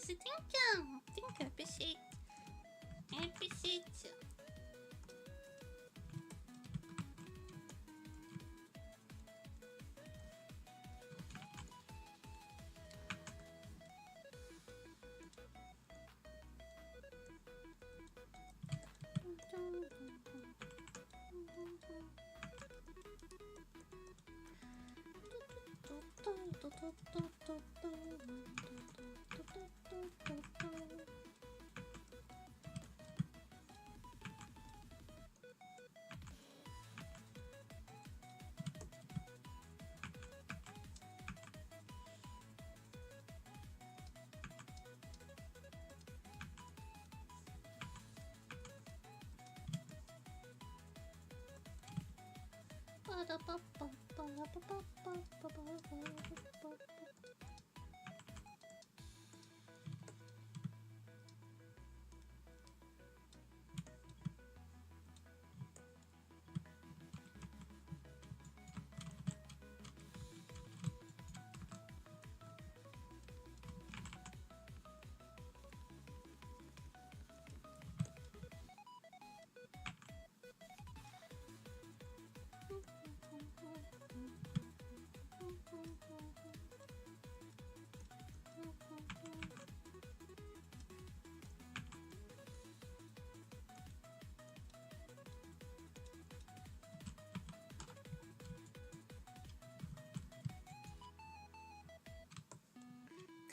Thank you. Thank you. Appreciate. I appreciate you.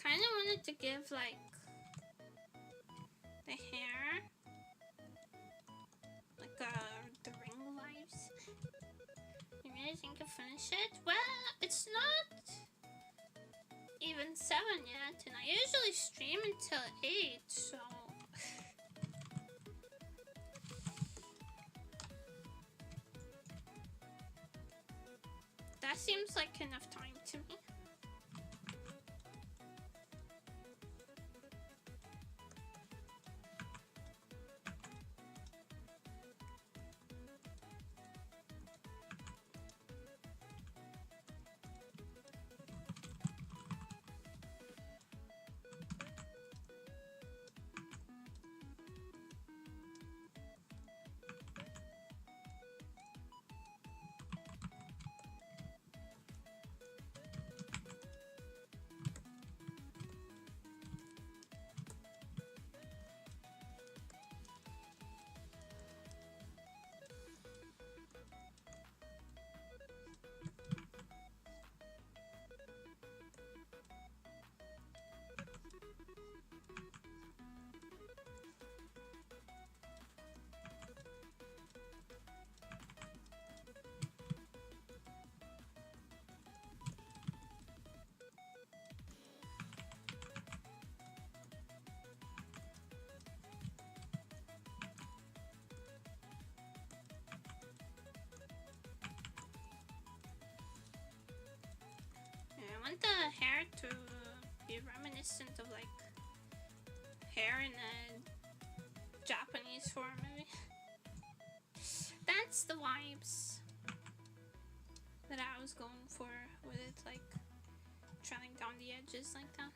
Kind of wanted to give like the hair like the ring vibes. You really think you'll finish it? Well, it's not even 7 yet, and I usually stream until 8, so that seems like enough time to me. I want the hair to be reminiscent of like hair in a Japanese form, maybe. That's the vibes that I was going for with it, like trailing down the edges like that.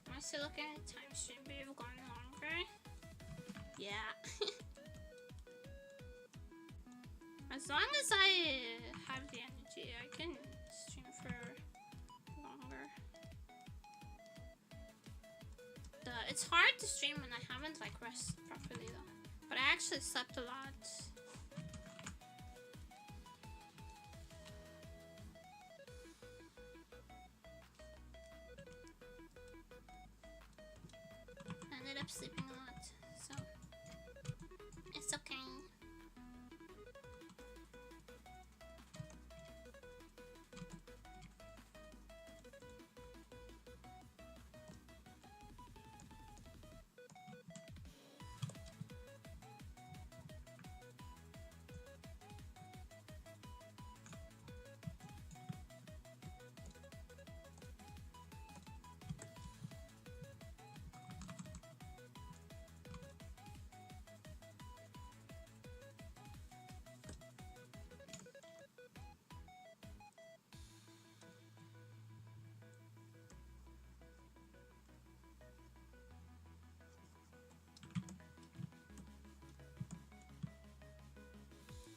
Am I still looking at the time? Should be have gone longer. Yeah. As long as I have the energy, I can stream for longer. It's hard to stream when I haven't like rested properly though. But I actually slept a lot. I ended up sleeping a lot, so it's okay.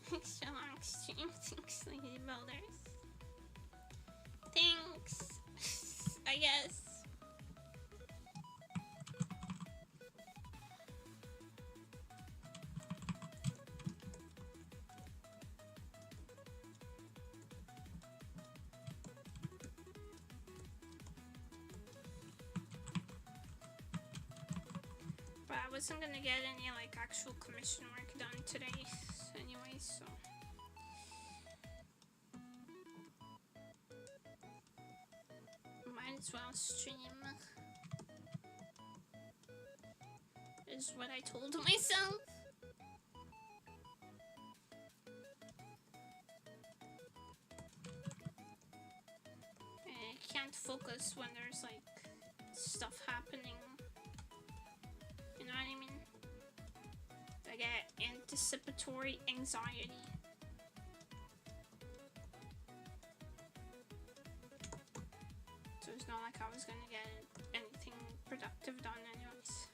Thanks, so long stream. Thanks, Lady Builders. Thanks. I guess. But I wasn't gonna get any like actual commission work done today anyway, so might as well stream, is what I told myself. I can't focus when there's like stuff happening. You know what I mean? I get anticipatory anxiety. So it's not like I was gonna get anything productive done anyways.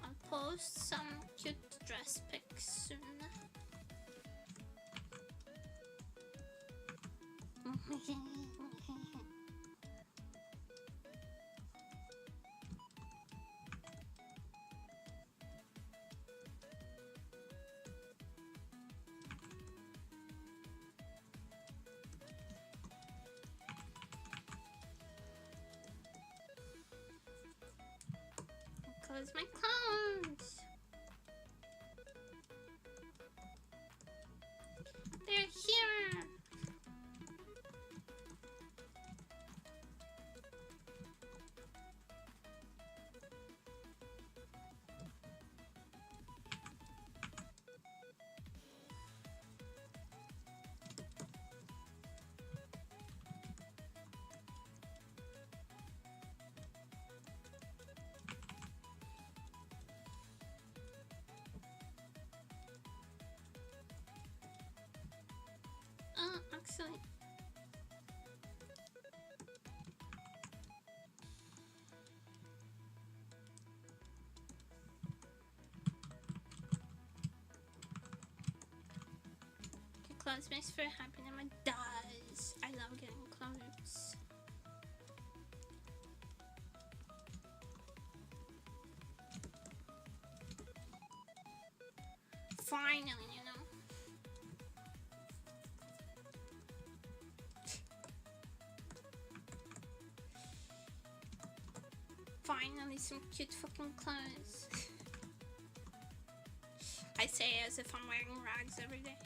I'll post some cute dress pics soon. Close my clothes. They're here. Actually. Clothes makes for happy and it does. I love getting clothes. Finally, you know. Finally, some cute fucking clothes. I say as if I'm wearing rags every day.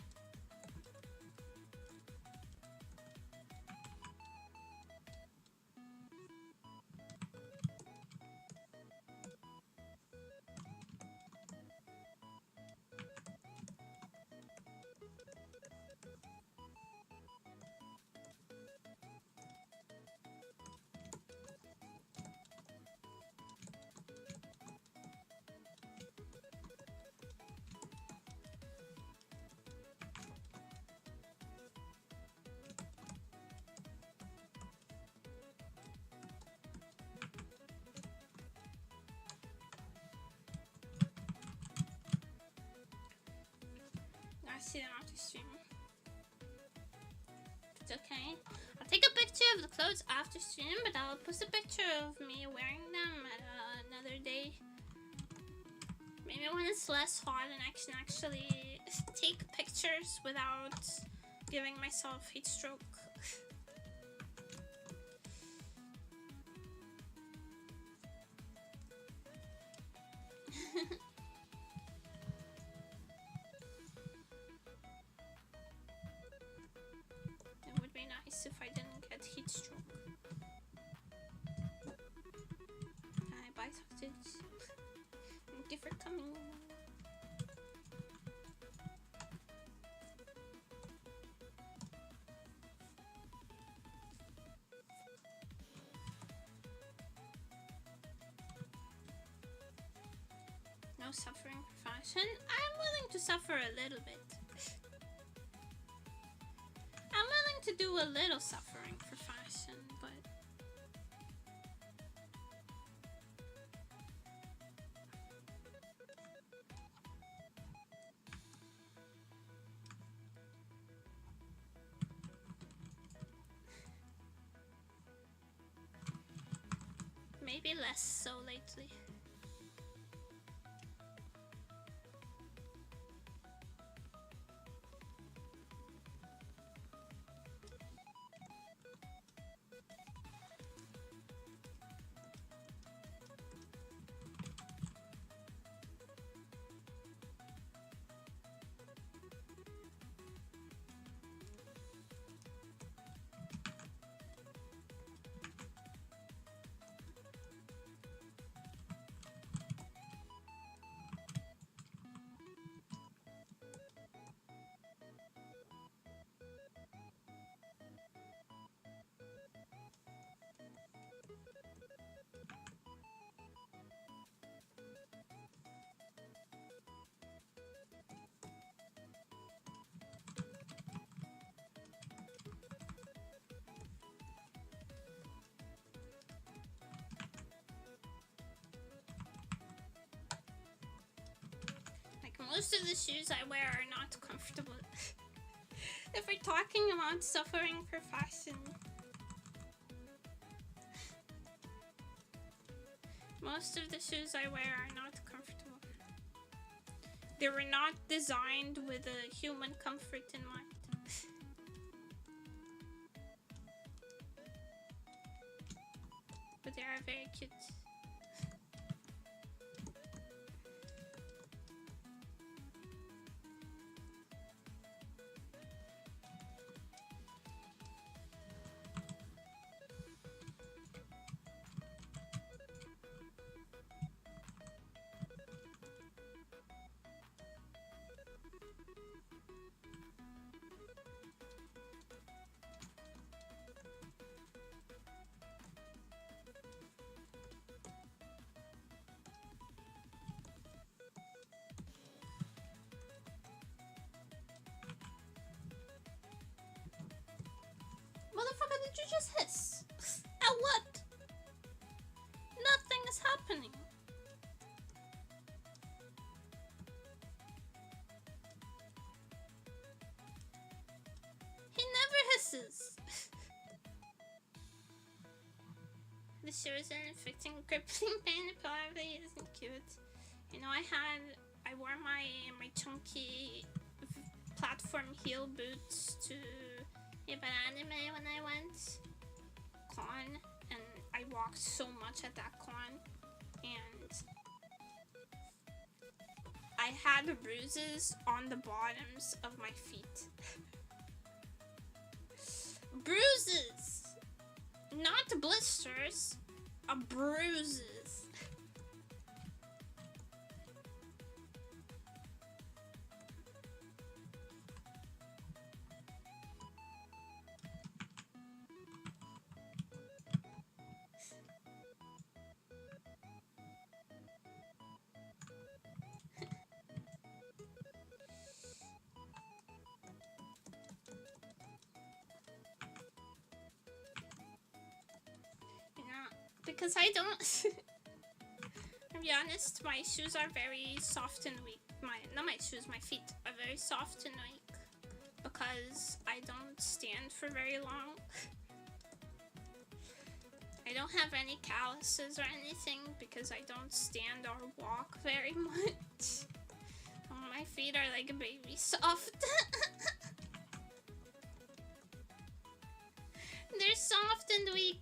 See them after stream. It's okay. I'll take a picture of the clothes after stream, but I'll post a picture of me wearing them at another day. Maybe when it's less hot and I can actually take pictures without giving myself heat stroke. If I didn't get heat stroke. Hi, bye, sausage. Thank you for coming. No suffering for fashion. I'm willing to suffer a little bit. I'm willing to do a little suffering for fashion, but maybe less so lately. Most of the shoes I wear are not comfortable. If we're talking about suffering for fashion, most of the shoes I wear are not comfortable. They were not designed with a human comfort in mind. But they are very cute. Motherfucker, did you just hiss? At what? Nothing is happening. He never hisses. The shoes are inflicting crippling pain. It probably isn't cute. You know, I wore my chunky platform heel boots to anime when I went con, and I walked so much at that con, and I had bruises on the bottoms of my feet. Bruises! Not blisters, bruises. Because I don't, to be honest, my shoes are very soft and weak. Not my shoes, my feet are very soft and weak because I don't stand for very long. I don't have any calluses or anything because I don't stand or walk very much. Oh, my feet are like a baby soft. They're soft and weak.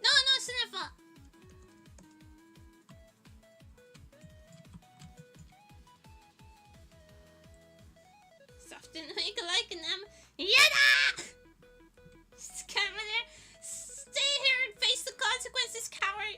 No, Sniffer! Soft and weak like an Yada! Just come in there. Stay here and face the consequences, coward!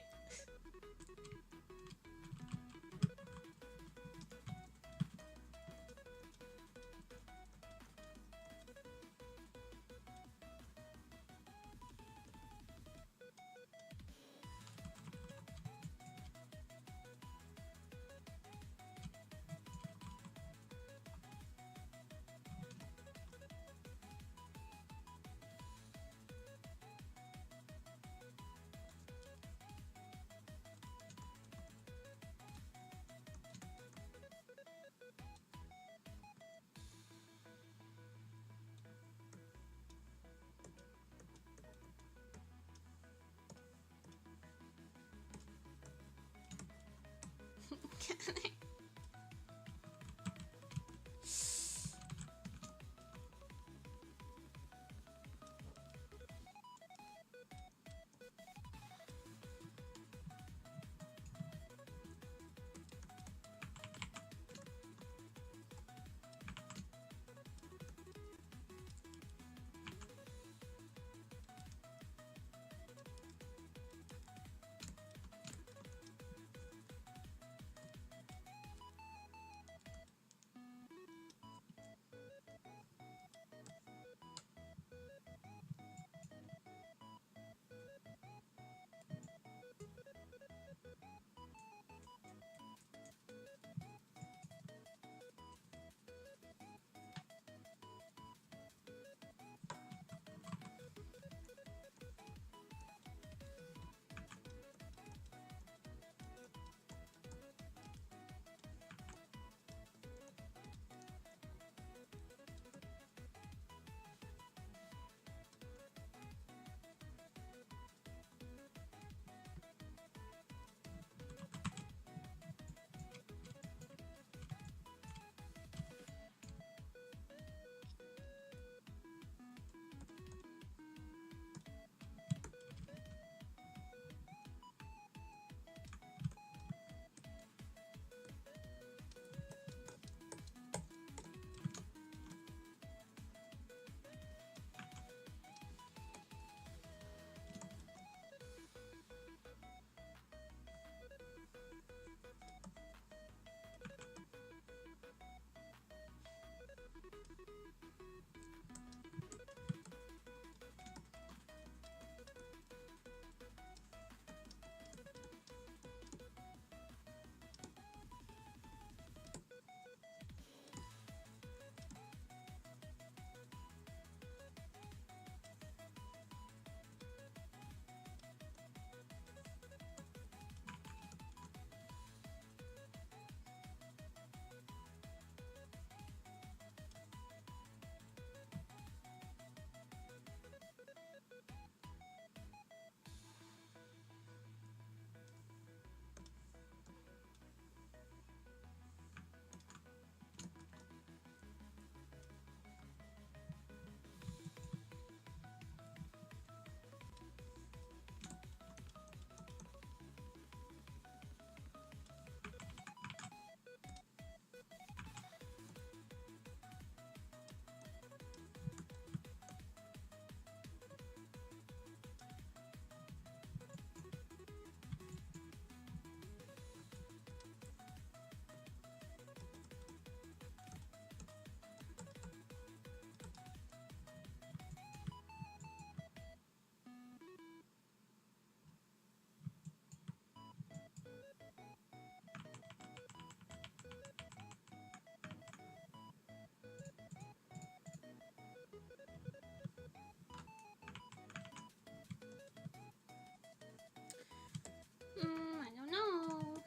I don't know.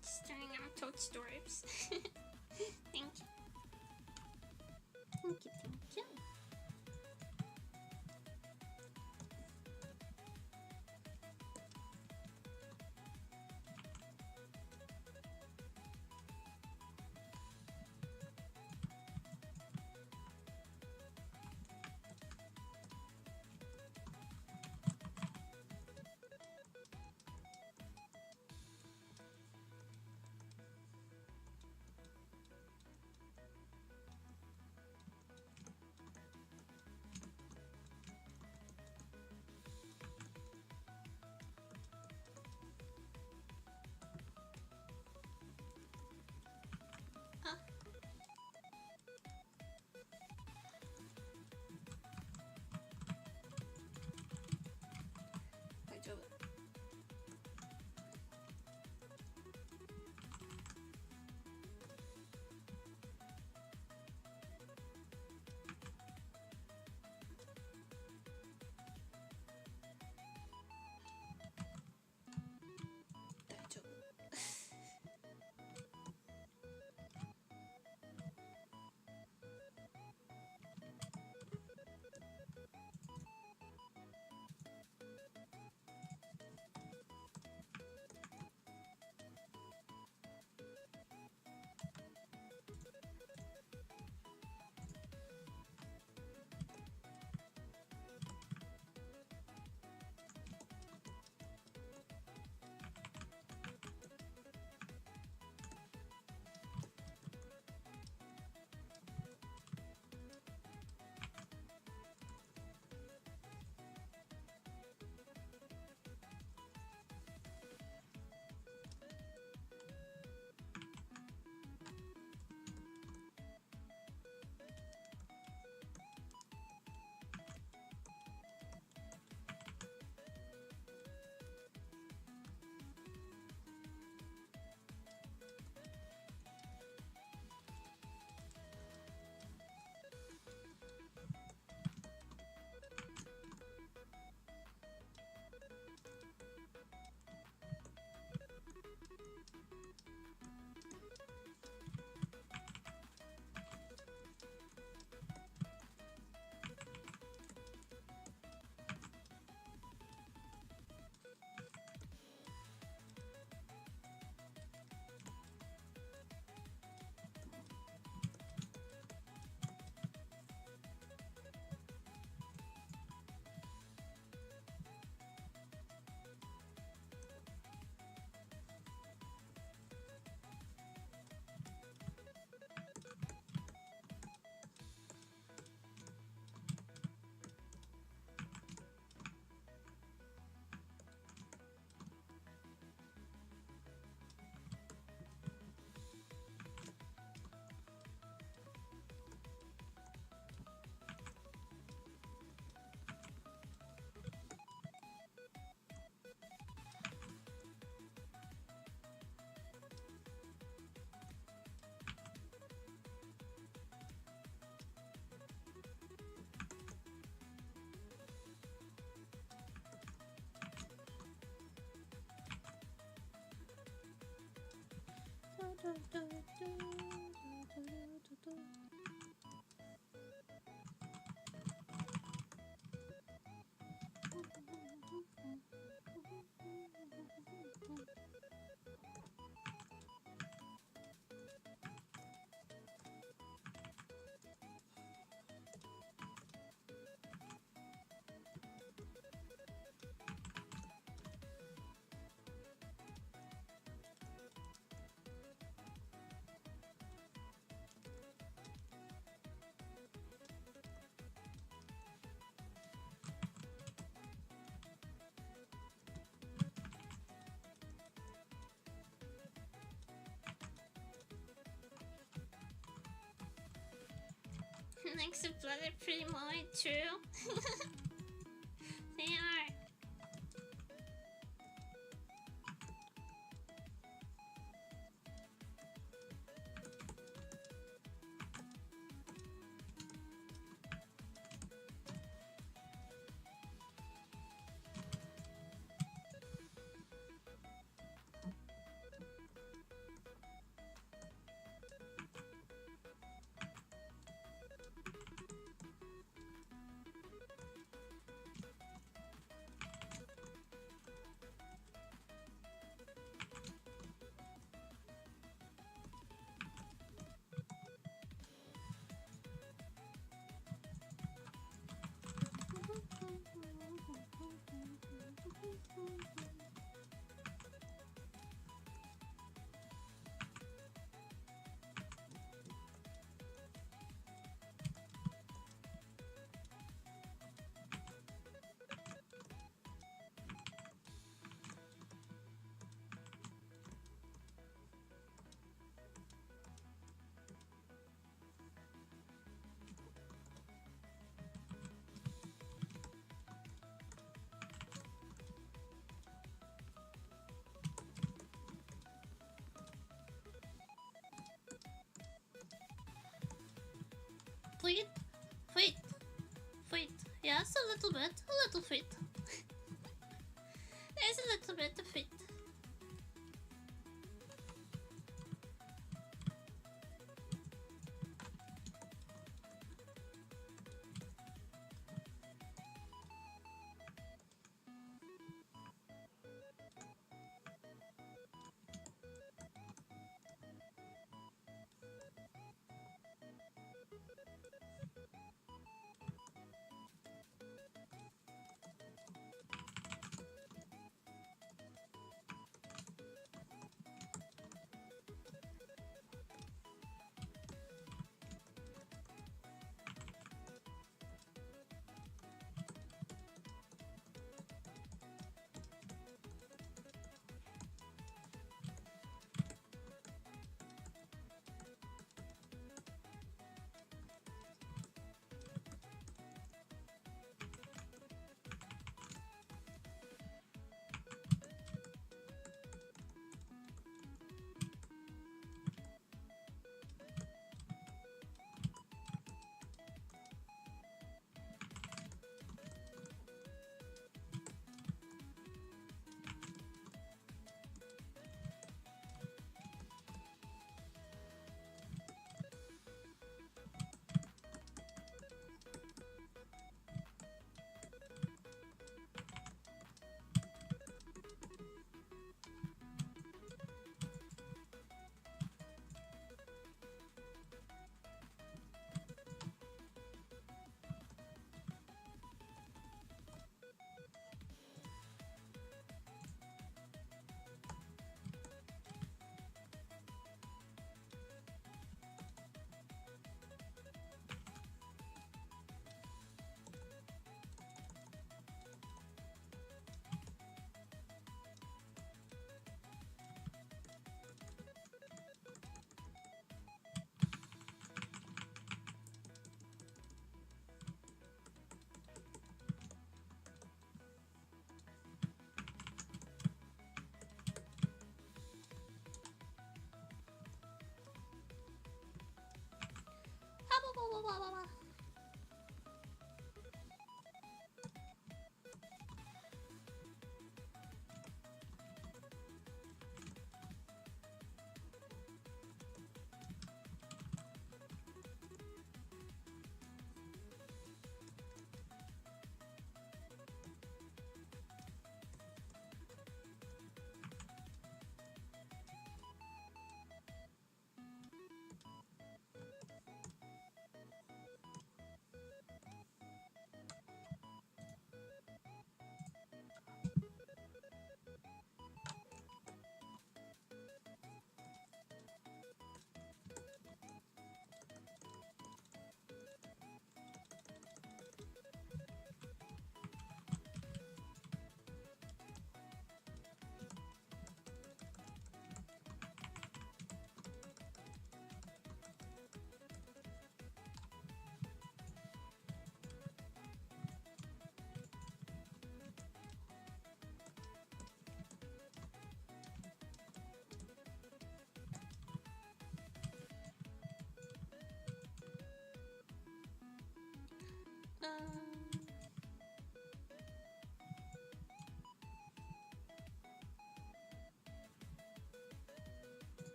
Starting out totes dorps. Thank you. Thank you, thank you. Next blood are pretty moly true. They are. Wait, wait, wait. Yes, a little bit, a little fit. There's a little bit of fit.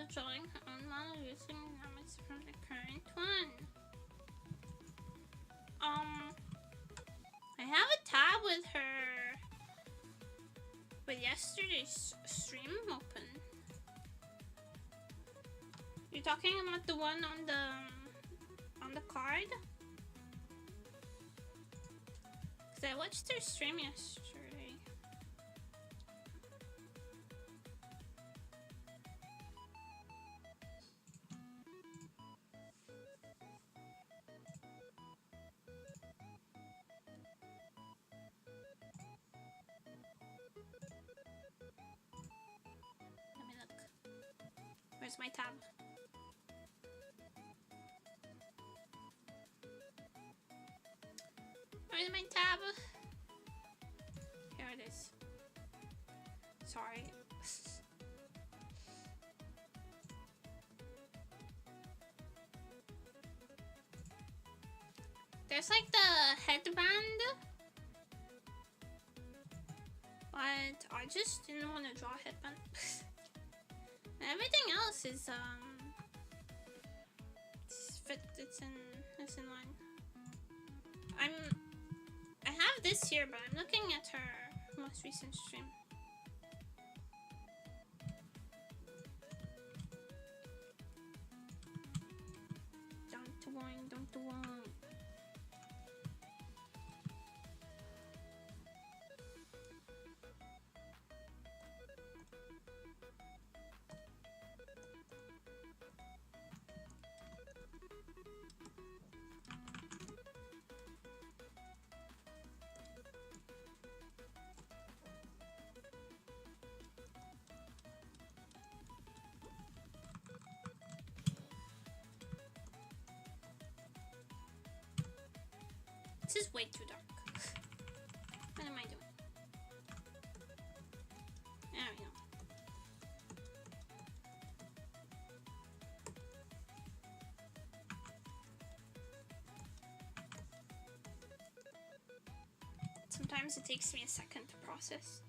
started drawing her own model using elements from the current one. I have a tab with her, but yesterday's stream open. You're talking about the one on the card? Cause I watched her stream yesterday. Let me look. Where's my tab? Where's my tab? Here it is. Sorry. There's like the headband, but I just didn't want to draw a headband. Everything else is it's in line. I have this here, but I'm looking at her most recent stream. Don't worry, don't worry. This is way too dark. What am I doing? There we go. Sometimes it takes me a second to process.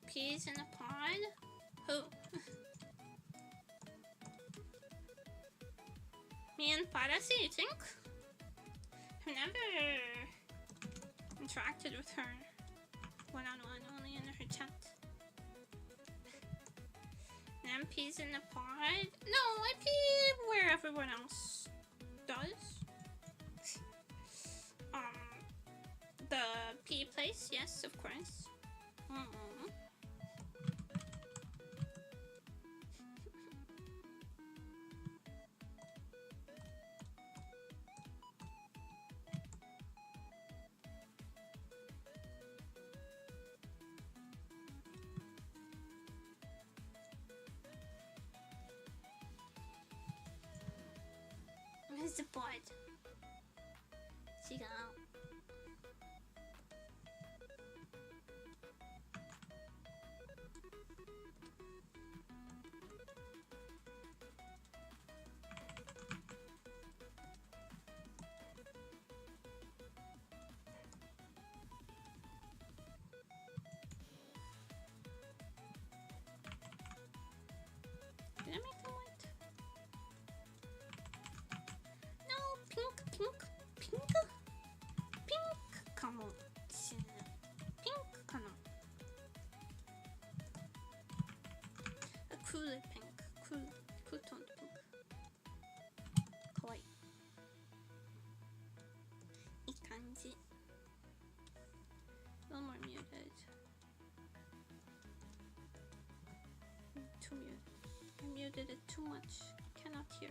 Peas in a pod? Who? Me and Parasi, you think? I've never interacted with her one-on-one, only in her chat. And I'm peas in a pod? No, I pee where everyone else does. The pee place, yes, of course. Where's the board? She got out. Did I make them white? No, pink, pink, pink, pink かもしれない。ピンクかな。A cooler pink. muted. Too muted. I muted it too much. Cannot hear.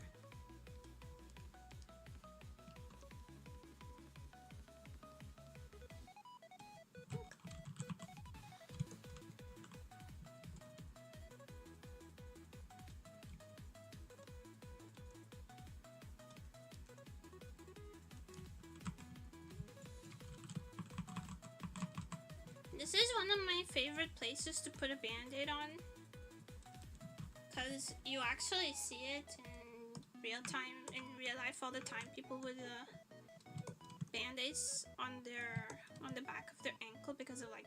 This is one of my favorite places to put a band-aid on, because you actually see it in real time, in real life all the time. People with band-aids on the back of their ankle because of like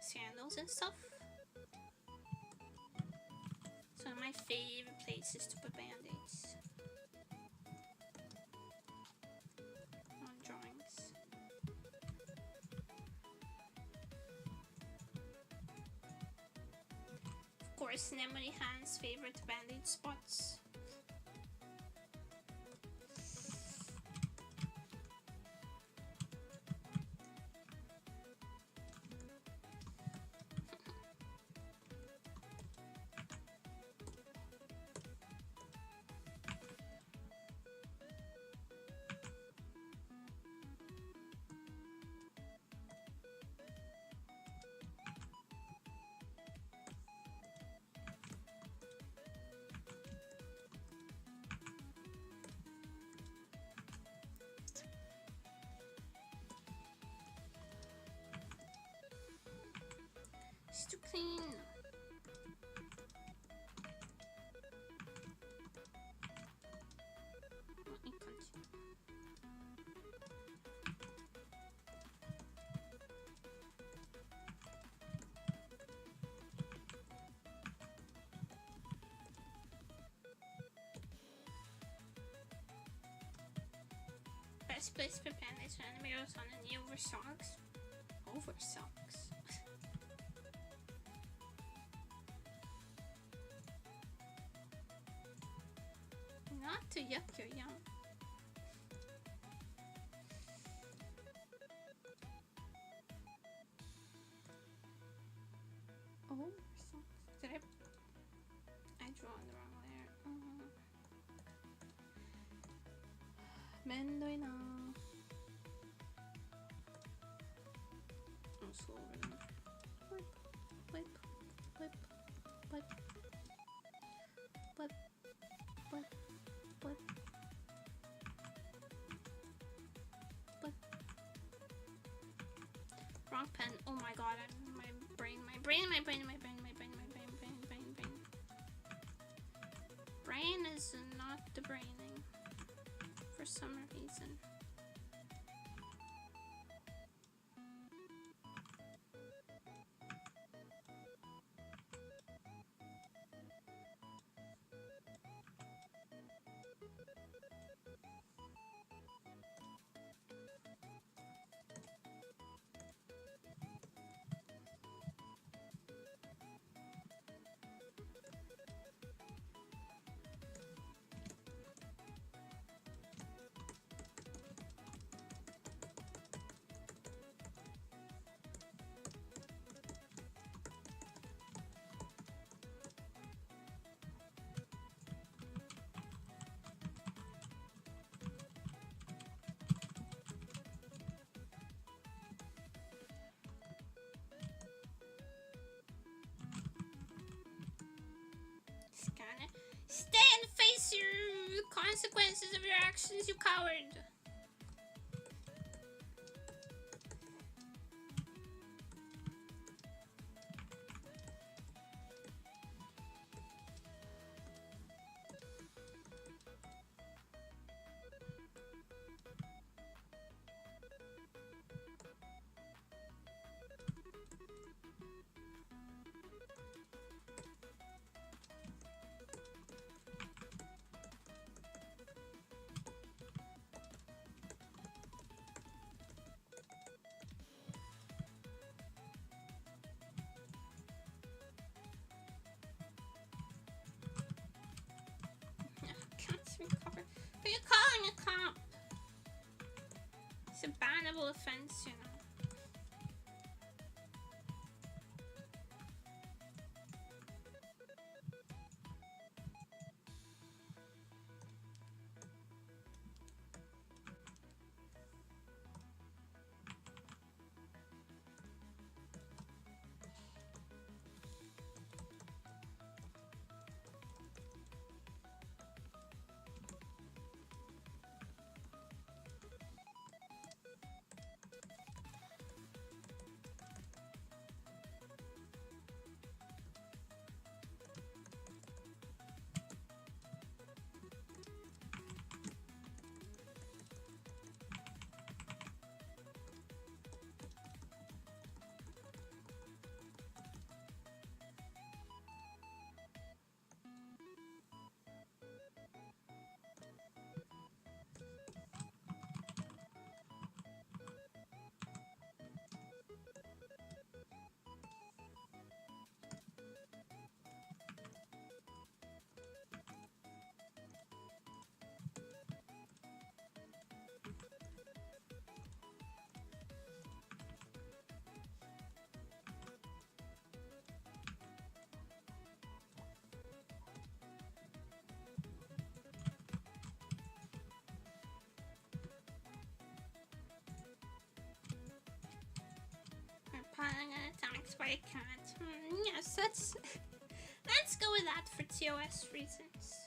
sandals and stuff. It's one of my favorite places to put band-aids on drawings. Of course, Nemuri has favorite band-aid spots. It's too clean. Let me continue. Best place for band-aids and animators on any over socks. Over socks. Not to yuck your yum. Oh, did I drew on the wrong layer. Mendoi na. I'm slow over there. Whip, whip, whip, whip, whip, whip. What? Wrong pen. Oh my god, my brain. Brain is not the braining for some reason. Stay and face your consequences of your actions, you coward! Recover. Who are you calling a cop? It's a bannable offense, you know. atomic spike cat. Yes, let's go with that for TOS reasons.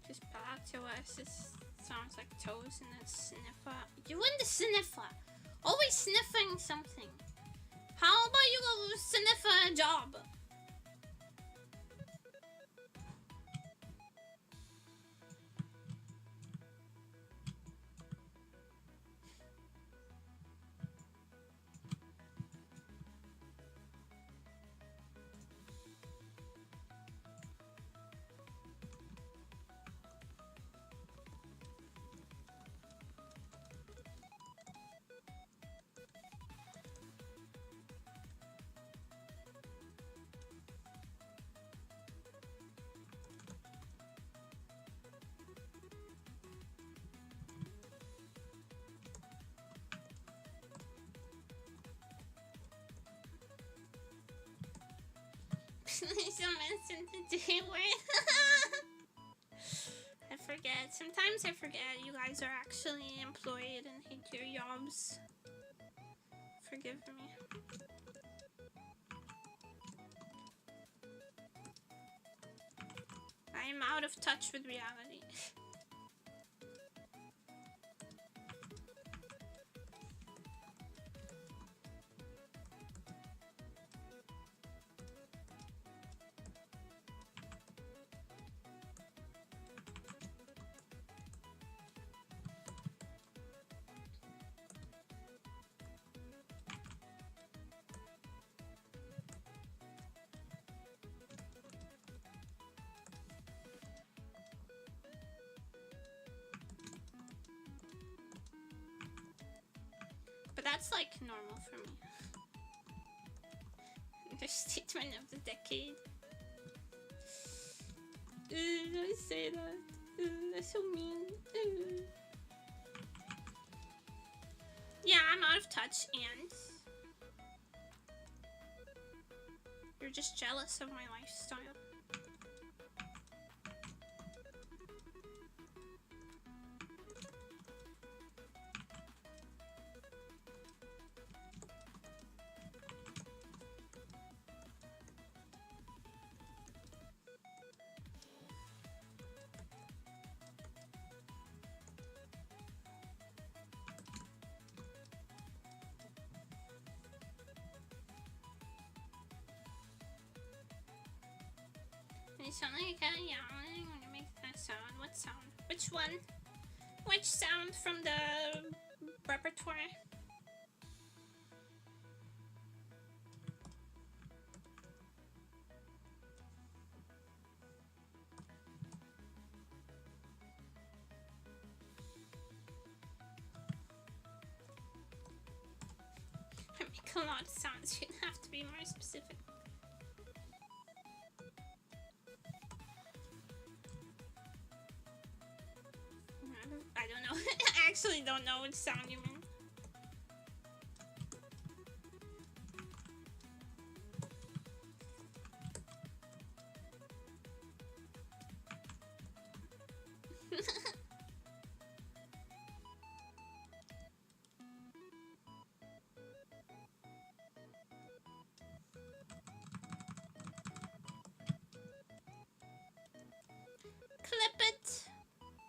Just TOS sounds like toes and a sniffer. You and the sniffer! Always sniffing something. How about you go sniff a job? Please don't mention the D word. I forget. Sometimes I forget you guys are actually employed and hate your jobs. Forgive me. I am out of touch with reality. But that's like normal for me. Understatement of the decade. Don't say that. That's so mean. Yeah, I'm out of touch and you're just jealous of my lifestyle. You sound like a yowling when you make that sound. What sound? Which one? Which sound from the repertoire? I make a lot of sounds. You'd have to be more specific. I don't know. I actually don't know which sound you mean.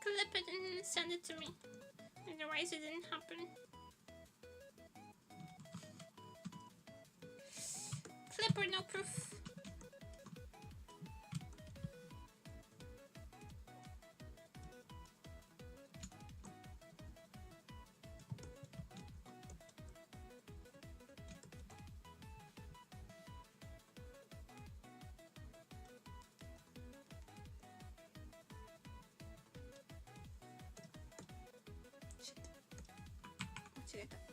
Clip it and send it to me. Otherwise it didn't happen. Clip or no proof. 違えた。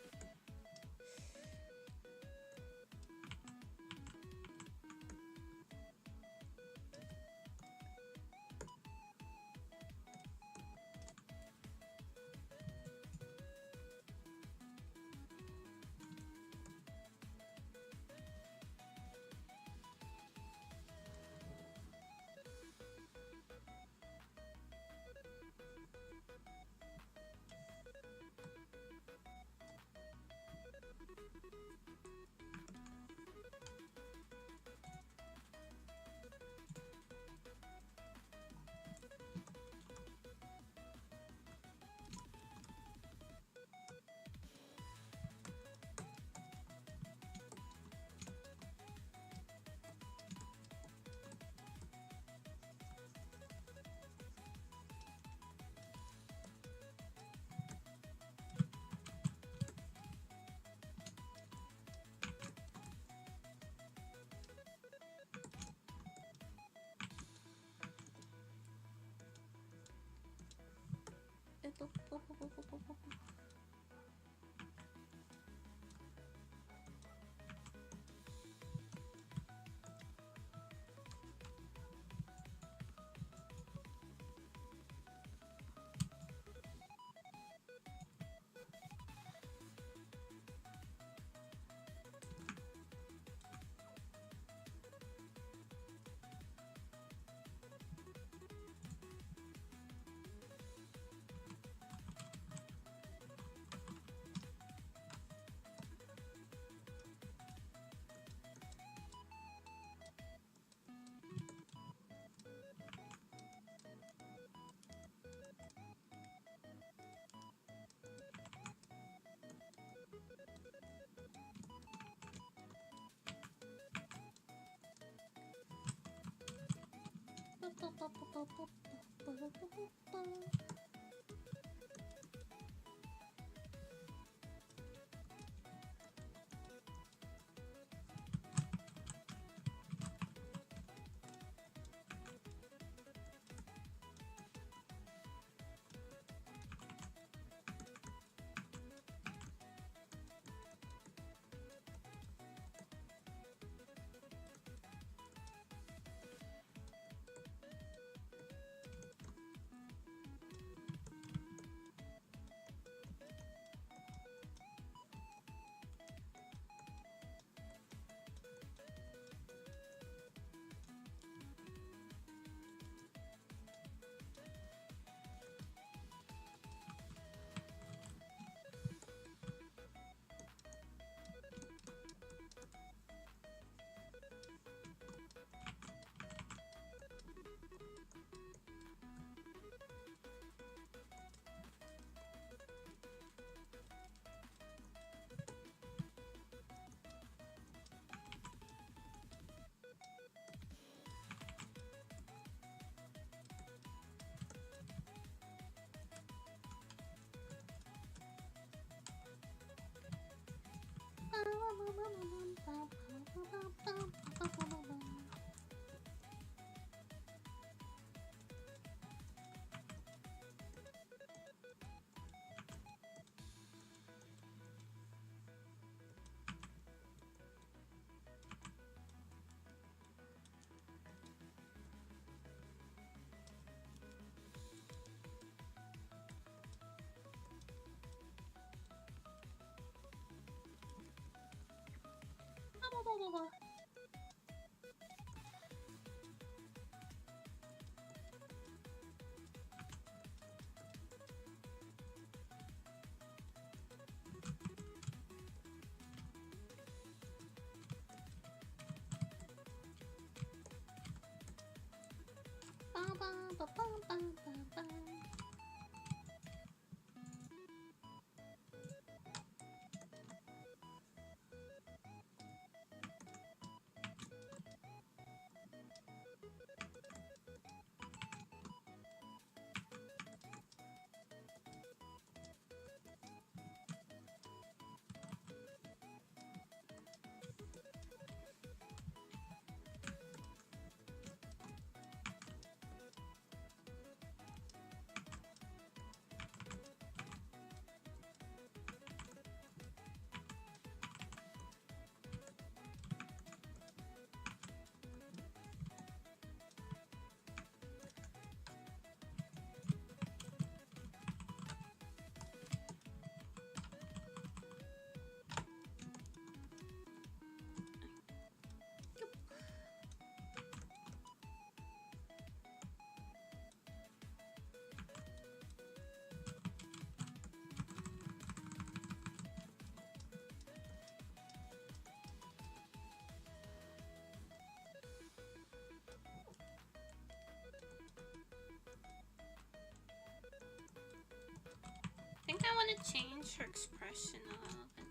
want to change her expression a little bit.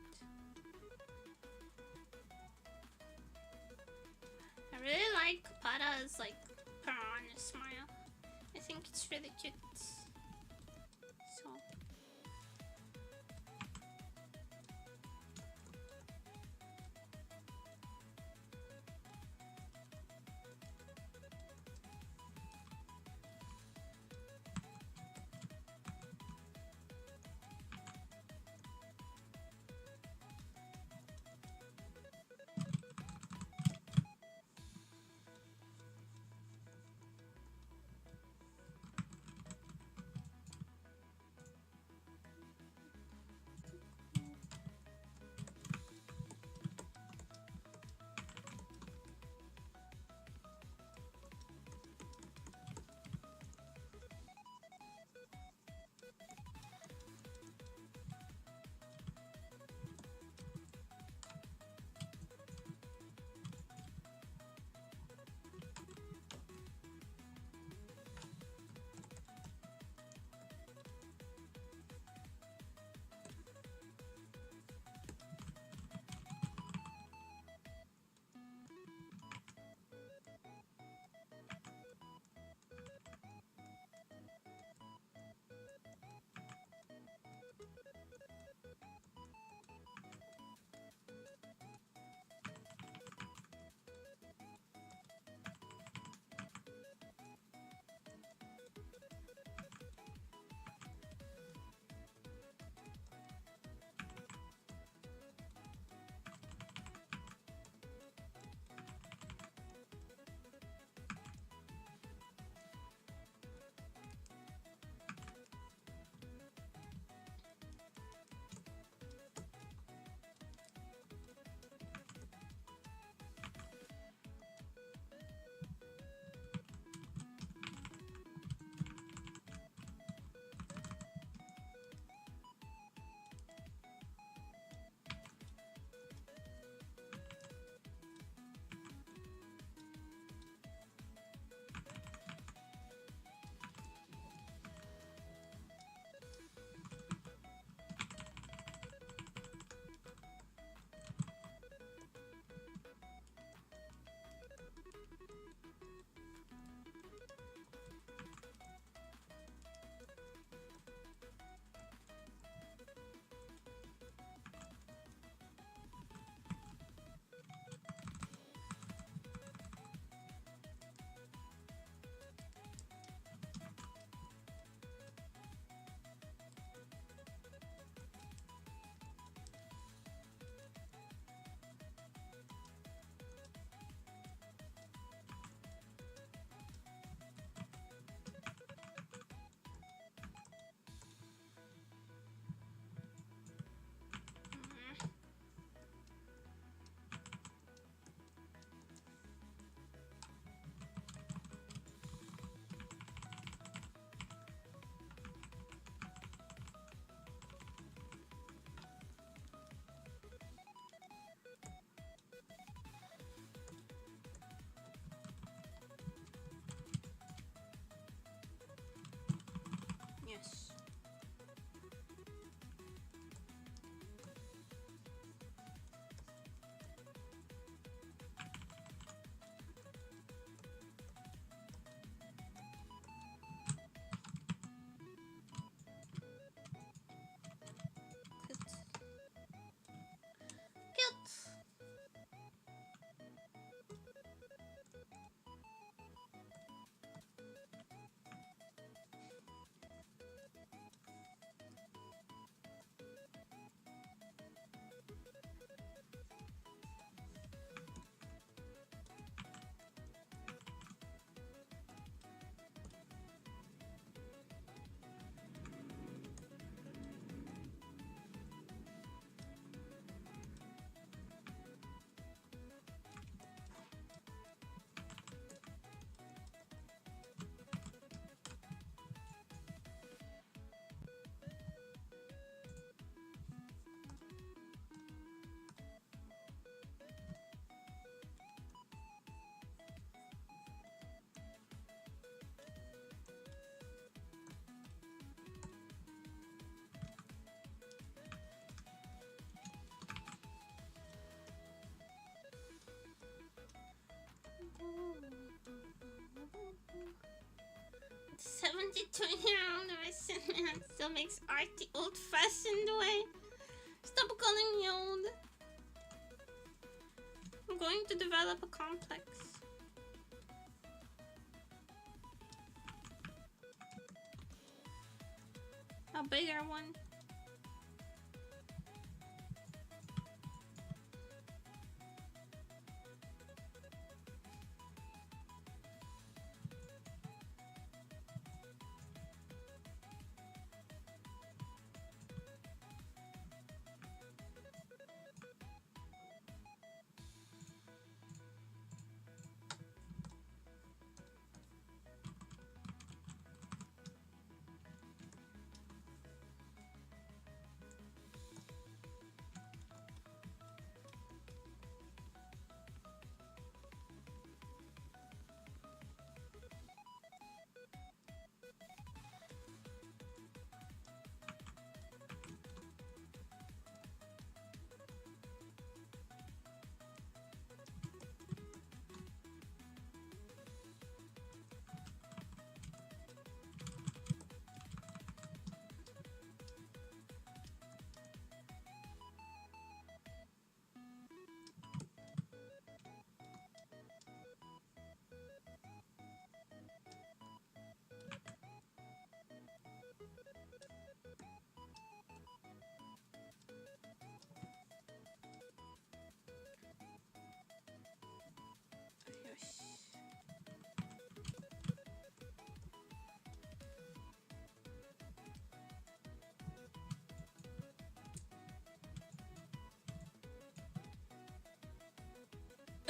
I really like Pata's like piranha smile. I think it's really cute. So Still makes art the old-fashioned way. Stop calling me old. I'm going to develop a complex. A bigger one.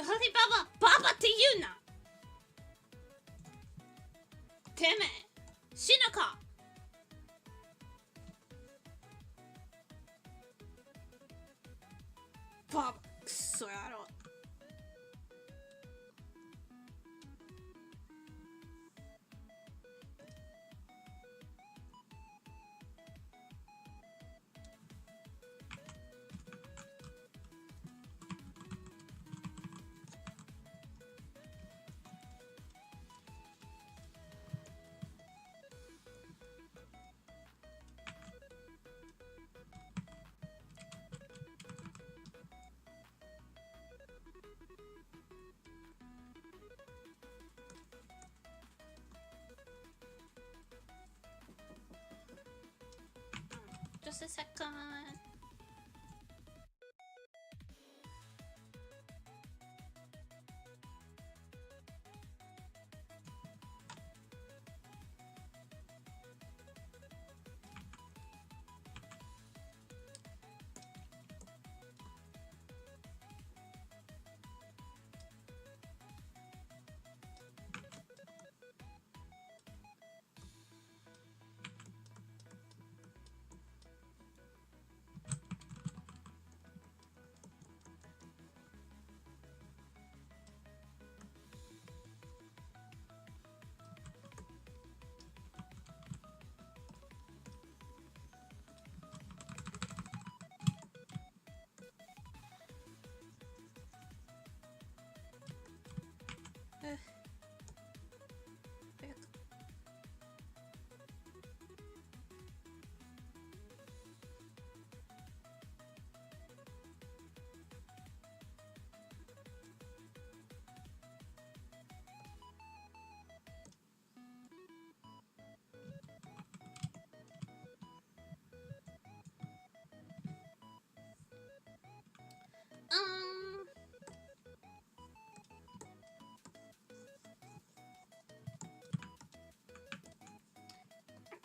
Holy Baba! Baba って言うなてめえ死ぬかババクソ野郎Just a second.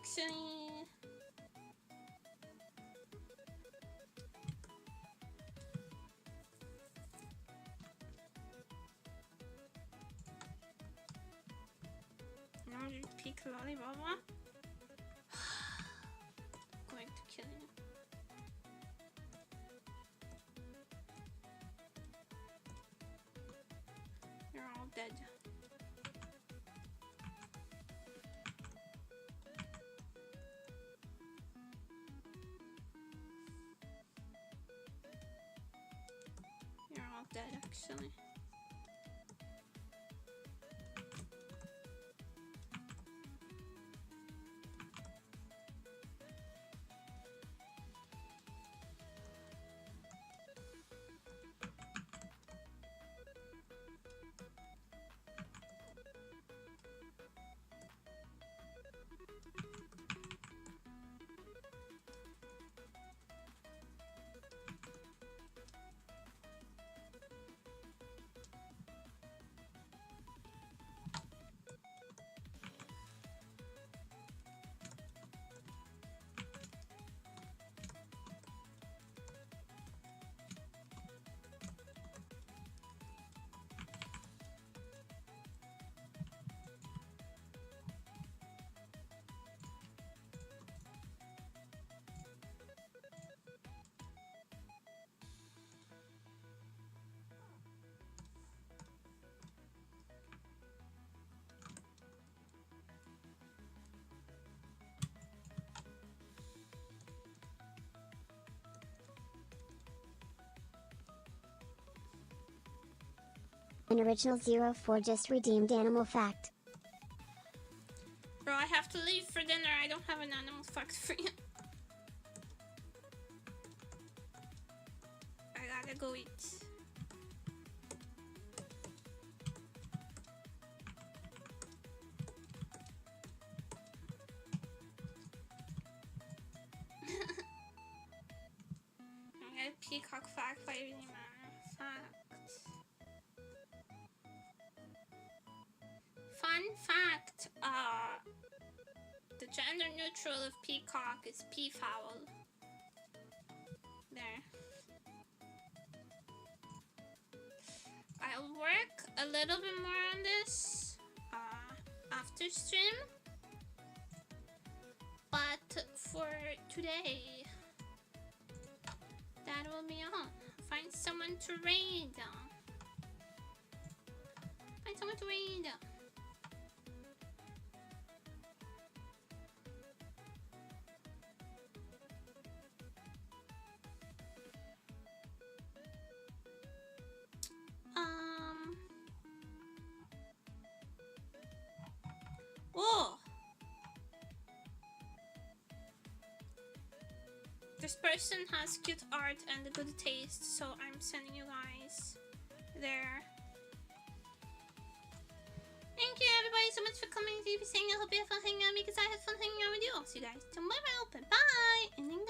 Actually, now you peek Lollibaba. Going to kill you. You're all dead. You're all dead, actually. An original 04 just redeemed animal fact. Bro, I have to leave for dinner. I don't have an animal fact for you. I gotta go eat. I got a peacock fact by any man. Fact. Fun fact. The gender neutral of peacock is peafowl. There. I'll work a little bit more on this after stream. But for today, that will be all. Find someone to raid. Find someone to raid. Oh! This person has cute art and a good taste, so I'm sending you guys there. Thank you everybody so much for coming to be saying. I hope you have fun hanging out because I had fun hanging out with you. I'll see you guys tomorrow. Bye bye! And then